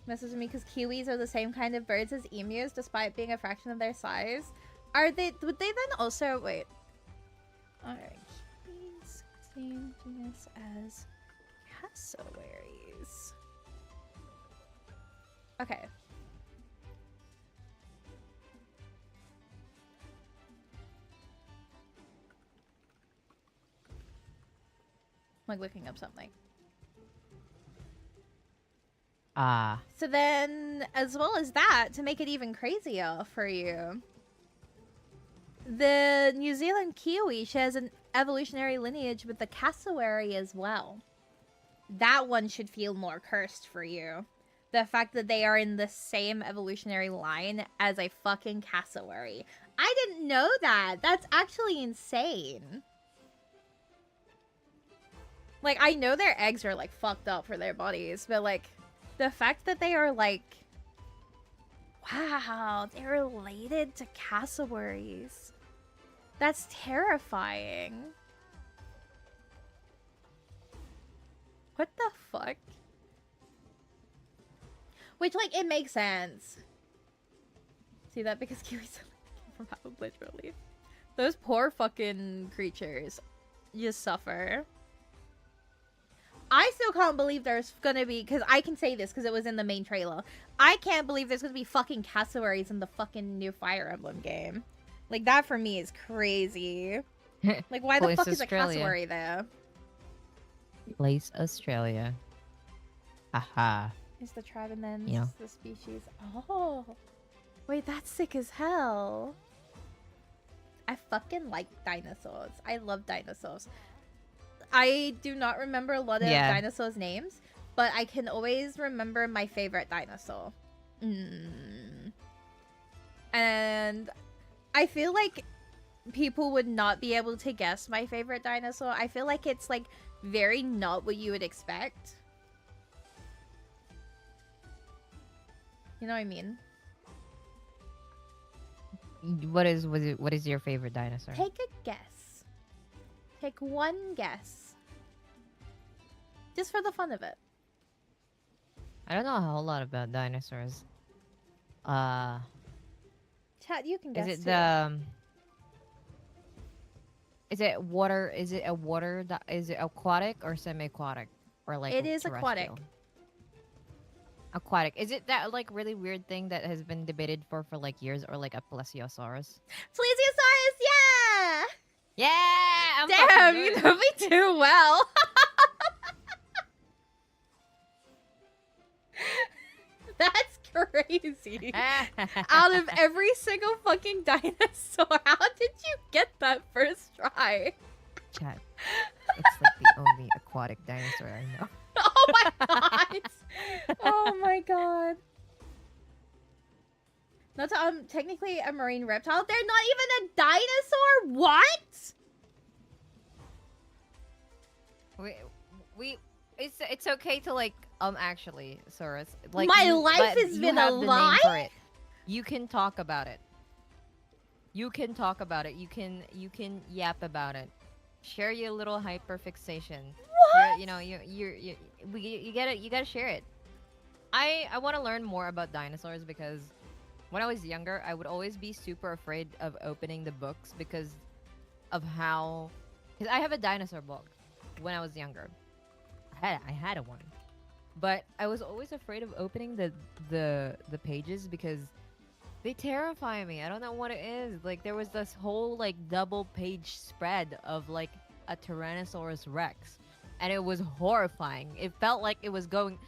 Messes with me because kiwis are the same kind of birds as emus despite being a fraction of their size. Are they? Would they then also wait? All right, keeping same genus as cassowaries. Okay. I'm like looking up something. Ah. So then, as well as that, to make it even crazier for you, the New Zealand kiwi shares an evolutionary lineage with the cassowary as well. That one should feel more cursed for you. The fact that they are in the same evolutionary line as a fucking cassowary. I didn't know that. That's actually insane. Like, I know their eggs are, like, fucked up for their bodies, but, like, the fact that they are, like... Wow, they're related to cassowaries. That's terrifying. What the fuck? Which, like, it makes sense. See that? Because kiwis came from half a literally. Those poor fucking creatures just suffer. I still can't believe there's gonna be, because I can say this because it was in the main trailer. I can't believe there's gonna be fucking cassowaries in the fucking new Fire Emblem game. Like, that for me is crazy. Like, why the Place fuck is a Australia. cassowary there? Place Australia. Haha. Is the tribe and then Yeah. the species. Oh. Wait, that's sick as hell. I fucking like dinosaurs. I love dinosaurs. I do not remember a lot of dinosaurs' names, but I can always remember my favorite dinosaur. And I feel like people would not be able to guess my favorite dinosaur. I feel like it's like very not what you would expect. You know what I mean? What is your favorite dinosaur? Take a guess. Take one guess. Just for the fun of it. I don't know a whole lot about dinosaurs. Chat, you can guess Is it too. the is it water? Is it a water? Is it aquatic or semi-aquatic or like It is aquatic. terrestrial? Aquatic. Is it that like really weird thing that has been debated for like years, or like a plesiosaurus? Plesiosaurus, yeah! Yeah. I'm Damn, fucking you good. know me too well. That's crazy. Out of every single fucking dinosaur, how did you get that first try? Chat. It's like the only aquatic dinosaur I know. Oh my god! Oh my god. Not technically a marine reptile. They're not even a dinosaur? What? It's okay to like actually, Saurus. Like My life has you been have a the name lie? for it. You can talk about it. You can talk about it. You can yap about it. Share your little hyperfixation. What? You gotta share it. I want to learn more about dinosaurs because when I was younger, I would always be super afraid of opening the books because of how. Because I have a dinosaur book when I was younger. I had a one, but I was always afraid of opening the pages because they terrify me. I don't know what it is. Like there was this whole like double page spread of like a Tyrannosaurus Rex, and it was horrifying. It felt like it was going.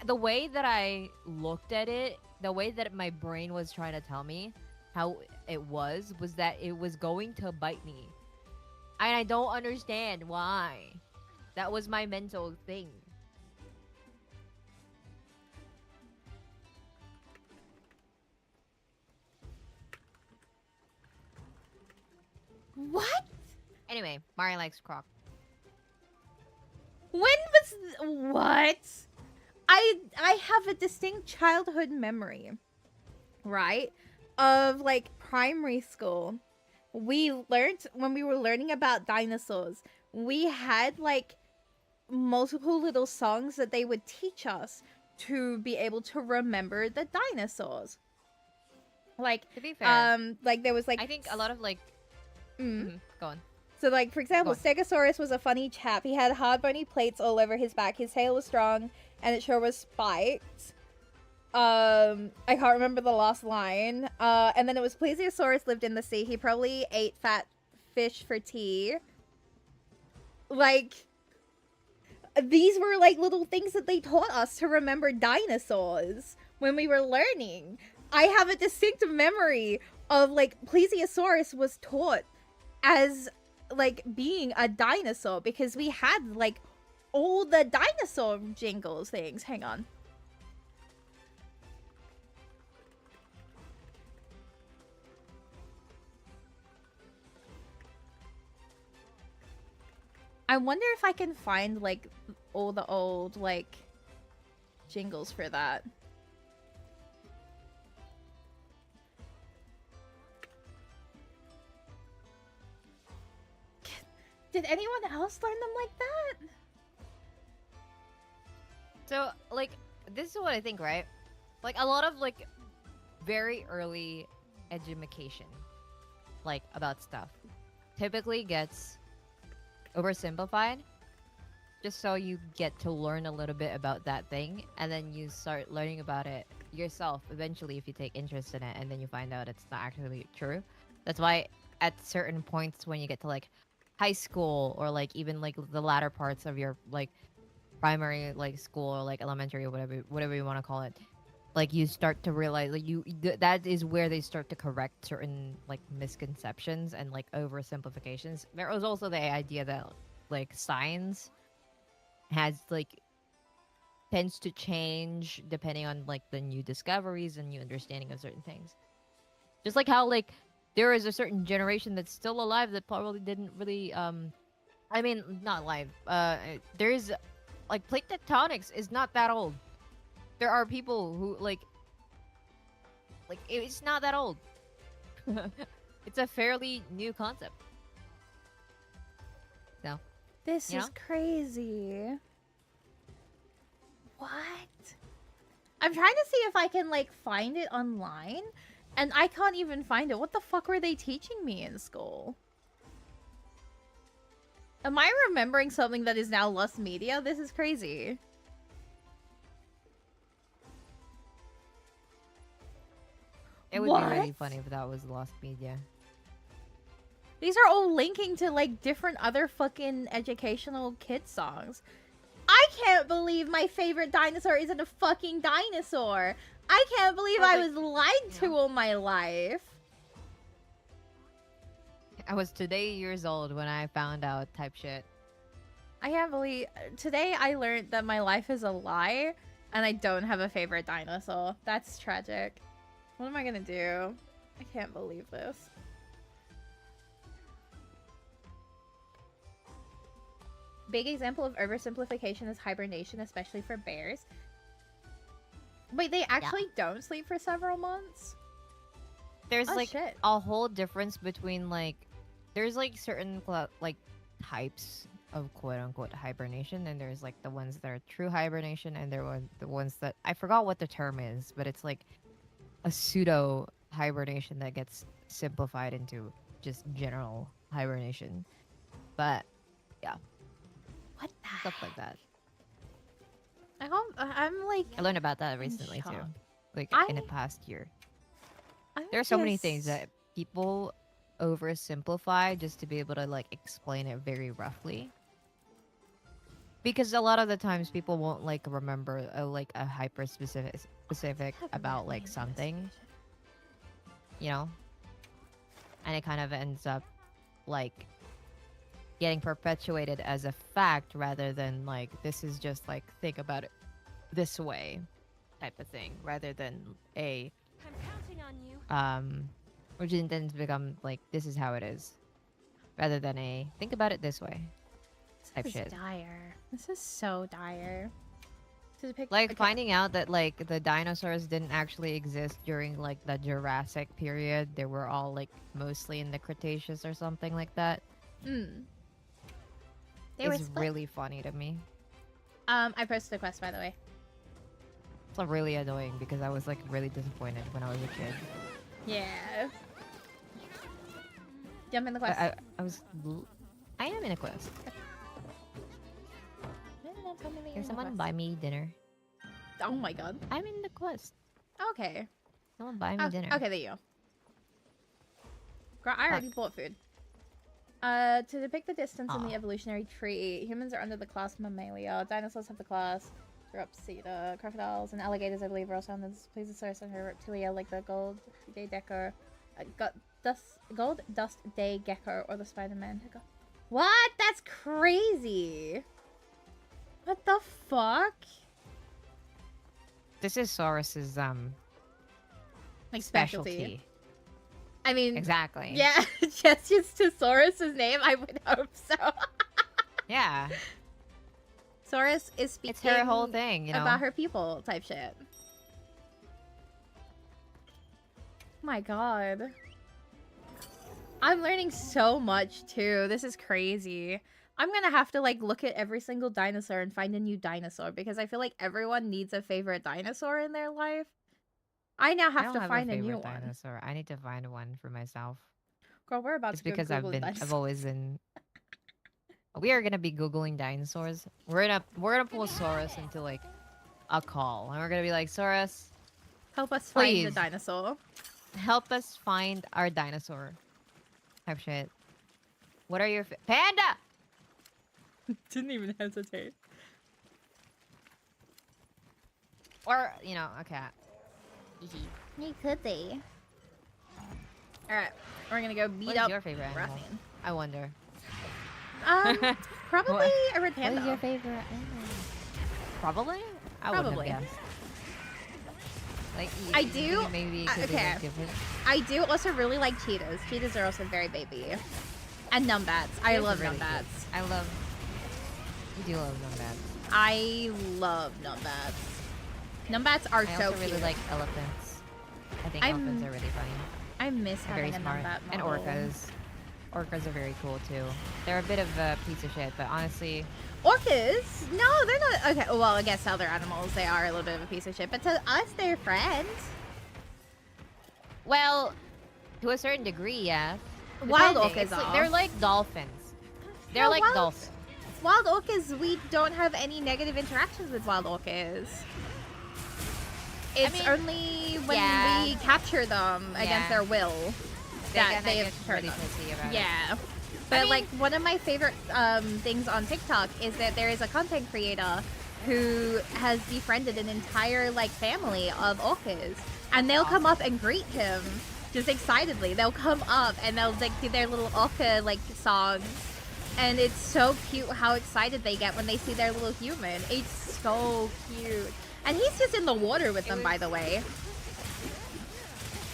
The way that I looked at it, the way that my brain was trying to tell me how it was that it was going to bite me, and I don't understand why. That was my mental thing. What? Anyway, Mari likes Croc. When was what? I have a distinct childhood memory, right? Of like primary school. We learned when we were learning about dinosaurs, we had like multiple little songs that they would teach us to be able to remember the dinosaurs. Like, To be fair, like there was like I think a lot of like. Go on. So, like, for example, Go Stegosaurus was a funny chap. He had hard bony plates all over his back. His tail was strong, and it sure was spiked. I can't remember the last line. And then it was Plesiosaurus lived in the sea. He probably ate fat fish for tea. Like, these were, like, little things that they taught us to remember dinosaurs when we were learning. I have a distinct memory of, like, Plesiosaurus was taught as like being a dinosaur because we had like all the dinosaur jingles things. Hang on. I wonder if I can find like all the old like jingles for that. Did anyone else learn them like that? So, like, this is what I think, right? Like, a lot of, like, very early education, like, about stuff, typically gets oversimplified just so you get to learn a little bit about that thing, and then you start learning about it yourself eventually if you take interest in it, and then you find out it's not actually true. That's why at certain points when you get to, like, high school or like even like the latter parts of your like primary like school or like elementary or whatever you want to call it, like you start to realize like that is where they start to correct certain like misconceptions and like oversimplifications. There was also the idea that like science has like tends to change depending on like the new discoveries and new understanding of certain things, just like how like there is a certain generation that's still alive that probably didn't really I mean not alive, there's like plate tectonics is not that old. There are people who like it's not that old. It's a fairly new concept. So This you is know? crazy. What? I'm trying to see if I can like find it online. And I can't even find it. What the fuck were they teaching me in school? Am I remembering something that is now lost media? This is crazy. It would be really What? funny if that was lost media. These are all linking to like different other fucking educational kid songs. I can't believe my favorite dinosaur isn't a fucking dinosaur. I can't believe I was lied to all my life. I was today years old when I found out type shit. I can't believe today I learned that my life is a lie and I don't have a favorite dinosaur. That's tragic. What am I gonna do? I can't believe this. Big example of oversimplification is hibernation, especially for bears. Wait, they actually don't sleep for several months? There's Oh, like shit. a whole difference between like there's like certain like types of quote unquote hibernation, and there's like the ones that are true hibernation, and there were the ones that I forgot what the term is, but it's like a pseudo hibernation that gets simplified into just general hibernation. But yeah, What the stuff like that. I'm like I learned about that recently too, shock. like in the I- past year. I'm There are so many things just- that people oversimplify just to be able to like explain it very roughly. Because a lot of the times people won't like remember like a hyper specific about like something, you know, and it kind of ends up like getting perpetuated as a fact rather than like this is just like think about it this way type of thing, rather than a I'm counting on you. which then become like this is how it is, rather than a think about it this way type This is shit. dire. This is so dire. Like finding out that like the dinosaurs didn't actually exist during like the Jurassic period. They were all like mostly in the Cretaceous or something like that. They were It's split. really funny to me. I posted a quest, by the way. It's really annoying because I was like really disappointed when I was a kid. Yeah. Jump in the quest. I am in a quest. Can someone buy me dinner? Oh my god. I'm in the quest. Okay. Someone buy me dinner. Okay, there you go. Girl, I already bought food. To depict the distance in the evolutionary tree, humans are under the class Mammalia. Dinosaurs have the class Theropsida. Crocodiles and alligators, I believe, are also on this Plesiosaurus and her reptilia, like the gold day gecko, gold dust day gecko, or the Spider-Man. What? That's crazy. What the fuck? This is Saurus's Like specialty. I mean, exactly. Yeah, just to Saurus's name, I would hope so. Yeah. Saurus is speaking. It's her whole thing, you know, about her people type shit. My god. I'm learning so much too. This is crazy. I'm gonna have to like look at every single dinosaur and find a new dinosaur because I feel like everyone needs a favorite dinosaur in their life. I now have to find a new dinosaur. one. I need to find one for myself. Girl, we're about Just to go because Googling dinosaurs. I've always been. We are gonna be googling dinosaurs. We're gonna pull Saurus into like a call, and we're gonna be like, Saurus, help us find please, the dinosaur. help us find our dinosaur. Type shit. What are your panda? Didn't even hesitate. Or you know, a cat. You could be. Alright, we're gonna go beat What up is your favorite animal? Rathian. I wonder. Probably a red panda. What is your favorite animal? Probably? I wouldn't Probably. have guessed. Like, I do. Maybe Okay. different. I do also really like cheetahs. Cheetahs are also very baby. And numbats. I Cheetahs love are really numbats. cute. I love. You do love numbats. I love numbats. Numbats are I so also cute. really like elephants. I think elephants are really funny. I miss They're very having a smart. numbat And model. orcas. Orcas are very cool too. They're a bit of a piece of shit, but honestly, Orcas? No, they're not. Okay, well, I guess other animals, they are a little bit of a piece of shit. But to us, they're friends. well, to a certain degree, yes. Wild Depending. orcas It's like- are. they're like dolphins. They're No, like wild- dolphins. Wild orcas, we don't have any negative interactions with wild orcas. It's mean, only when yeah. we capture them against Yeah. their will that they have get hurt really them. pissy about it. Yeah. But mean- like one of my favorite things on TikTok is that there is a content creator who has befriended an entire like family of orcas, and they'll come up and greet him just excitedly. They'll come up and they'll like do their little orca like songs, and it's so cute how excited they get when they see their little human. It's so cute, and he's just in the water with them, by the way.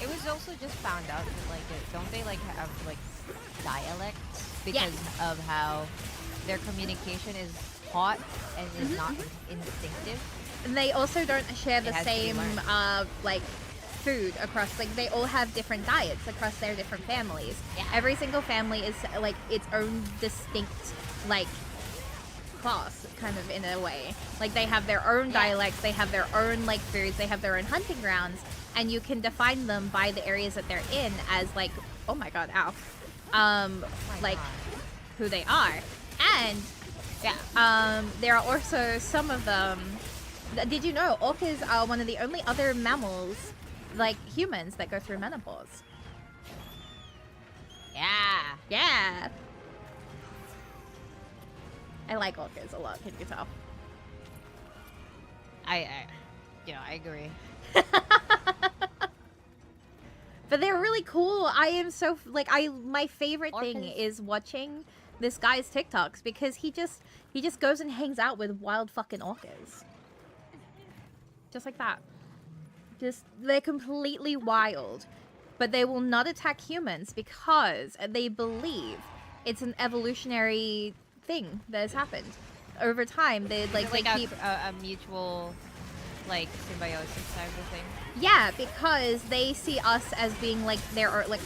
It was also just found out that like don't they like have like dialects because of how their communication is taught and is not instinctive. And they also don't share the It has to be same learned. like food across, like they all have different diets across their different families. Yeah. Every single family is like its own distinct like class, kind of, in a way. Like they have their own dialects, they have their own like foods, they have their own hunting grounds, and you can define them by the areas that they're in as like, oh my god, ow. Like who they are. And there are also some of them. Did you know orcas are one of the only other mammals, like humans, that go through menopause? Yeah. I like orcas a lot, can you tell? I agree. But they're really cool. I am so my favorite thing Orcas. is watching this guy's TikToks because he just goes and hangs out with wild fucking orcas. Just like that. They're completely wild, but they will not attack humans because they believe it's an evolutionary thing that has happened. Over time, they keep a mutual like symbiosis type of thing. Yeah, because they see us as being like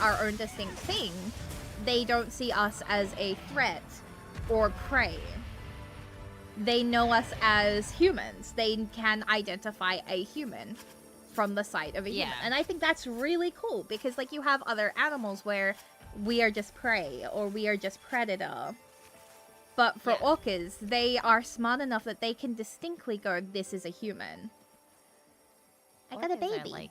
our own distinct thing. They don't see us as a threat or prey. They know us as humans. They can identify a human from the sight of a human. Yeah. And I think that's really cool because, like, you have other animals where we are just prey or we are just predator. But for orcas, they are smart enough that they can distinctly go, this is a human. I got a Orcas are baby. like,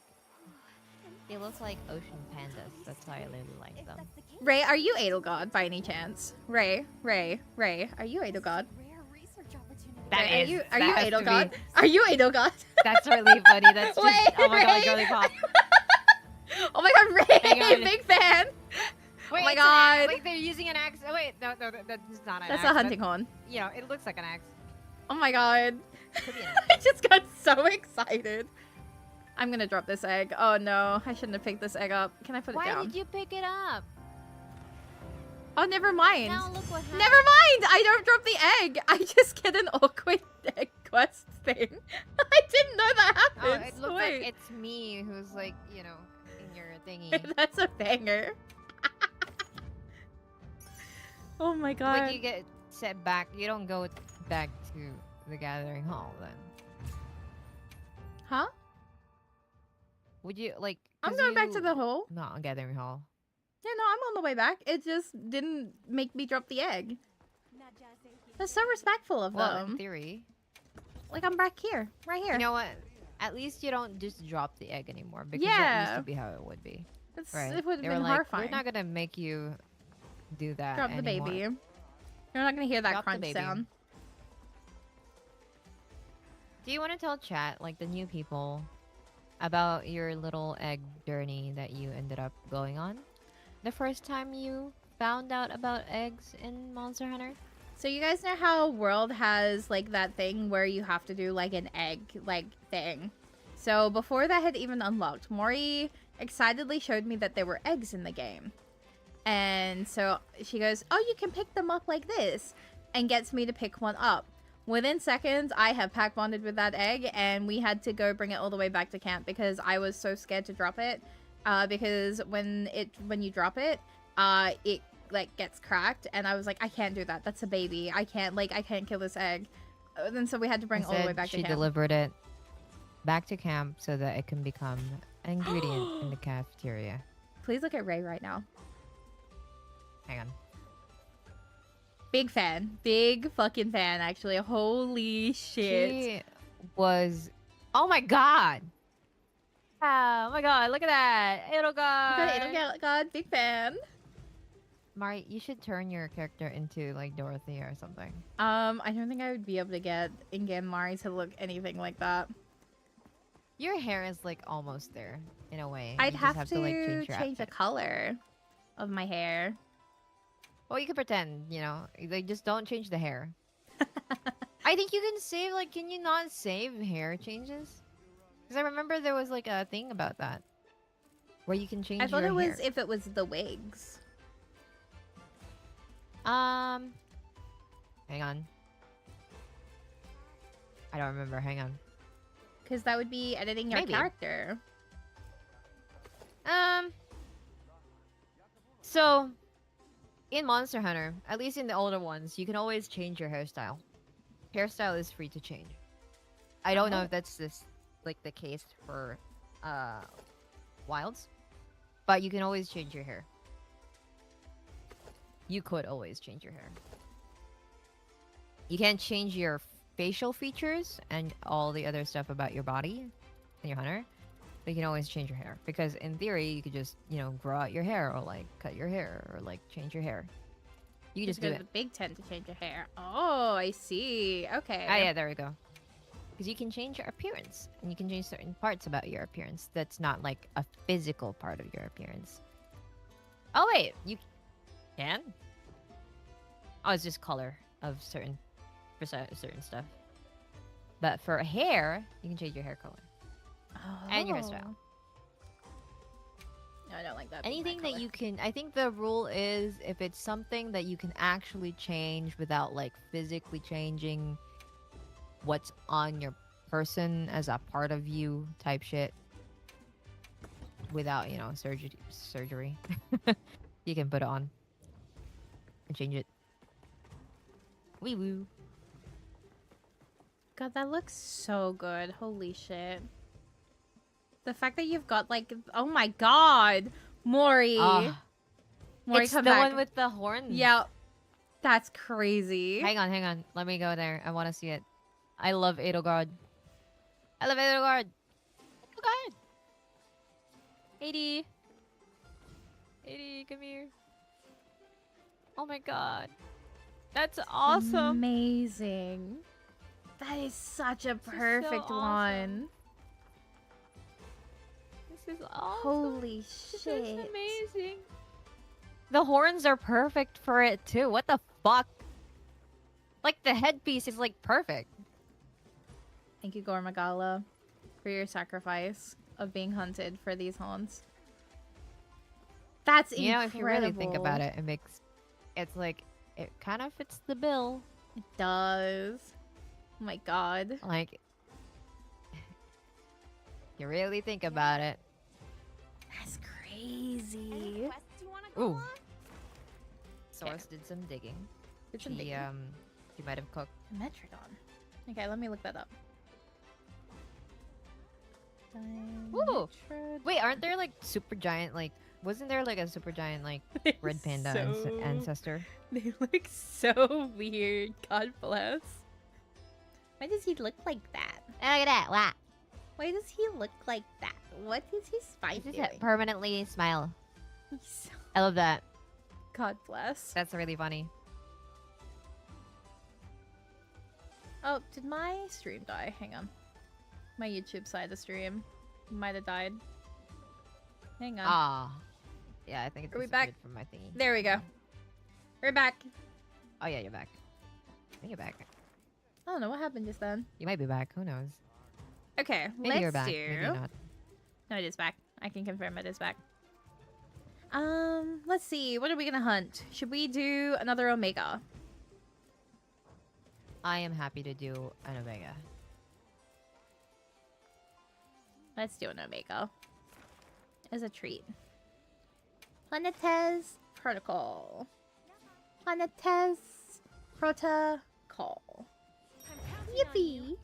they look like ocean pandas. That's why I really like them. Ray, are you Edelgard by any chance? Ray, are you Edelgard? That Ray, is. are you that has to Edelgard? be- Are you Edelgard? That's really funny. That's just. Wait, oh my god, Ray. girly pop. Oh my god, Hang Ray, on. big fan. Wait, Oh my it's an axe. god. Like they're using an axe. Oh wait, no, that's not an That's axe. a hunting horn. You know, it looks like an axe. Oh my god. Could be an I just got so excited. I'm gonna drop this egg. Oh no, I shouldn't have picked this egg up. Can I put it Why down? did you pick it up? Oh, never mind. Now look what happened. Never mind! I don't drop the egg! I just get an awkward egg quest thing. I didn't know that Oh, happened. it looks Wait. like it's me who's like, you know, in your thingy. That's a banger. Oh my god. Like you get set back. You don't go back to the gathering hall then. Huh? Would you like? I'm 'cause going back to you- the hole. Not a gathering hall. Yeah, no, I'm on the way back. It just didn't make me drop the egg. That's so respectful of Well, in them. theory. Like, I'm back here. Right here. You know what? At least you don't just drop the egg anymore because that used Yeah. to be how it would be. It would have They been were like, horrifying. we're not gonna make you do that Drop the anymore. baby. You're not gonna hear that Drop the crunch baby. sound. Do you want to tell chat, like the new people, about your little egg journey that you ended up going on? The first time you found out about eggs in Monster Hunter? So you guys know how World has like that thing where you have to do like an egg like thing. So before that had even unlocked, Mori excitedly showed me that there were eggs in the game. And so she goes, "Oh, you can pick them up like this," and gets me to pick one up. Within seconds, I have pack bonded with that egg, and we had to go bring it all the way back to camp because I was so scared to drop it. Because when you drop it, it like gets cracked, and I was like, I can't do that. That's a baby. I can't kill this egg. And so we had to bring it all the way Instead, back to she camp. delivered it back to camp so that it can become an ingredient in the cafeteria. Please look at Ray right now. Hang on. Big fan. Big fucking fan, actually. Holy shit. She was... Oh my god! Oh my god, look at that! It'll go! God, big fan. Mari, you should turn your character into like Dorothy or something. I don't think I would be able to get in-game Mari to look anything like that. Your hair is like almost there, in a way. I'd You have, just to like change your change the outfit. color of my hair. Well, you can pretend, you know. Like, just don't change the hair. I think you can save, like, can you not save hair changes? Because I remember there was, like, a thing about that. Where you can change I thought your it was hair. if it was the wigs. Hang on. I don't remember. Hang on. Because that would be editing your Maybe. character. So, in Monster Hunter, at least in the older ones, you can always change your hairstyle. Hairstyle is free to change. I don't know if that's like the case for Wilds, but you can always change your hair. You could always change your hair. You can't change your facial features and all the other stuff about your body in your hunter, but you can always change your hair. Because in theory, you could just, you know, grow out your hair or like cut your hair or like change your hair. You can just do go to it. the Big Tent to change your hair. Oh, I see. Okay. Ah, yeah, there we go. Because you can change your appearance, and you can change certain parts about your appearance. That's not like a physical part of your appearance. Oh wait, you can? Oh, it's just color of certain stuff. But for hair, you can change your hair color and your hairstyle. No, I don't like that. being my Anything that color. you can, I think the rule is if it's something that you can actually change without like physically changing what's on your person as a part of you type shit without, you know, surgery. You can put it on and change it. Wee woo. God, that looks so good. Holy shit. The fact that you've got like, oh my god, Mori. Ah, Mori, it's come the back. one with the horns. Yeah, that's crazy. Hang on. Let me go there. I want to see it. I love Edelgard. I love Edelgard. Edelgard. 80. 80, come here. Oh my god. That's awesome. Amazing. That is such a This is so perfect awesome. one. This is awesome. Holy This shit. is amazing. The horns are perfect for it too. What the fuck? Like the headpiece is like perfect. Thank you, Gormagala, for your sacrifice of being hunted for these haunts. That's You know, incredible. if you really think about it, it's like it kind of fits the bill. It does. Oh my god. Like you really think about it. That's Any crazy. quests you wanna go Ooh. on? Source did some digging. Did some She digging. she might have cooked. Metrodon. Okay, let me look that up. Ooh. Wait, aren't there like super giant like wasn't there like a super giant like red panda ancestor? They look so weird. God bless. Why does he look like that? Look at that. Wow. Why does he look like that? What is his spine This is doing? a permanently smile. He's so- I love that. God bless. That's really funny. Oh, did my stream die? Hang on. My YouTube side of the stream might have died. Hang on. Ah. Yeah, I think it's Are we back? from my thingy. There we go. We're back. Oh yeah, you're back. I think you're back. I don't know what happened just then. You might be back. Who knows? Okay, Maybe let's you're back. do. Maybe you're not. No, it is back. I can confirm it is back. Let's see. What are we gonna hunt? Should we do another Omega? I am happy to do an Omega. Let's do an Omega. As a treat. Planetes Protocol. Planetes Protocol. I'm counting on you. Yippee!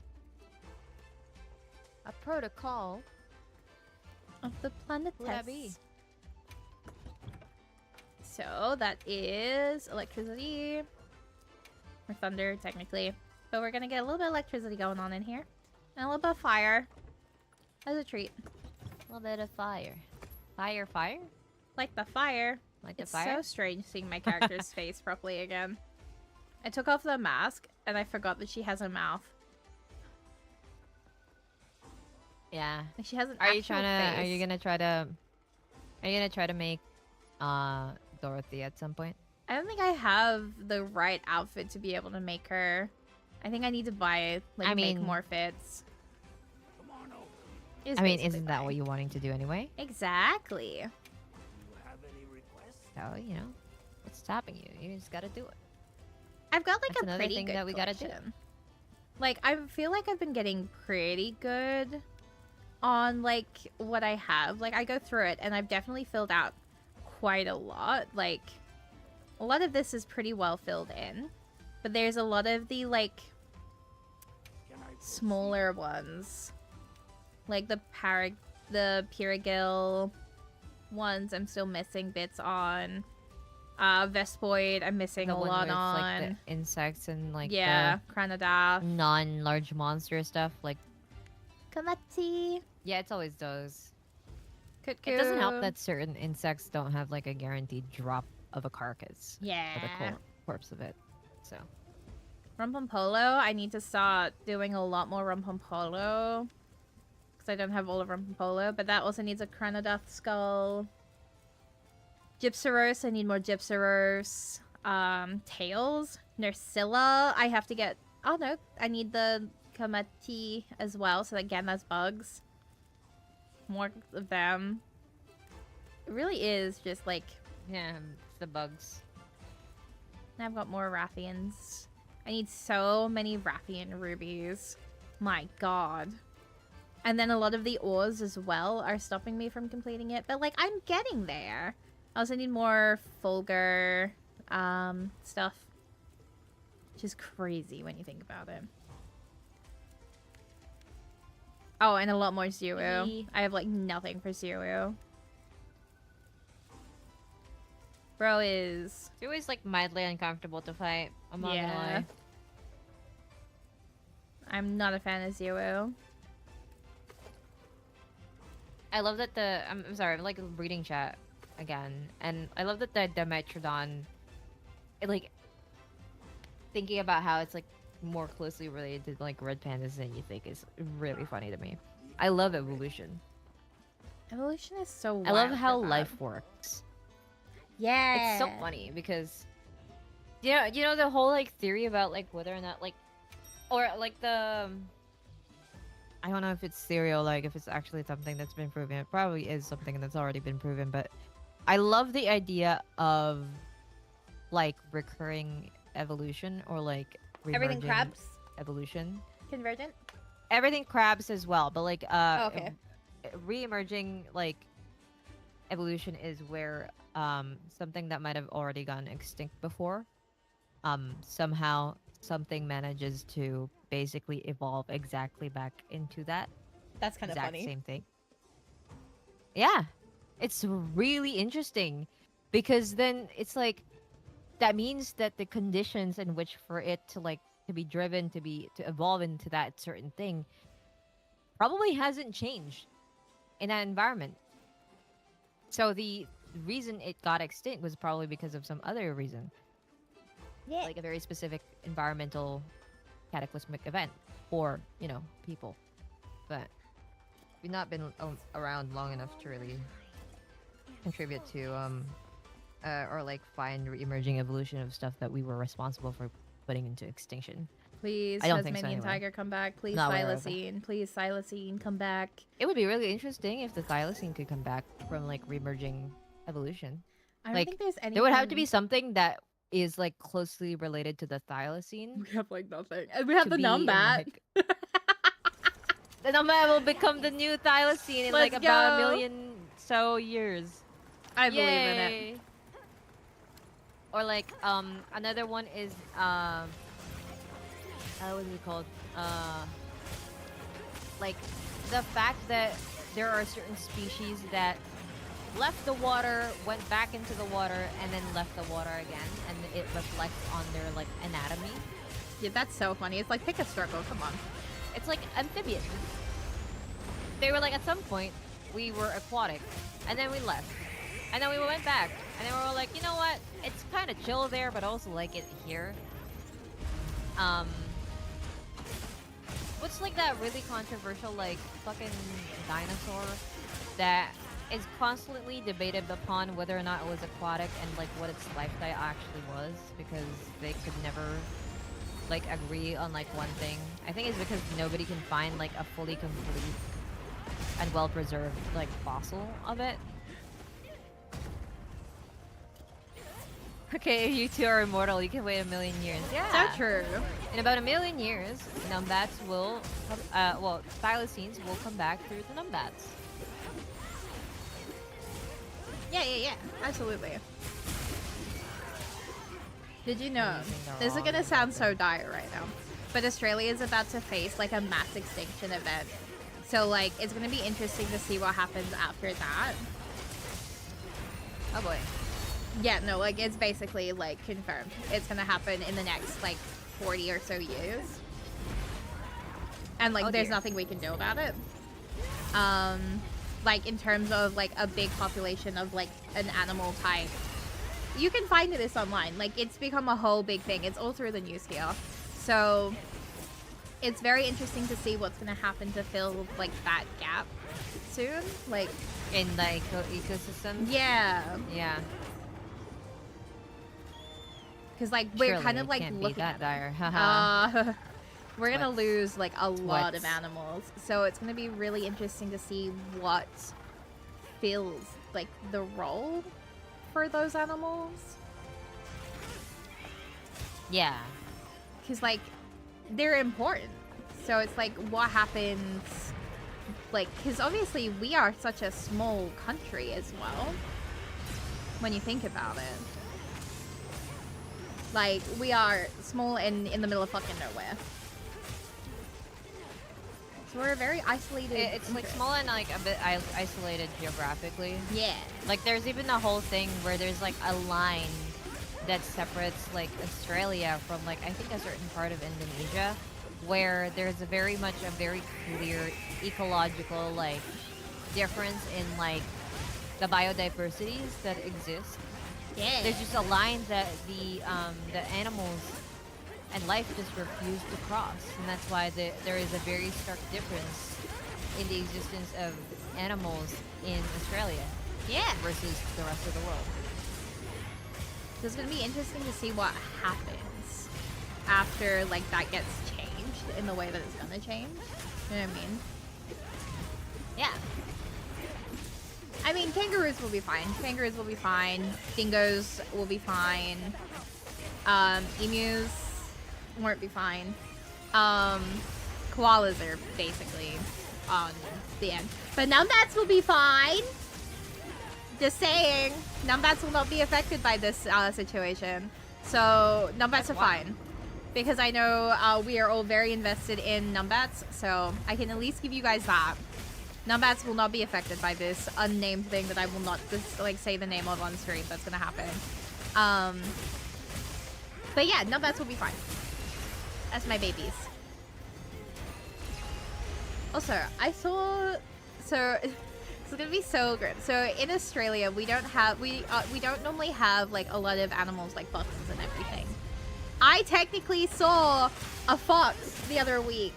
A protocol. Of the Who would that be? planetes. So that is electricity. Or thunder, technically. But we're gonna get a little bit of electricity going on in here. And a little bit of fire. As a treat. A little bit of fire. Fire? Like the fire. Like the It's fire? so strange seeing my character's face properly again. I took off the mask and I forgot that she has a mouth. Yeah. Like she has an Are you actual trying to? Are face. you gonna try to? Are you gonna try to make Dorothy at some point? I don't think I have the right outfit to be able to make her. I think I need to buy like make mean- more fits. Come on over. Is I mean, basically isn't that buying. what you're wanting to do anyway? Exactly. Do you have any requests? So you know, what's stopping you? You just gotta do it. I've got like That's a another pretty thing good that we gotta do. collection. Like I feel like I've been getting pretty good on like what I have. Like I go through it and I've definitely filled out quite a lot. Like a lot of this is pretty well filled in, but there's a lot of the like Can I smaller ones, like the Piragil ones. I'm still missing bits on. Vespoid, I'm missing The a one lot with, on. like the insects and like yeah, the Kranadath. non-large monster stuff. Like Kamati. yeah, it's always those. Kutku. It doesn't help that certain insects don't have like a guaranteed drop of a carcass Yeah. or the corpse of it. So Rumpumpolo, I need to start doing a lot more Rumpumpolo. Because I don't have all of Rumpumpolo. But that also needs a Kranadath skull. Gypsaros, I need more Gypsaros. Tails. Nursilla, I have to get... Oh no, I need the Kamati as well. So again, that's bugs. More of them. It really is just like... yeah, it's the bugs. Now I've got more Rathians. I need so many Rathian rubies. My god. And then a lot of the ores as well are stopping me from completing it. But, like, I'm getting there. I also need more Fulgur stuff. Which is crazy when you think about it. Oh, and a lot more Zero. Maybe. I have like nothing for Zero. Bro is... It's always like mildly uncomfortable to fight. I'm not gonna Yeah. lie. I'm not a fan of Zero. I love that I'm sorry, I'm like reading chat again, and I love that the Dimetrodon, like thinking about how it's like more closely related to like red pandas than you think is really funny to me. I love evolution. Evolution is so I love wild how for that. life works. Yeah. It's so funny because you know the whole like theory about like whether or not like or like the I don't know if it's theory or like if it's actually something that's been proven. It probably is something that's already been proven, but I love the idea of like recurring evolution or like Everything reemerging crabs? evolution. Convergent? Everything crabs as well, but like Oh, okay. re-emerging like evolution is where something that might have already gone extinct before somehow something manages to basically evolve exactly back into that That's kind of exact funny. same thing. Yeah, it's really interesting because then it's like that means that the conditions in which for it to like to be driven to evolve into that certain thing probably hasn't changed in that environment. So the reason it got extinct was probably because of some other reason, Yeah. like a very specific environmental cataclysmic event or people. But we've not been around long enough to really contribute to or like find re-emerging evolution of stuff that we were responsible for putting into extinction. Please, I don't think so Tasmanian anyway. tiger, come back. Please, Not aware of it. Thylacine. Please, Thylacine, come back. It would be really interesting if the thylacine could come back from like re-emerging evolution. I don't Like, think there's anything. There would have to be something that is like closely related to the thylacine. We have like nothing. And we have to the be in, numbat. like- The numbat will become the new thylacine in like Let's about go. 1 million so years. I believe in it. Yay. Or like another one is what is it called? Like the fact that there are certain species that left the water, went back into the water, and then left the water again, and it reflects on their like anatomy. Yeah, that's so funny. It's like pick a struggle. Come on. It's like amphibians. They were like at some point we were aquatic, and then we left, and then we went back, and then we were like, you know what? It's kind of chill there, but I also like it here. What's like that really controversial like fucking dinosaur that is constantly debated upon whether or not it was aquatic and like what its lifestyle actually was, because they could never like agree on like one thing. I think it's because nobody can find like a fully complete and well preserved like fossil of it. Okay, you two are immortal. You can wait 1 million years. Yeah. So true. In about 1 million years, numbats will, thylacines will come back through the numbats. Yeah. Absolutely. Did you know? Using the This is wrong gonna sound so dire right now, but Australia is about to face like a mass extinction event. So like, it's gonna be interesting to see what happens after that. Oh boy. Yeah, no, like it's basically like confirmed. It's gonna happen in the next like 40 or so years. And like Oh, there's dear. nothing we can do about it. Like in terms of like a big population of like an animal type. You can find this online. Like it's become a whole big thing. It's all through the news here. So it's very interesting to see what's gonna happen to fill like that gap soon. Like In the ecosystem. yeah. Yeah. Because like we're Surely kind of it like can't be looking that at dire. Haha. we're gonna What's- lose like a lot of what's- animals, so it's gonna be really interesting to see what fills like the role for those animals. Yeah. Because like they're important, so it's like what happens, like because obviously we are such a small country as well when you think about it. Like, we are small and in the middle of fucking nowhere. So we're very isolated. It's like interest. small and like a bit isolated geographically. Yeah. Like there's even a whole thing where there's like a line that separates like Australia from like I think a certain part of Indonesia, where there's a very clear ecological like difference in like the biodiversities that exist. Yeah. There's just a line that the animals and life just refuse to cross, and that's why there is a very stark difference in the existence of animals in Australia Yeah. versus the rest of the world. So it's gonna be interesting to see what happens after like that gets changed in the way that it's gonna change. You know what I mean? Yeah. I mean, kangaroos will be fine. Kangaroos will be fine. Dingoes will be fine. Emus won't be fine. Koalas are basically on the end. But numbats will be fine. Just saying, numbats will not be affected by this situation. So numbats are fine. Because I know we are all very invested in numbats, so I can at least give you guys that. Numbats will not be affected by this unnamed thing that I will not just like say the name of on stream. That's gonna happen. But yeah, numbats will be fine. That's my babies. Also, I saw so it's gonna be so good. So in Australia, we don't don't normally have like a lot of animals like foxes and everything. I technically saw a fox the other week.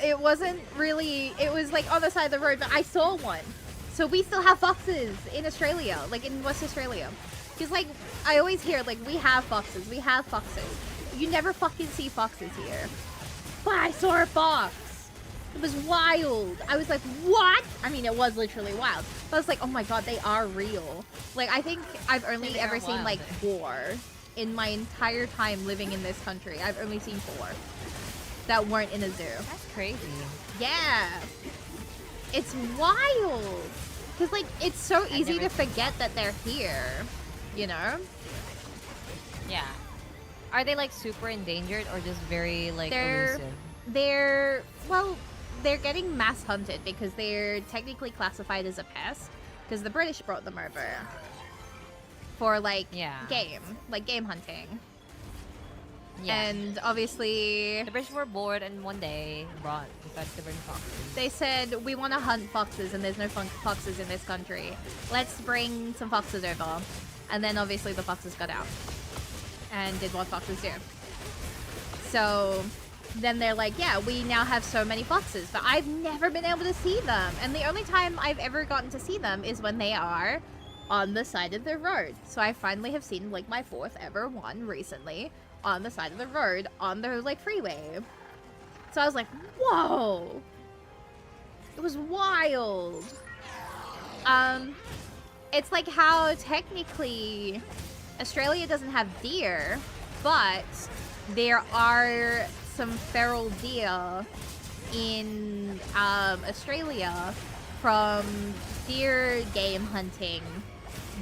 It wasn't really, it was like on the side of the road, but I saw one. So we still have foxes in Australia, like in West Australia. Because like, I always hear like, we have foxes. You never fucking see foxes here. But I saw a fox. It was wild. I was like, what? I mean, it was literally wild. But I was like, oh my god, they are real. Like, I think I've only They ever are seen wild. like 4 in my entire time living in this country. I've only seen 4 that weren't in a zoo. That's crazy. Yeah. It's wild. Because, like, it's so easy to never seen forget that they're here. You know? Yeah. Are they like super endangered or just very like elusive? Well, they're getting mass hunted because they're technically classified as a pest. Because the British brought them over. For, like, game hunting. Yeah. And obviously, The British were bored and one day decided to bring foxes. they said, we want to hunt foxes and there's no foxes in this country. Let's bring some foxes over. And then obviously the foxes got out. And did what foxes do. So then they're like, yeah, we now have so many foxes. But I've never been able to see them. And the only time I've ever gotten to see them is when they are on the side of the road. So I finally have seen like my 4th ever one recently. On the side of the road, on the like freeway. So I was like, whoa! It was wild. It's like how technically Australia doesn't have deer, but there are some feral deer in Australia from deer game hunting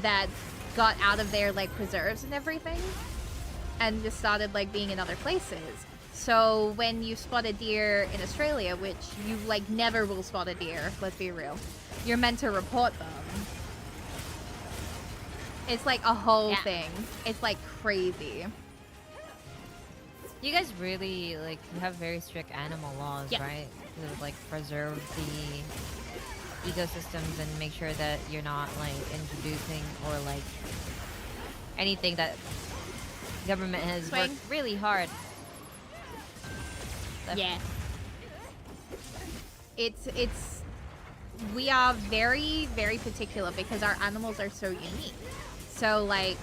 that got out of their like preserves and everything. And just started like being in other places. So when you spot a deer in Australia, which you like never will spot a deer, let's be real, you're meant to report them. It's like a whole thing. It's like crazy. You guys really like you have very strict animal laws, right? To like preserve the ecosystems and make sure that you're not like introducing or like anything that government has worked really hard. Yeah. We are very, very particular because our animals are so unique. So like,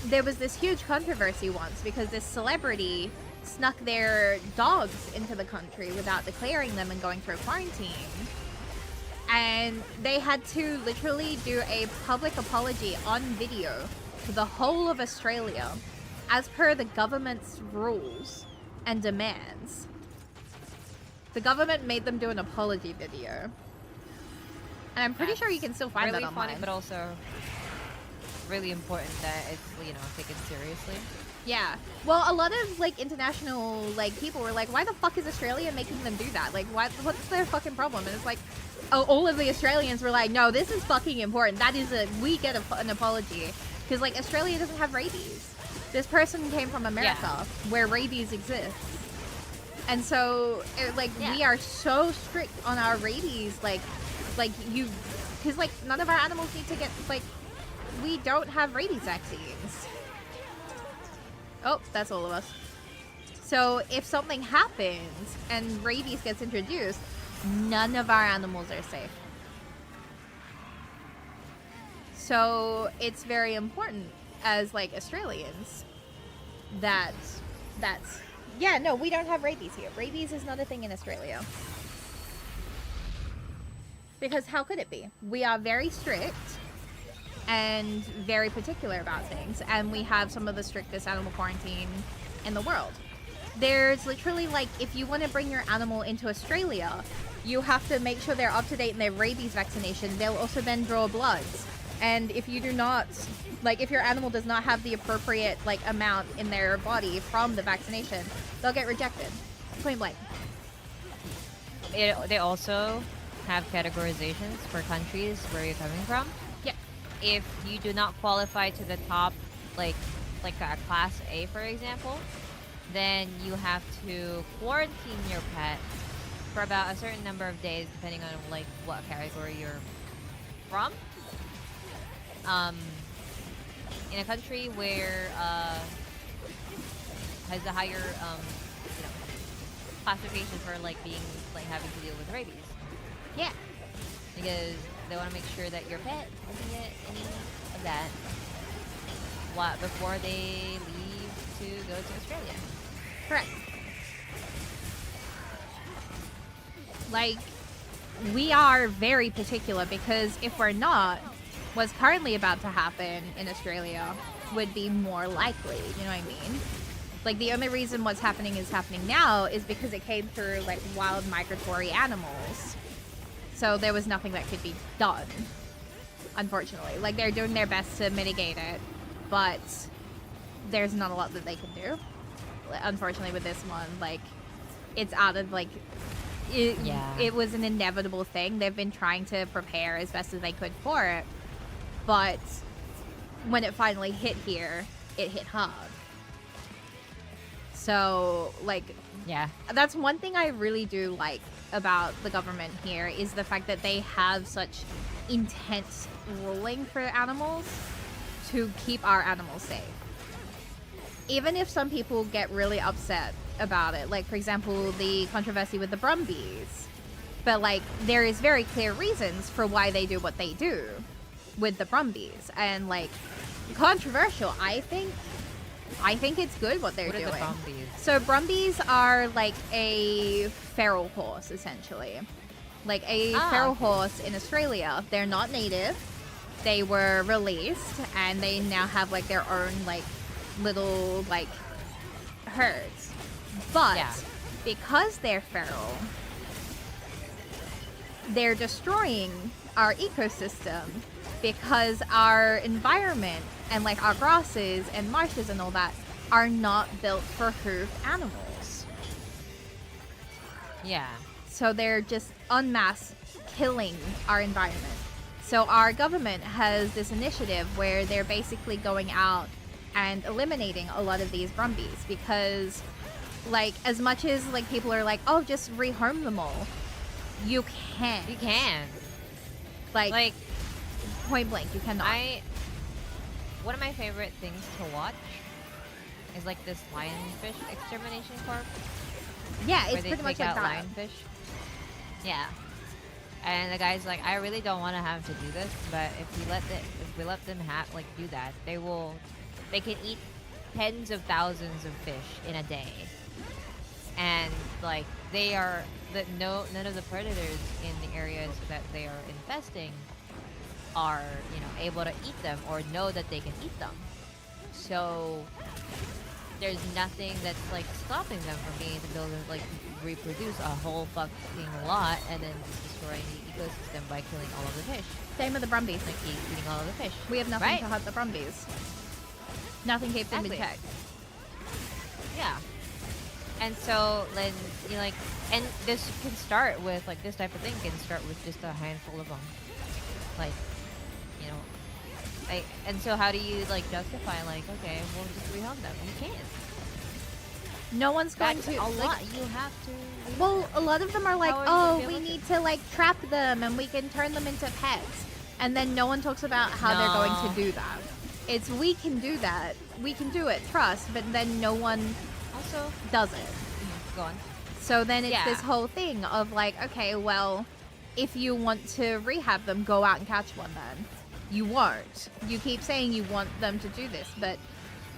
there was this huge controversy once because this celebrity snuck their dogs into the country without declaring them and going through quarantine. And they had to literally do a public apology on video to the whole of Australia as per the government's rules and demands. The government made them do an apology video. And I'm pretty sure you can still find really that online. funny, but also really important that it's, you know, taken seriously. Yeah. Well, a lot of like international like people were like, why the fuck is Australia making them do that? Like, what's their fucking problem? And it's like, oh, all of the Australians were like, no, this is fucking important. That is we get an apology because like Australia doesn't have rabies. This person came from America where rabies exists. And so, we are so strict on our rabies, because, like, none of our animals need to get, like, we don't have rabies vaccines. Oh, that's all of us. So, if something happens and rabies gets introduced, none of our animals are safe. So, it's very important as, like, Australians that's... Yeah, no, we don't have rabies here. Rabies is not a thing in Australia. Because how could it be? We are very strict and very particular about things. And we have some of the strictest animal quarantine in the world. There's literally, like, if you want to bring your animal into Australia, you have to make sure they're up to date in their rabies vaccination. They'll also then draw bloods. And if you do not, like, if your animal does not have the appropriate, like, amount in their body from the vaccination, they'll get rejected. Point blank. They also have categorizations for countries where you're coming from. Yep. If you do not qualify to the top, like a class A, for example, then you have to quarantine your pet for about a certain number of days, depending on like what category you're from. In a country where has a higher classification for like being like having to deal with rabies. Yeah. Because they want to make sure that your pet doesn't get any of that before they leave to go to Australia. Correct. Like, we are very particular because if we're not, what's currently about to happen in Australia would be more likely, you know what I mean? Like, the only reason what's happening is happening now is because it came through, like, wild migratory animals. So there was nothing that could be done, unfortunately. Like, they're doing their best to mitigate it, but there's not a lot that they can do. Unfortunately, with this one, like, it's out of, like... It was an inevitable thing. They've been trying to prepare as best as they could for it. But when it finally hit here, it hit hard. So, like, Yeah. that's one thing I really do like about the government here is the fact that they have such intense ruling for animals to keep our animals safe. Even if some people get really upset about it, like, for example, the controversy with the Brumbies. But, like, there is very clear reasons for why they do what they do with the Brumbies. And, like, controversial, I think it's good what they're What are doing. the Brumbies? So Brumbies are like a feral horse, essentially. Like a feral horse in Australia. They're not native. They were released, and they now have like their own like little like herds. But because they're feral, they're destroying our ecosystem because our environment and like our grasses and marshes and all that are not built for hooved animals. Yeah. So they're just en masse killing our environment. So our government has this initiative where they're basically going out and eliminating a lot of these Brumbies because, like, as much as like people are like, oh, just rehome them all, you can't. You can. Like point blank, you cannot. One of my favorite things to watch is like this lionfish extermination corp. Yeah, where it's they pretty much take like out that. lionfish. Yeah. And the guy's like, I really don't want to have to do this, but if we let them do that, they can eat tens of thousands of fish in a day. And like none of the predators in the areas that they are infesting are, able to eat them or know that they can eat them. So there's nothing that's like stopping them from being able to build and like reproduce a whole fucking lot and then destroying the ecosystem by killing all of the fish. Same with the Brumbies. Like eating all of the fish. We have nothing Right? to hurt the Brumbies. Nothing keeps them in check. And so then you like, and this can start with like this type of thing can start with just a handful of them, like, you know, like. And so how do you like justify like, okay, we'll just rehome them? You can't. No one's going That's to a like, lot. You have to. rehome well, them. a lot of them are like, How are you oh, gonna be we able to? need to like trap them and we can turn them into pets. And then no one talks about how they're going No. to do that. It's we can do that. We can do it, trust, but then no one Also, does it. go on. So then it's this Yeah. whole thing of like, okay, well, if you want to rehab them, go out and catch one then. You won't. You keep saying you want them to do this, but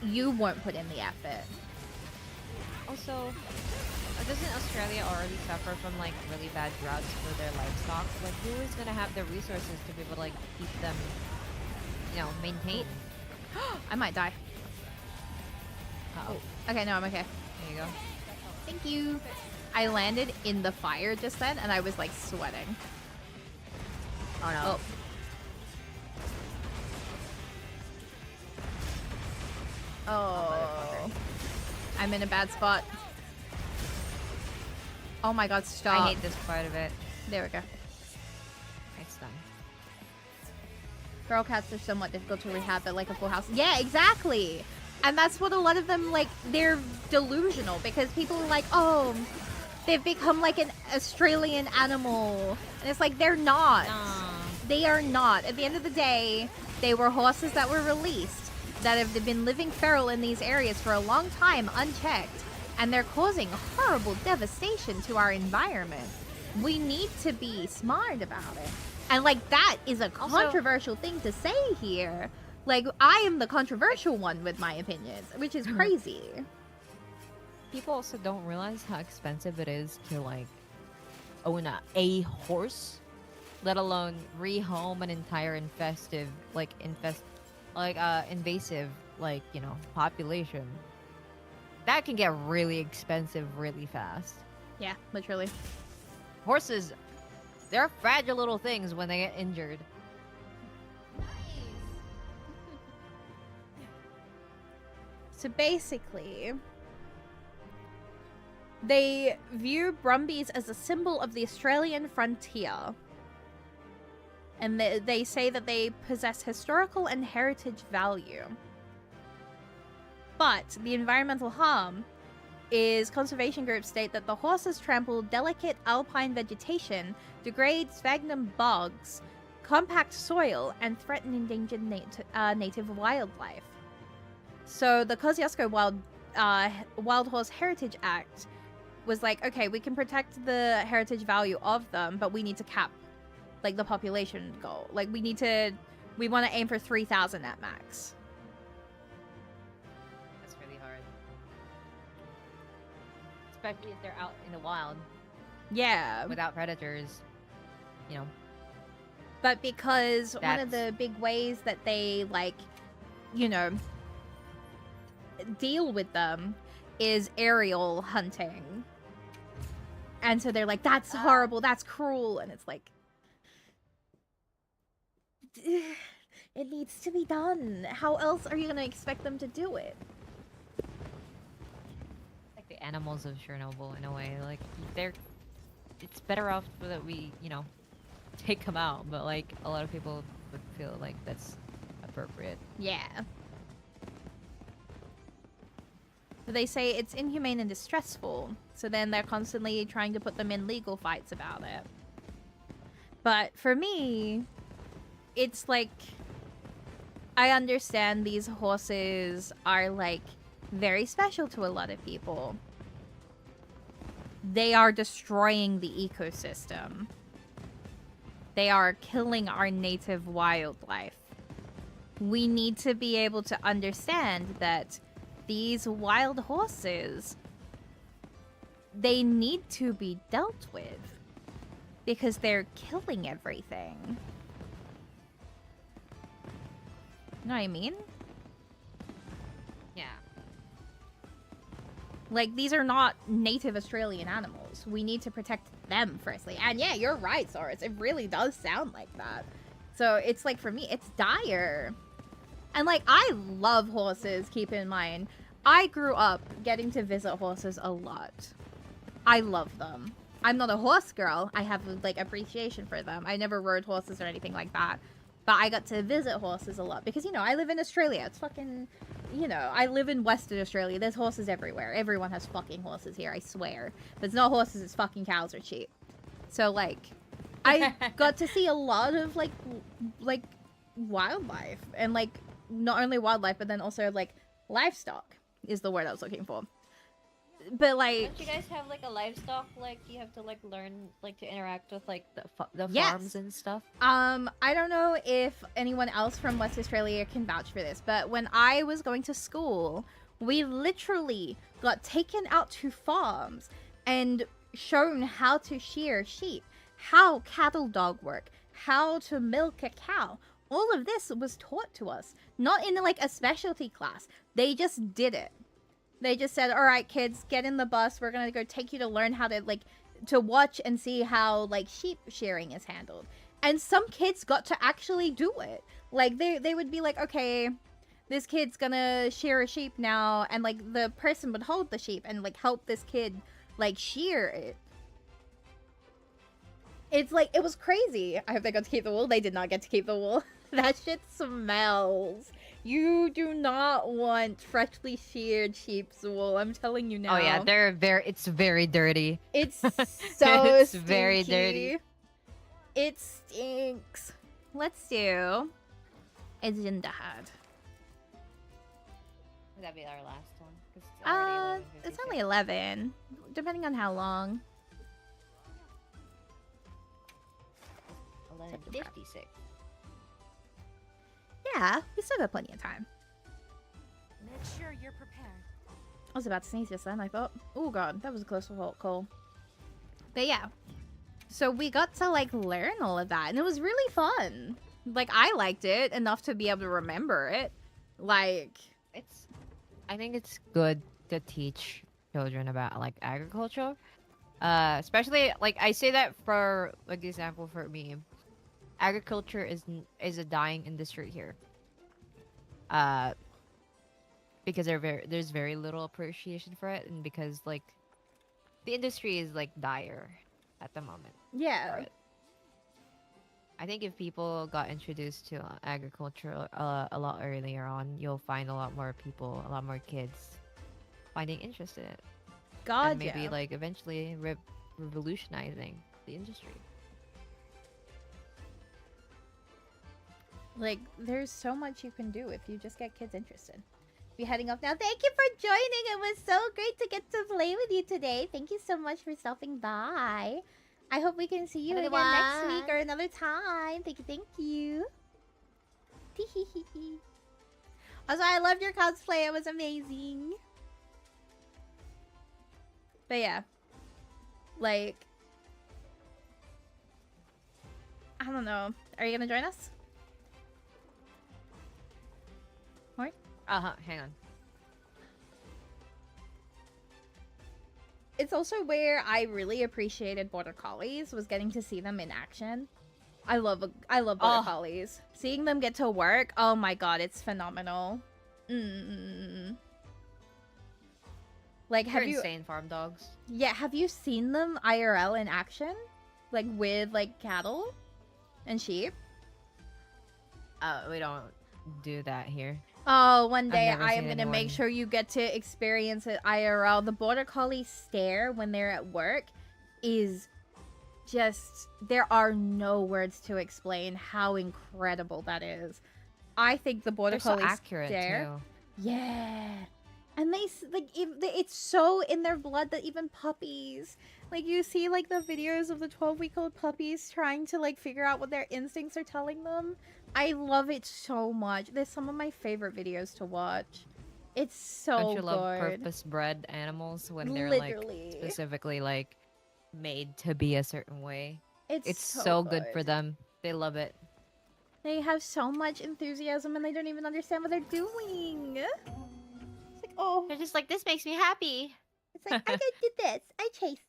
you won't put in the effort. Also, doesn't Australia already suffer from like really bad droughts for their livestock? Like, who is gonna have the resources to be able to like keep them, you know, maintained? I might die. Oh, Okay, no, I'm okay. there you go. Thank you. I landed in the fire just then, and I was like sweating. Oh no. Oh. Oh. I'm in a bad spot. Oh my god, stop. I hate this part of it. There we go. It's done. Feral cats are somewhat difficult to rehab, but like a full house. Yeah, exactly. And that's what a lot of them, like, they're delusional because people are like, oh, they've become like an Australian animal. And it's like, they're not. They are not. At the end of the day, they were horses that were released that have been living feral in these areas for a long time unchecked. And they're causing horrible devastation to our environment. We need to be smart about it. And, like, that is a Also- controversial thing to say here. Like, I am the controversial one with my opinions, which is crazy. People also don't realize how expensive it is to like own a horse, let alone rehome an entire invasive, like, you know, population. That can get really expensive really fast. Yeah, literally. Horses, they're fragile little things when they get injured. So basically, they view Brumbies as a symbol of the Australian frontier. And they say that they possess historical and heritage value. But the environmental harm is conservation groups state that the horses trample delicate alpine vegetation, degrade sphagnum bogs, compact soil, and threaten endangered native wildlife. So the Kosciuszko Wild Horse Heritage Act was like, okay, we can protect the heritage value of them, but we need to cap, like, the population goal. Like, we want to aim for 3,000 at max. That's really hard. Especially if they're out in the wild Yeah. without predators, you know. But because one of That's- the big ways that they, like, you know, deal with them is aerial hunting. And so they're like, that's horrible, that's cruel. And it's like, it needs to be done. How else are you going to expect them to do it? Like the animals of Chernobyl in a way. Like it's better off that we, you know, take them out. But like a lot of people would feel like that's appropriate. Yeah. But they say it's inhumane and distressful. So then they're constantly trying to put them in legal fights about it. But for me, it's like, I understand these horses are like very special to a lot of people. They are destroying the ecosystem. They are killing our native wildlife. We need to be able to understand that these wild horses, they need to be dealt with because they're killing everything. You know what I mean? Yeah. Like, these are not native Australian animals. We need to protect them firstly. And yeah, you're right, Soros. It really does sound like that. So it's like, for me, it's dire. And like, I love horses, keep in mind. I grew up getting to visit horses a lot. I love them. I'm not a horse girl. I have like appreciation for them. I never rode horses or anything like that. But I got to visit horses a lot because, you know, I live in Australia. It's fucking, you know, I live in Western Australia. There's horses everywhere. Everyone has fucking horses here, I swear. If it's not horses, it's fucking cows or sheep. So, like, I got to see a lot of, like, wildlife. And, like, not only wildlife, but then also, like, livestock is the word I was looking for. But like, don't you guys have like a livestock? Like you have to like learn like to interact with like the yes. farms and stuff. I don't know if anyone else from West Australia can vouch for this, but when I was going to school, we literally got taken out to farms and shown how to shear sheep, how cattle dog work, how to milk a cow. All of this was taught to us, not in like a specialty class. They just did it. They just said, all right, kids, get in the bus. We're going to go take you to learn how to, like, to watch and see how, like, sheep shearing is handled. And some kids got to actually do it. Like, they would be like, okay, this kid's going to shear a sheep now. And, like, the person would hold the sheep and, like, help this kid, like, shear it. It's, like, it was crazy. I hope they got to keep the wool. They did not get to keep the wool. That shit smells. You do not want freshly sheared sheep's wool. I'm telling you now. Oh yeah, it's very dirty. It's so it's stinky. very dirty. It stinks. Let's do Agenda Had. Would that be our last one? 'Cause it's already It's only 11, depending on how long. 11:56. Yeah, we still got plenty of time. Make sure you're prepared. I was about to sneeze just then, I thought. Oh god, that was a close call. But yeah. So we got to, like, learn all of that, and it was really fun. Like, I liked it enough to be able to remember it. Like... I think it's good to teach children about, like, agriculture. Especially, like, I say that for, like, example for me. Agriculture is a dying industry here. Because there's very little appreciation for it, and because like the industry is like dire at the moment. Yeah. I think if people got introduced to agriculture a lot earlier on, you'll find a lot more people, a lot more kids finding interest in it. God, and maybe yeah. like eventually revolutionizing the industry. Like, there's so much you can do if you just get kids interested. Be heading off now. Thank you for joining. It was so great to get to play with you today. Thank you so much for stopping by. I hope we can see you again next week or another time. Thank you. Also, I loved your cosplay. It was amazing. But yeah. Like, I don't know. Are you gonna join us? What? Hang on. It's also where I really appreciated Border Collies, was getting to see them in action. I love Border Collies. Seeing them get to work, oh my god, it's phenomenal. Like, have you insane farm dogs? Yeah, have you seen them IRL in action? Like, with, like, cattle and sheep? We don't do that here. Oh, one day never I am seen going to make anyone- sure you get to experience it IRL. The Border Collie stare when they're at work is just... There are no words to explain how incredible that is. I think the Border They're so Collie accurate stare... too. Yeah. And it's so in their blood that even puppies... Like, you see, like, the videos of the 12-week-old puppies trying to, like, figure out what their instincts are telling them. I love it so much. They're some of my favorite videos to watch. It's so Don't you love good. purpose-bred animals when they're Literally. like specifically like made to be a certain way? It's so so good for them. They love it. They have so much enthusiasm and they don't even understand what they're doing. It's like, oh. They're just like, this makes me happy. It's like, I just did this. I chased.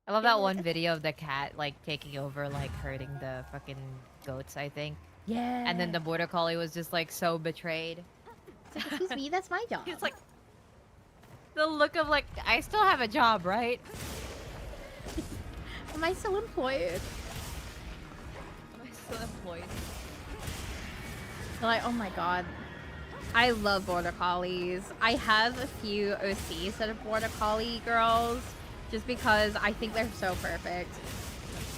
I love that one video of the cat like taking over, like herding the fucking goats, I think. Yeah. And then the border collie was just like so betrayed. It's like, excuse me, that's my job. It's like the look of like, I still have a job, right? Am I still employed? Am I still employed? Like, oh my god. I love border collies. I have a few OCs that are border collie girls just because I think they're so perfect.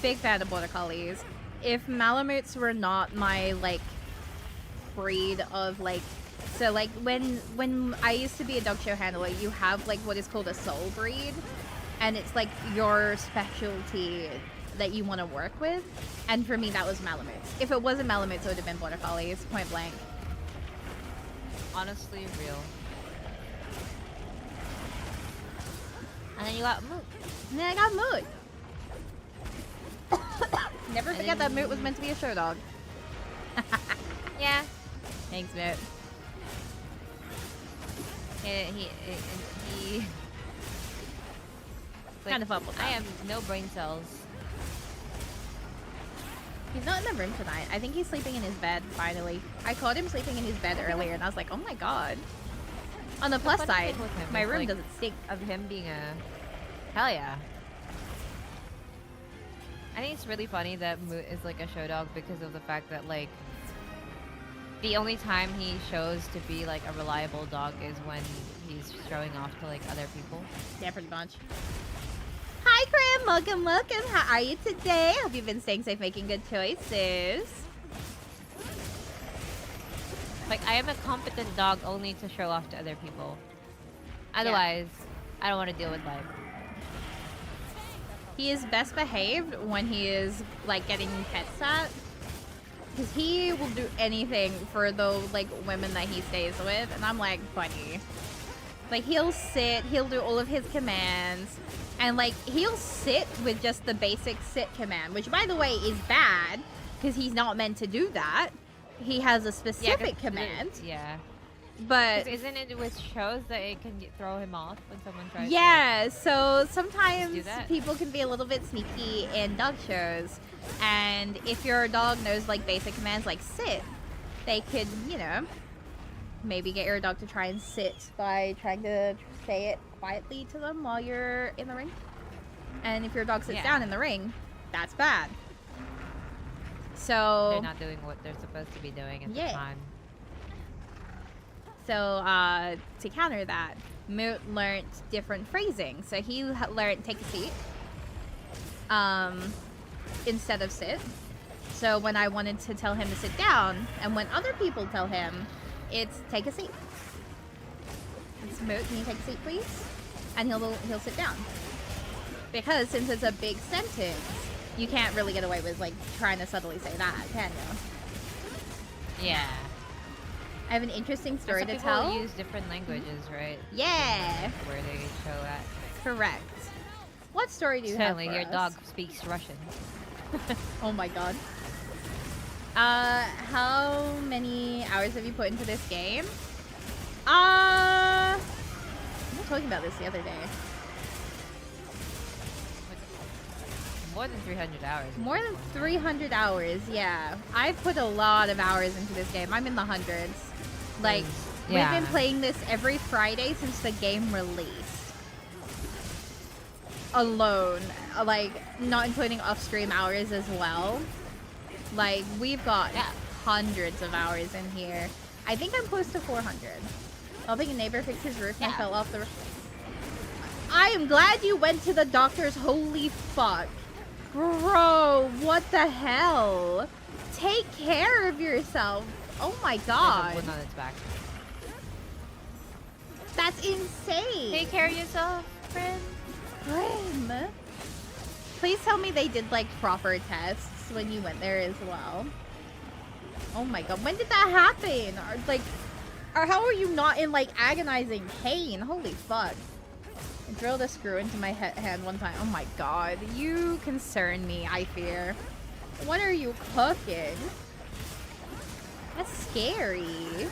Big fan of border collies. If Malamutes were not my like breed of like, so like when I used to be a dog show handler, you have like what is called a soul breed, and it's like your specialty that you want to work with. And for me, that was Malamutes. If it wasn't Malamutes, it would have been border collies, point blank. Honestly, real. And then you got Moot. And then I got Moot. Never And forget then- that Moot was meant to be a show dog. Yeah. Thanks, Moot. He Kind of fun with I that. have no brain cells. He's not in the room tonight. I think he's sleeping in his bed, finally. I caught him sleeping in his bed earlier, and I was like, oh my god. On the plus funny side, thing with him my is, room like, doesn't stink. Of him being a... Hell yeah. I think it's really funny that Moot is like a show dog because of the fact that like the only time he shows to be like a reliable dog is when he's showing off to like other people. Yeah, pretty much. Hi, Crim. Welcome, welcome. How are you today? Hope you've been staying safe, making good choices. Like I am a competent dog only to show off to other people. Otherwise, I don't want to deal with life. He is best behaved when he is like getting pet sat, because he will do anything for the like women that he stays with, and I'm like, buddy. Like he'll sit, he'll do all of his commands, and like he'll sit with just the basic sit command, which by the way is bad because he's not meant to do that. He has a specific command, Yeah. but 'Cause isn't it with shows that it can throw him off when someone tries yeah, so to sometimes do that? people can be a little bit sneaky in dog shows, and if your dog knows like basic commands like sit, they could, you know, maybe get your dog to try and sit by trying to say it quietly to them while you're in the ring. And if your dog sits Yeah. down in the ring, that's bad. So They're not doing what they're supposed to be doing at Yeah. the time. So, to counter that, Moot learned different phrasing. So he learned take a seat, instead of sit. So when I wanted to tell him to sit down, and when other people tell him, it's take a seat. It's Moot, can you take a seat, please? And he'll sit down. Because since it's a big sentence, you can't really get away with like trying to subtly say that, can you? Yeah. I have an interesting story Some to people tell. use different languages, right? Yeah. Where they show at. Correct. What story do you Certainly, have for your us? dog speaks Russian. Oh my god. How many hours have you put into this game? We were talking about this the other day. More than 300 hours. at More this than point. 300 hours, yeah. I've put a lot of hours into this game. I'm in the hundreds. Like, we've been Yeah. playing this every Friday since the game released. Alone. Like, not including off-stream hours as well. Like, we've got Yeah. hundreds of hours in here. I think I'm close to 400. Helping a neighbor fix his roof and I Yeah. fell off the roof. I am glad you went to the doctors. Holy fuck. Bro, what the hell? Take care of yourself. Oh my There's a god. wound on its back. That's insane. Take care of yourself, friend. Grim. Please tell me they did like proper tests when you went there as well. Oh my god, when did that happen? Or how are you not in like agonizing pain? Holy fuck. I drilled a screw into my hand one time. Oh my god, you concern me, I fear. What are you cooking? That's scary.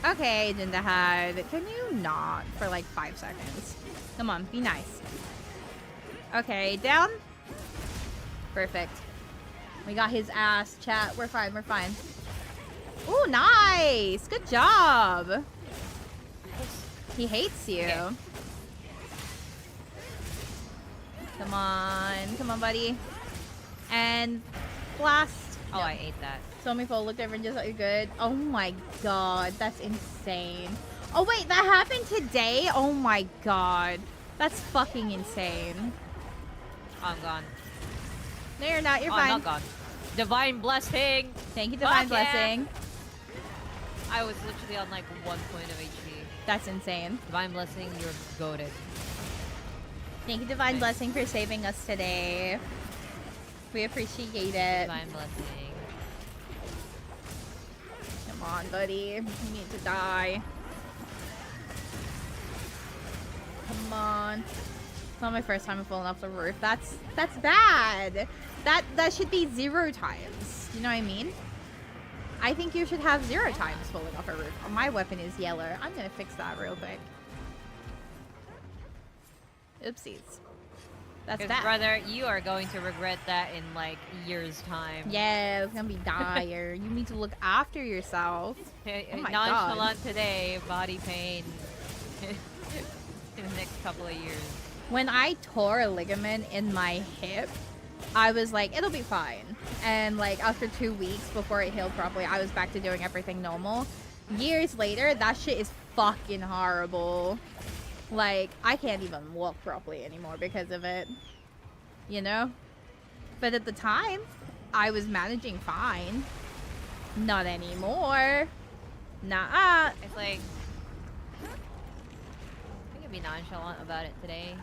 Okay, Dindahad, can you not for like 5 seconds? Come on, be nice. Okay, down. Perfect. We got his ass, chat. We're fine, we're fine. Ooh, nice! Good job! He hates you. Okay. Come on, buddy. And blast. Oh, No. I ate that. So many people looked over and just like, you're good. Oh my god, that's insane. Oh wait, that happened today? Oh my god. That's fucking insane. Oh, I'm gone. No, you're not. You're Oh, fine. I'm not gone. Divine blessing. Thank you, Divine Fuck yeah. Blessing. I was literally on like 1 point of HP. That's insane. Divine blessing, you're goated. Thank you, Divine Nice. Blessing, for saving us today. We appreciate it. Divine blessing. Come on, buddy. You need to die. Come on. It's not my first time falling off the roof. That's bad. That should be 0 times. You know what I mean? I think you should have 0 times falling off a roof. Oh, my weapon is yellow. I'm gonna fix that real quick. Oopsies. That's Because, bad. brother, you are going to regret that in like years' time. Yeah, it's gonna be dire. You need to look after yourself. Oh my Nonchalant today, body pain in the next couple of years. When I tore a ligament in my hip, I was like, it'll be fine. And like after 2 weeks before it healed properly, I was back to doing everything normal. Years later, that shit is fucking horrible. Like, I can't even walk properly anymore because of it. You know? But at the time, I was managing fine. Not anymore. Nah. It's like, I can be nonchalant about it today,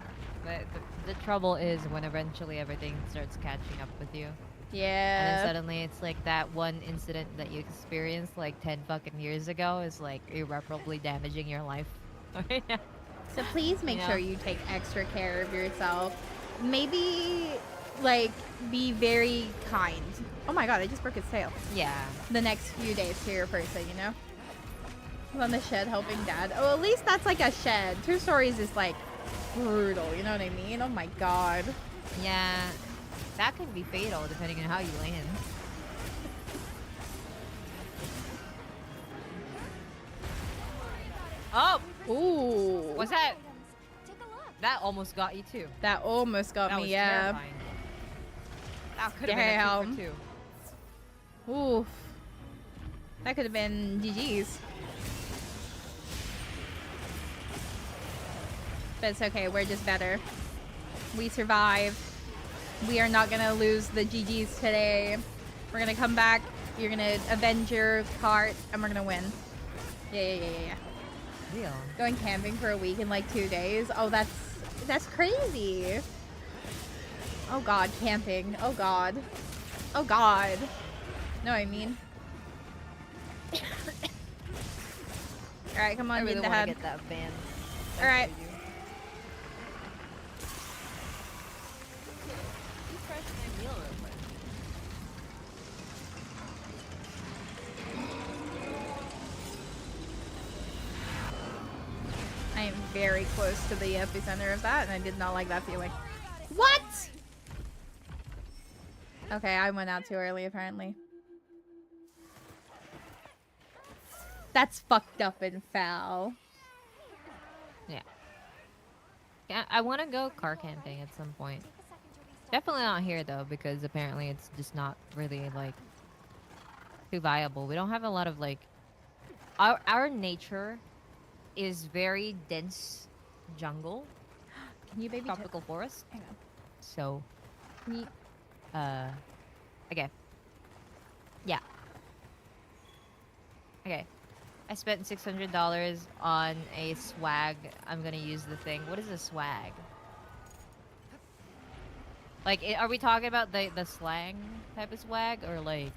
but the trouble is when eventually everything starts catching up with you. And then Yeah. suddenly it's like that one incident that you experienced like 10 fucking years ago is like irreparably damaging your life. Right now. So please make Yeah. sure you take extra care of yourself. Maybe, like, be very kind. Oh my god, I just broke its tail. Yeah. The next few days to your person, you know? I'm on the shed helping dad. Oh, at least that's like a shed. 2 stories is like brutal, you know what I mean? Oh my god. Yeah. That can be fatal depending on how you land. Oh! Ooh. What's that? Take a look. That almost got you too. That almost got That me, was yeah. terrifying. That could have been a 2 Damn. for 2. Oof. That could have been GG's. But it's okay, we're just better. We survived. We are not gonna lose the GG's today. We're gonna come back, you're gonna avenge your cart, and we're gonna win. Yeah. Real. Going camping for a week in like 2 days. Oh, that's crazy. Oh god, camping. Oh god. Oh god. No, I mean. Alright, come on, I really get the want head. to get that band. Alright. Refresh my meal real quick. I am very close to the epicenter of that, and I did not like that feeling. What? Okay, I went out too early, apparently. That's fucked up and foul. Yeah, I want to go car camping at some point. Definitely not here though, because apparently it's just not really like too viable. We don't have a lot of like our nature is very dense jungle, Can you baby tropical forest. Hang on. So, Can you... okay. Yeah. Okay. I spent $600 on a swag. I'm gonna use the thing. What is a swag? Like, are we talking about the slang type of swag, or like,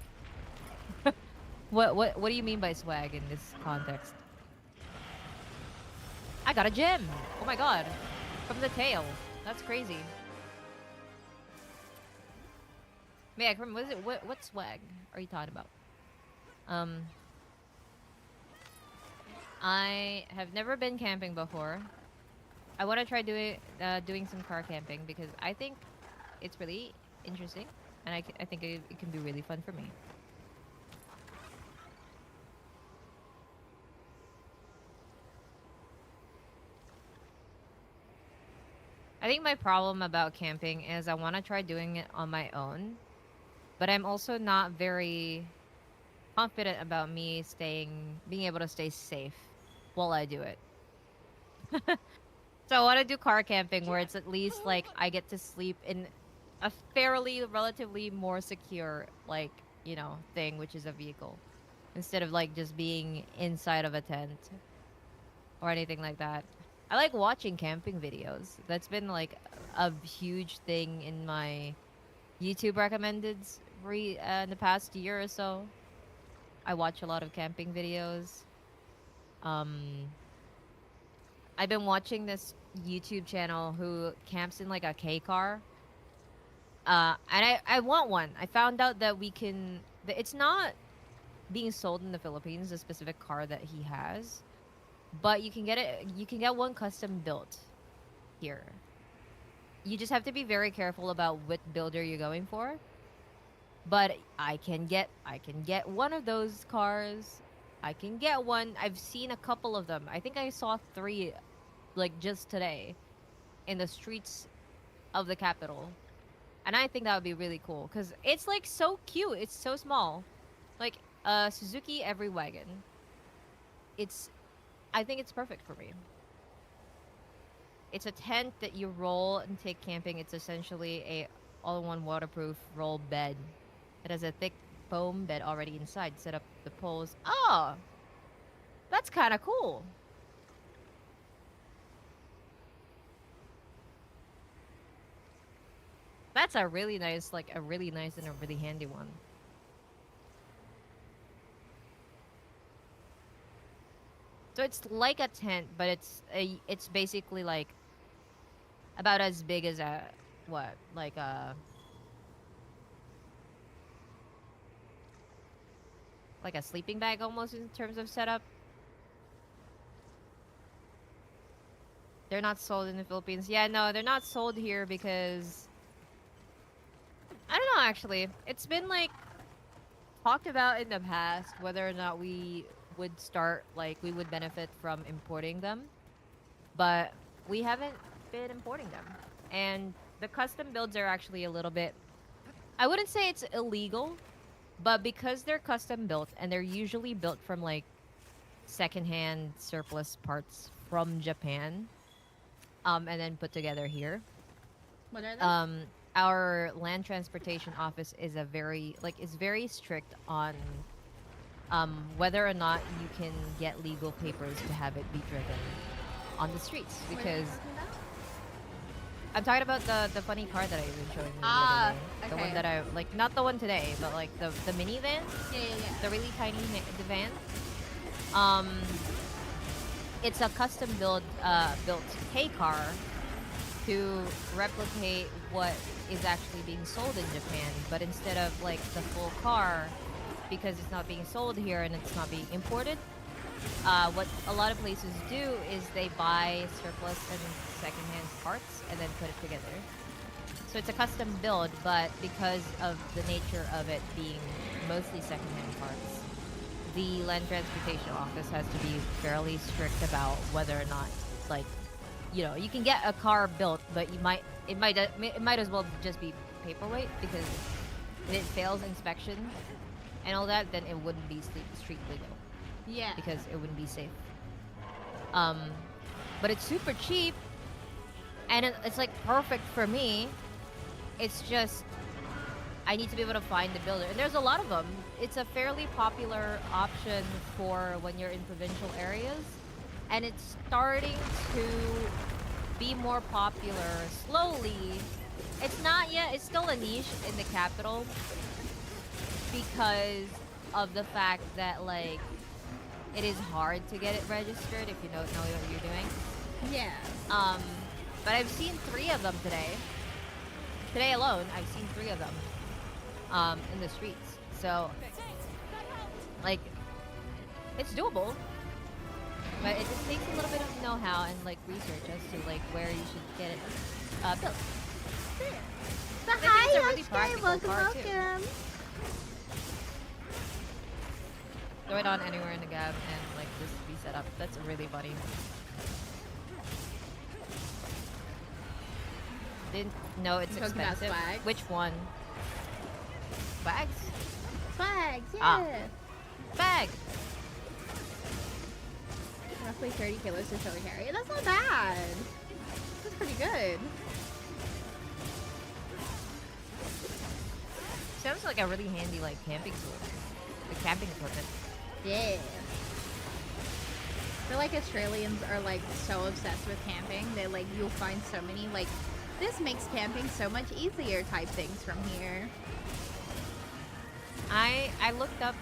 what do you mean by swag in this context? I got a gem. Oh my god, from the tail. That's crazy. Yeah, what is it? What swag are you talking about? I have never been camping before. I want to try doing some car camping because I think it's really interesting. and I think it can be really fun for me. I think my problem about camping is I want to try doing it on my own, but I'm also not very confident about being able to stay safe while I do it. So I want to do car camping where it's at least like I get to sleep in a fairly relatively more secure like, thing, which is a vehicle, instead of like just being inside of a tent or anything like that. I like watching camping videos. That's been like a huge thing in my YouTube recommendeds in the past year or so. I watch a lot of camping videos. Um, I've been watching this YouTube channel who camps in like a K car. And I want one. I found out that it's not being sold in the Philippines, the specific car that he has, but you can get one custom built here. You just have to be very careful about what builder you're going for. But I can get one of those cars. I can get one. I've seen a couple of them. I think I saw 3 like just today in the streets of the capital. And I think that would be really cool cuz it's like so cute. It's so small. Like Suzuki every wagon. I think it's perfect for me. It's a tent that you roll and take camping. It's essentially a all-in-one waterproof roll bed. It has a thick foam bed already inside. Set up the poles. Oh, that's kind of cool. That's a really nice and a really handy one. So it's like a tent, but it's basically like about as big as a what? Like a sleeping bag almost in terms of setup. They're not sold in the Philippines. Yeah, no, they're not sold here because I don't know actually. It's been like talked about in the past whether or not we would benefit from importing them. But we haven't been importing them. And the custom builds are actually a little bit, I wouldn't say it's illegal, but because they're custom built and they're usually built from like secondhand surplus parts from Japan, and then put together here. What are they? Our land transportation office is very strict on whether or not you can get legal papers to have it be driven on the streets, because I'm talking about the funny car that I was showing you the other day. The one that I like, not the one today, but like the minivan. Yeah. The really tiny the van. It's a custom built K car to replicate what is actually being sold in Japan, but instead of like the full car, because it's not being sold here and it's not being imported, what a lot of places do is they buy surplus and secondhand parts and then put it together. So it's a custom build, but because of the nature of it being mostly secondhand parts, the land transportation office has to be fairly strict about whether or not, like, you can get a car built, but it might as well just be paperweight, because if it fails inspection and all that, then it wouldn't be street legal. Yeah. Because it wouldn't be safe. But it's super cheap, and it's like perfect for me. It's just I need to be able to find the builder, and there's a lot of them. It's a fairly popular option for when you're in provincial areas, and it's starting to be more popular slowly. It's not yet. It's still a niche in the capital because of the fact that like it is hard to get it registered if you don't know what you're doing. Yeah. But I've seen 3 of them today. Today alone, I've seen 3 of them in the streets. So, like, it's doable, but it just takes a little bit of know-how and like research as to like where you should get it built. But think hi, it's a really Yoshke. practical Welcome, car, too. welcome. Throw it on anywhere in the gap and like just be set up. That's really funny. Didn't know it's You're talking about expensive. swags? Which one? Bags? Swags, yeah. Ah. Bag! Roughly 30 kilos to show carry. That's not bad. That's pretty good. Sounds like a really handy like camping tool. The camping equipment. Yeah. I feel like Australians are like so obsessed with camping that like you'll find so many like this makes camping so much easier type things from here. I looked up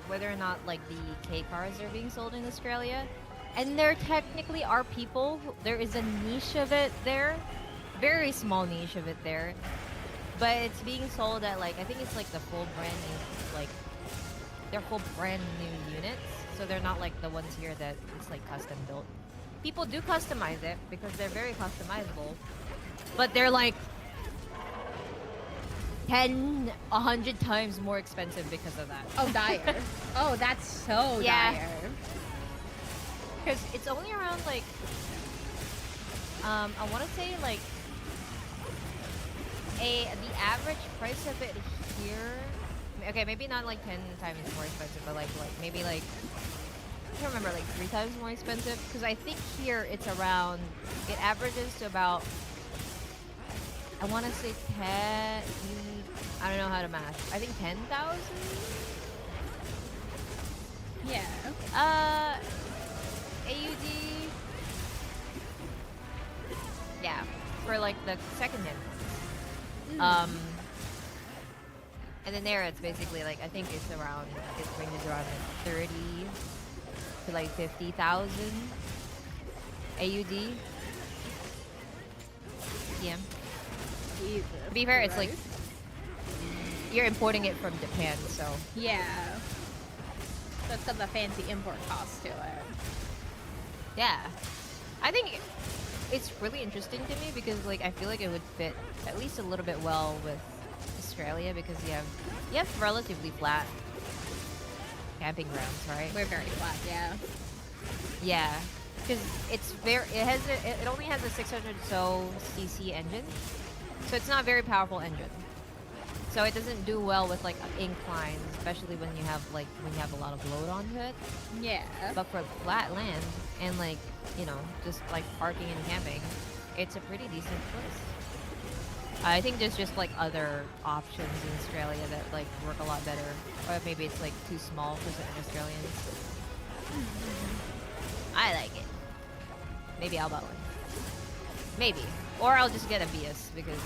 whether or not like the K cars are being sold in Australia, and there technically are people. There is a niche of it there, very small niche of it there, but it's being sold at like I think it's like the full brand new like they're full brand new units, so they're not like the ones here that it's like custom built. People do customize it because they're very customizable, but they're like 10, 100 times more expensive because of that. Oh, dire. Oh, that's so Yeah. dire. Because it's only around like, I want to say like, the average price of it here, okay, maybe not like 10 times more expensive, but like maybe like, I can't remember, like 3 times more expensive. Because I think here it's around, it averages to about, I want to say 10, I don't know how to math. I think 10,000? Yeah. AUD. Yeah, for like the second-hand ones. And then there it's basically like, I think it's around, it ranges around like 30 to like 50,000 AUD. Yeah. Jesus To be fair, it's like, Christ. you're importing it from Japan, so. Yeah. So it's got the fancy import cost to it. Yeah. I think it's really interesting to me because like I feel like it would fit at least a little bit well with Australia because you have relatively flat camping grounds, right? We're very flat, yeah. Yeah. Because it only has a 600 so cc engine. So it's not a very powerful engine. So it doesn't do well with like inclines, especially when you have a lot of load onto it. Yeah. But for flat land and like, you know, just like parking and camping, it's a pretty decent place. I think there's just like other options in Australia that like work a lot better. Or maybe it's like too small for certain Australians. I like it. Maybe I'll buy one. Maybe. Or I'll just get a Vias because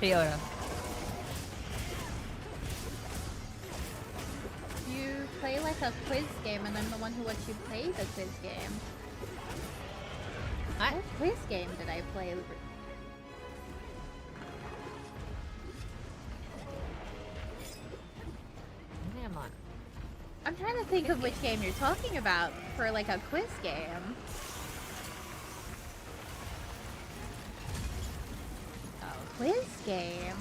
Toyota. You play like a quiz game and I'm the one who lets you play the quiz game. What? What quiz game did I play? Come on. I'm trying to think of which game you're talking about for like a quiz game. Quiz game?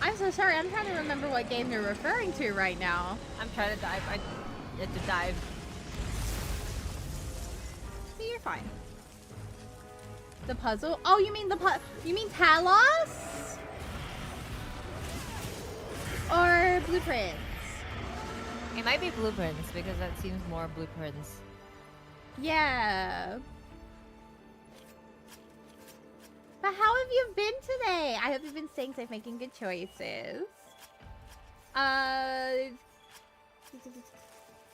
I'm so sorry, I'm trying to remember what game you're referring to right now. I'm trying to dive. I have to dive. You're fine. The puzzle? Oh, you mean you mean Talos? Or Blueprints? It might be Blueprints because that seems more Blueprints. Yeah. But how have you been today? I hope you've been staying safe, making good choices. Can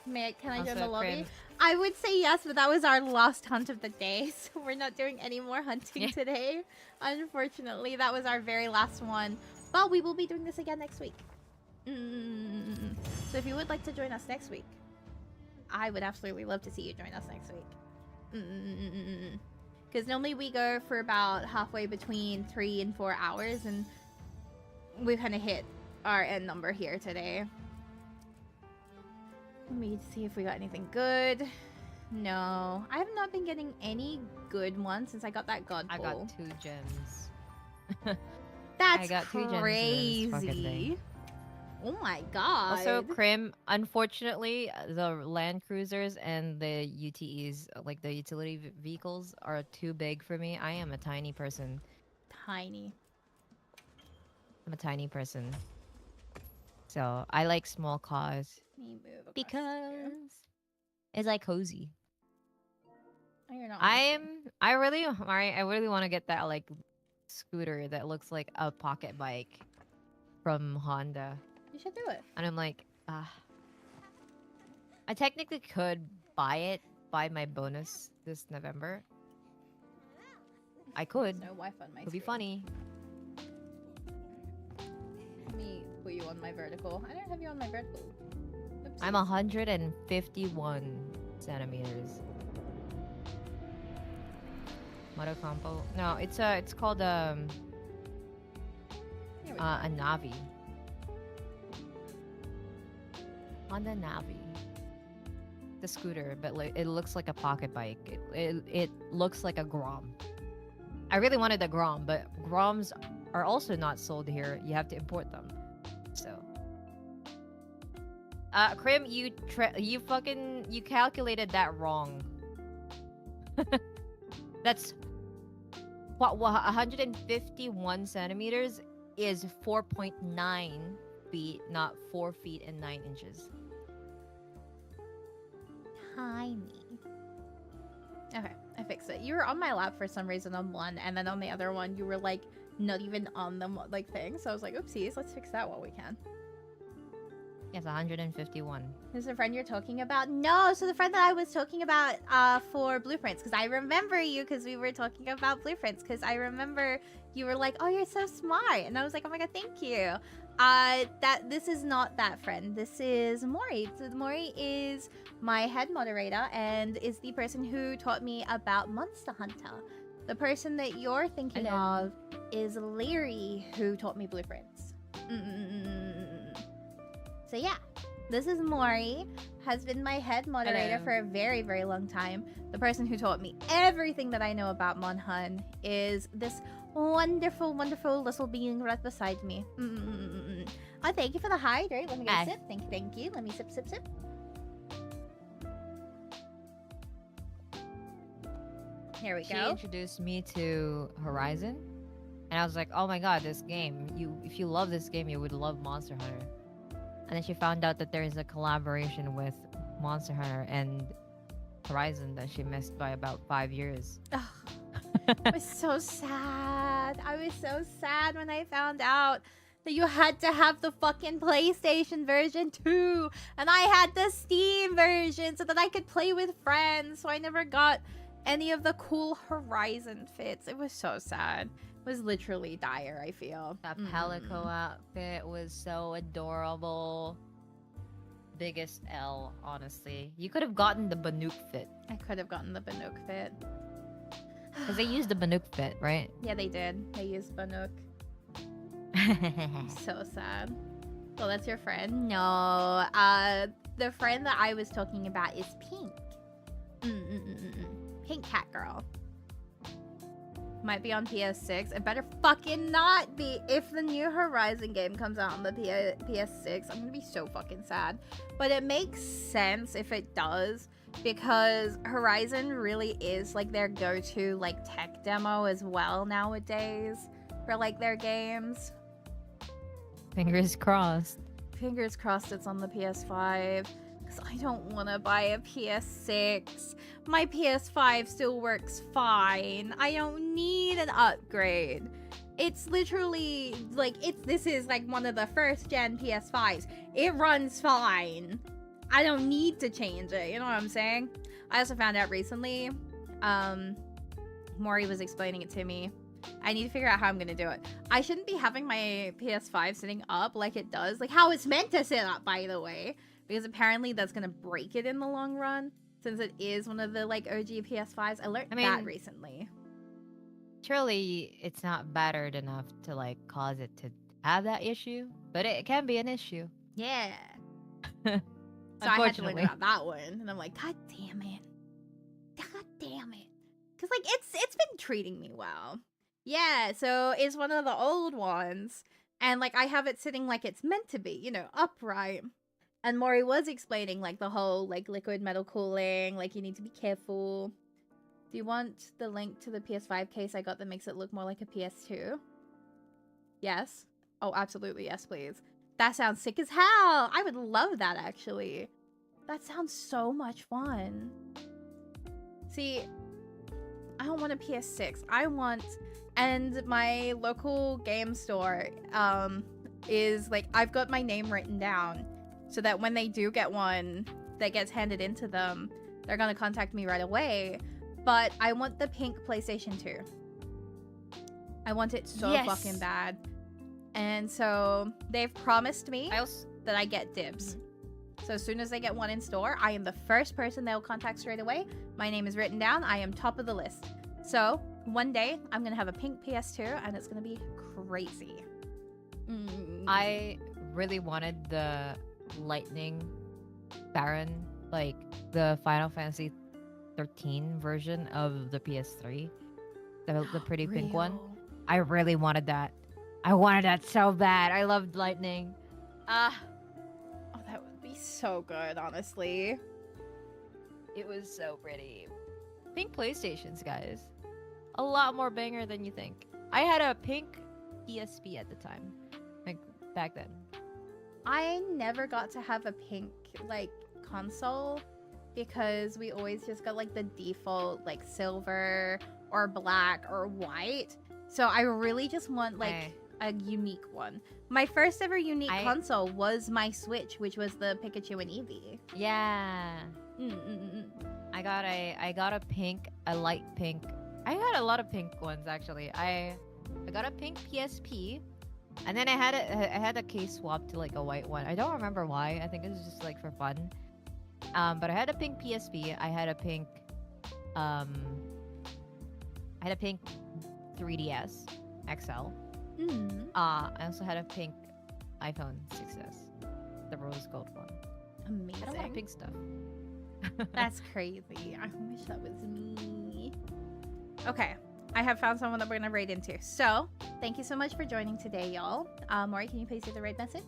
I join Also the lobby? crib. I would say yes, but that was our last hunt of the day, so we're not doing any more hunting today. Unfortunately, that was our very last one. But we will be doing this again next week. So if you would like to join us next week, I would absolutely love to see you join us next week. Because normally we go for about halfway between 3 and 4 hours, and we've kind of hit our end number here today. Let me see if we got anything good. No, I have not been getting any good ones since I got that god I pull. got 2 gems. That's I got 2 gems in this fucking crazy. thing. Oh my god. Also, Crim, unfortunately, the Land Cruisers and the UTEs, like the utility vehicles, are too big for me. I am a tiny person. Tiny. I'm a tiny person. So I like small cars Let me move across because here. it's like cozy. Oh, you're not. I really want to get that like scooter that looks like a pocket bike from Honda. You should do it. And I'm like, I technically could buy my bonus this November. I could. There's no Wi-Fi on my It would be screen. funny. Let me put you on my vertical. I don't have you on my vertical. Oopsies. I'm 151 centimeters. Moto compo. No, it's called Here we go. a Navi. Honda Navi. The scooter, but like it looks like a pocket bike. It looks like a Grom. I really wanted a Grom, but Groms are also not sold here. You have to import them. So, Krim, you calculated that wrong. That's what 151 centimeters is 4.9 feet, not 4 feet and 9 inches. Tiny. Okay, I fixed it. You were on my lap for some reason on one, and then on the other one, you were like not even on the like thing. So I was like, oopsies, let's fix that while we can. Yes, 151. Is the friend you're talking about? No, so the friend that I was talking about for blueprints, because I remember you because we were talking about blueprints, because I remember you were like, oh, you're so smart, and I was like, oh my god, thank you. This is not that friend. This is Mori. So Mori is my head moderator and is the person who taught me about Monster Hunter. The person that you're thinking Hello. of is Leary, who taught me blueprints. So yeah, this is Mori, has been my head moderator Hello. for a very, very long time. The person who taught me everything that I know about Monhun is this wonderful, wonderful little being right beside me. Oh, thank you for the hydrate. Let me get a Hi. sip. Thank you. Let me sip, sip, sip. Here we She go. introduced me to Horizon, and I was like, "Oh my god, this game! If you love this game, you would love Monster Hunter." And then she found out that there is a collaboration with Monster Hunter and Horizon that she missed by about 5 years. I was so sad. I was so sad when I found out that you had to have the fucking PlayStation version too, and I had the Steam version so that I could play with friends. So I never got any of the cool Horizon fits. It was so sad. It was literally dire, I feel. That Palico outfit was so adorable. Biggest L, honestly. You could have gotten the Banuk fit. I could have gotten the Banuk fit. Because they used the Banuk fit, right? Yeah, they did. They used Banuk. So sad. Well, that's your friend? No. The friend that I was talking about is Pink. Pink Cat Girl. Might be on PS6. It better fucking not be. If the new Horizon game comes out on the PS6, I'm gonna be so fucking sad. But it makes sense if it does, because Horizon really is like their go-to like tech demo as well nowadays for like their games. Fingers crossed. Fingers crossed it's on the PS5, because I don't want to buy a PS6. My PS5 still works fine. I don't need an upgrade. It's literally like this is like one of the first gen PS5s. It runs fine. I don't need to change it. You know what I'm saying? I also found out recently, Maury was explaining it to me. I need to figure out how I'm gonna do it. I shouldn't be having my PS5 sitting up like it does, like how it's meant to sit up, by the way, because apparently that's gonna break it in the long run, since it is one of the like OG PS5s. I learned that recently. Surely it's not battered enough to like cause it to have that issue, but it can be an issue. Yeah. So I had to learn about that one, and I'm like, God damn it. damn it. Because, like, it's been treating me well. Yeah, so it's one of the old ones. And, like, I have it sitting like it's meant to be, you know, upright. And Maury was explaining, like, the whole, like, liquid metal cooling, like, you need to be careful. Do you want the link to the PS5 case I got that makes it look more like a PS2? Yes. Oh, absolutely, yes, please. That sounds sick as hell! I would love that, actually. That sounds so much fun. See, I don't want a PS6. I want... And my local game store is, like, I've got my name written down so that when they do get one that gets handed into them, they're gonna contact me right away. But I want the pink PlayStation 2. I want it so fucking bad. And so they've promised me that I get dibs. So as soon as they get one in store, I am the first person they'll contact straight away. My name is written down. I am top of the list. So one day I'm going to have a pink PS2 and it's going to be crazy. I really wanted the Lightning Baron, like the Final Fantasy 13 version of the PS3. The pretty pink one. I really wanted that. I wanted that so bad. I loved Lightning. Oh, that would be so good, honestly. It was so pretty. Pink PlayStations, guys. A lot more banger than you think. I had a pink PSP at the time. Like, back then. I never got to have a pink, like, console because we always just got, like, the default, like, silver or black or white. So I really just want, like, a unique one. My first ever unique console was my Switch, which was the Pikachu and Eevee. Yeah. I got a pink, a light pink. I had a lot of pink ones actually. I got a pink PSP, and then I had a case swap to like a white one. I don't remember why. I think it was just like for fun. But I had a pink PSP. I had a pink 3DS XL. I also had a pink iPhone 6s, the rose gold one. Amazing. I had a lot of pink stuff. That's crazy. I wish that was me. Okay, I have found someone that we're gonna raid into. So, thank you so much for joining today, y'all. Maury, can you please do the raid message?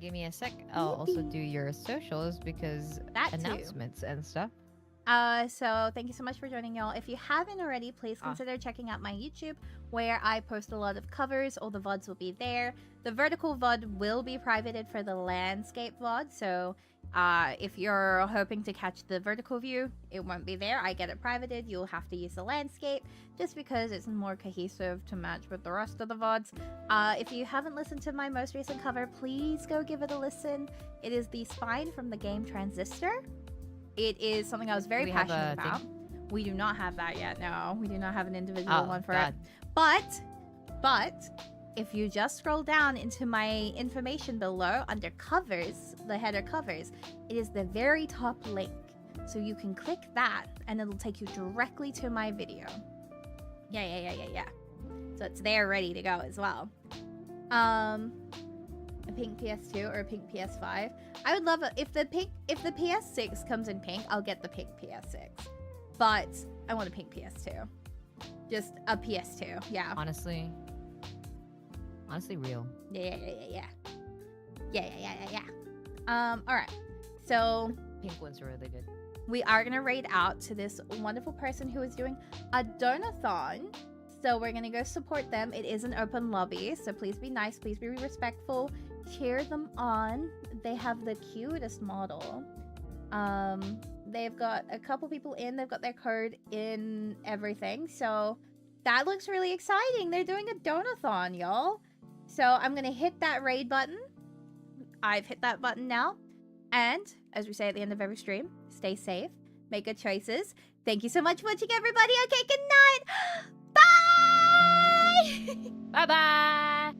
Give me a sec. I'll also do your socials because announcements and stuff. So thank you so much for joining, y'all. If you haven't already, please consider checking out my YouTube, where I post a lot of covers. All the VODs will be there. The vertical VOD will be privated for the landscape VOD, so if you're hoping to catch the vertical view, it won't be there. I get it privated. You'll have to use the landscape just because it's more cohesive to match with the rest of the VODs. If you haven't listened to my most recent cover, please go give it a listen. It is the Spine from the game Transistor. It is something I was very passionate about. We do not have that yet. No, we do not have an individual one for it. But if you just scroll down into my information below under covers, the header covers, it is the very top link. So you can click that and it'll take you directly to my video. Yeah. So it's there ready to go as well. A pink PS2 or a pink PS5. I would love it if the PS6 comes in pink, I'll get the pink PS6. But I want a pink PS2. Just a PS2, yeah. Honestly real. Yeah. Alright. So pink ones are really good. We are gonna raid out to this wonderful person who is doing a donathon. So we're gonna go support them. It is an open lobby, so please be nice, please be respectful. Cheer them on. They have the cutest model. They've got a couple people in. They've got their code in everything. So that looks really exciting. They're doing a donathon, y'all. So I'm going to hit that raid button. I've hit that button now. And as we say at the end of every stream, stay safe. Make good choices. Thank you so much for watching, everybody. Okay, good night. Bye! Bye-bye!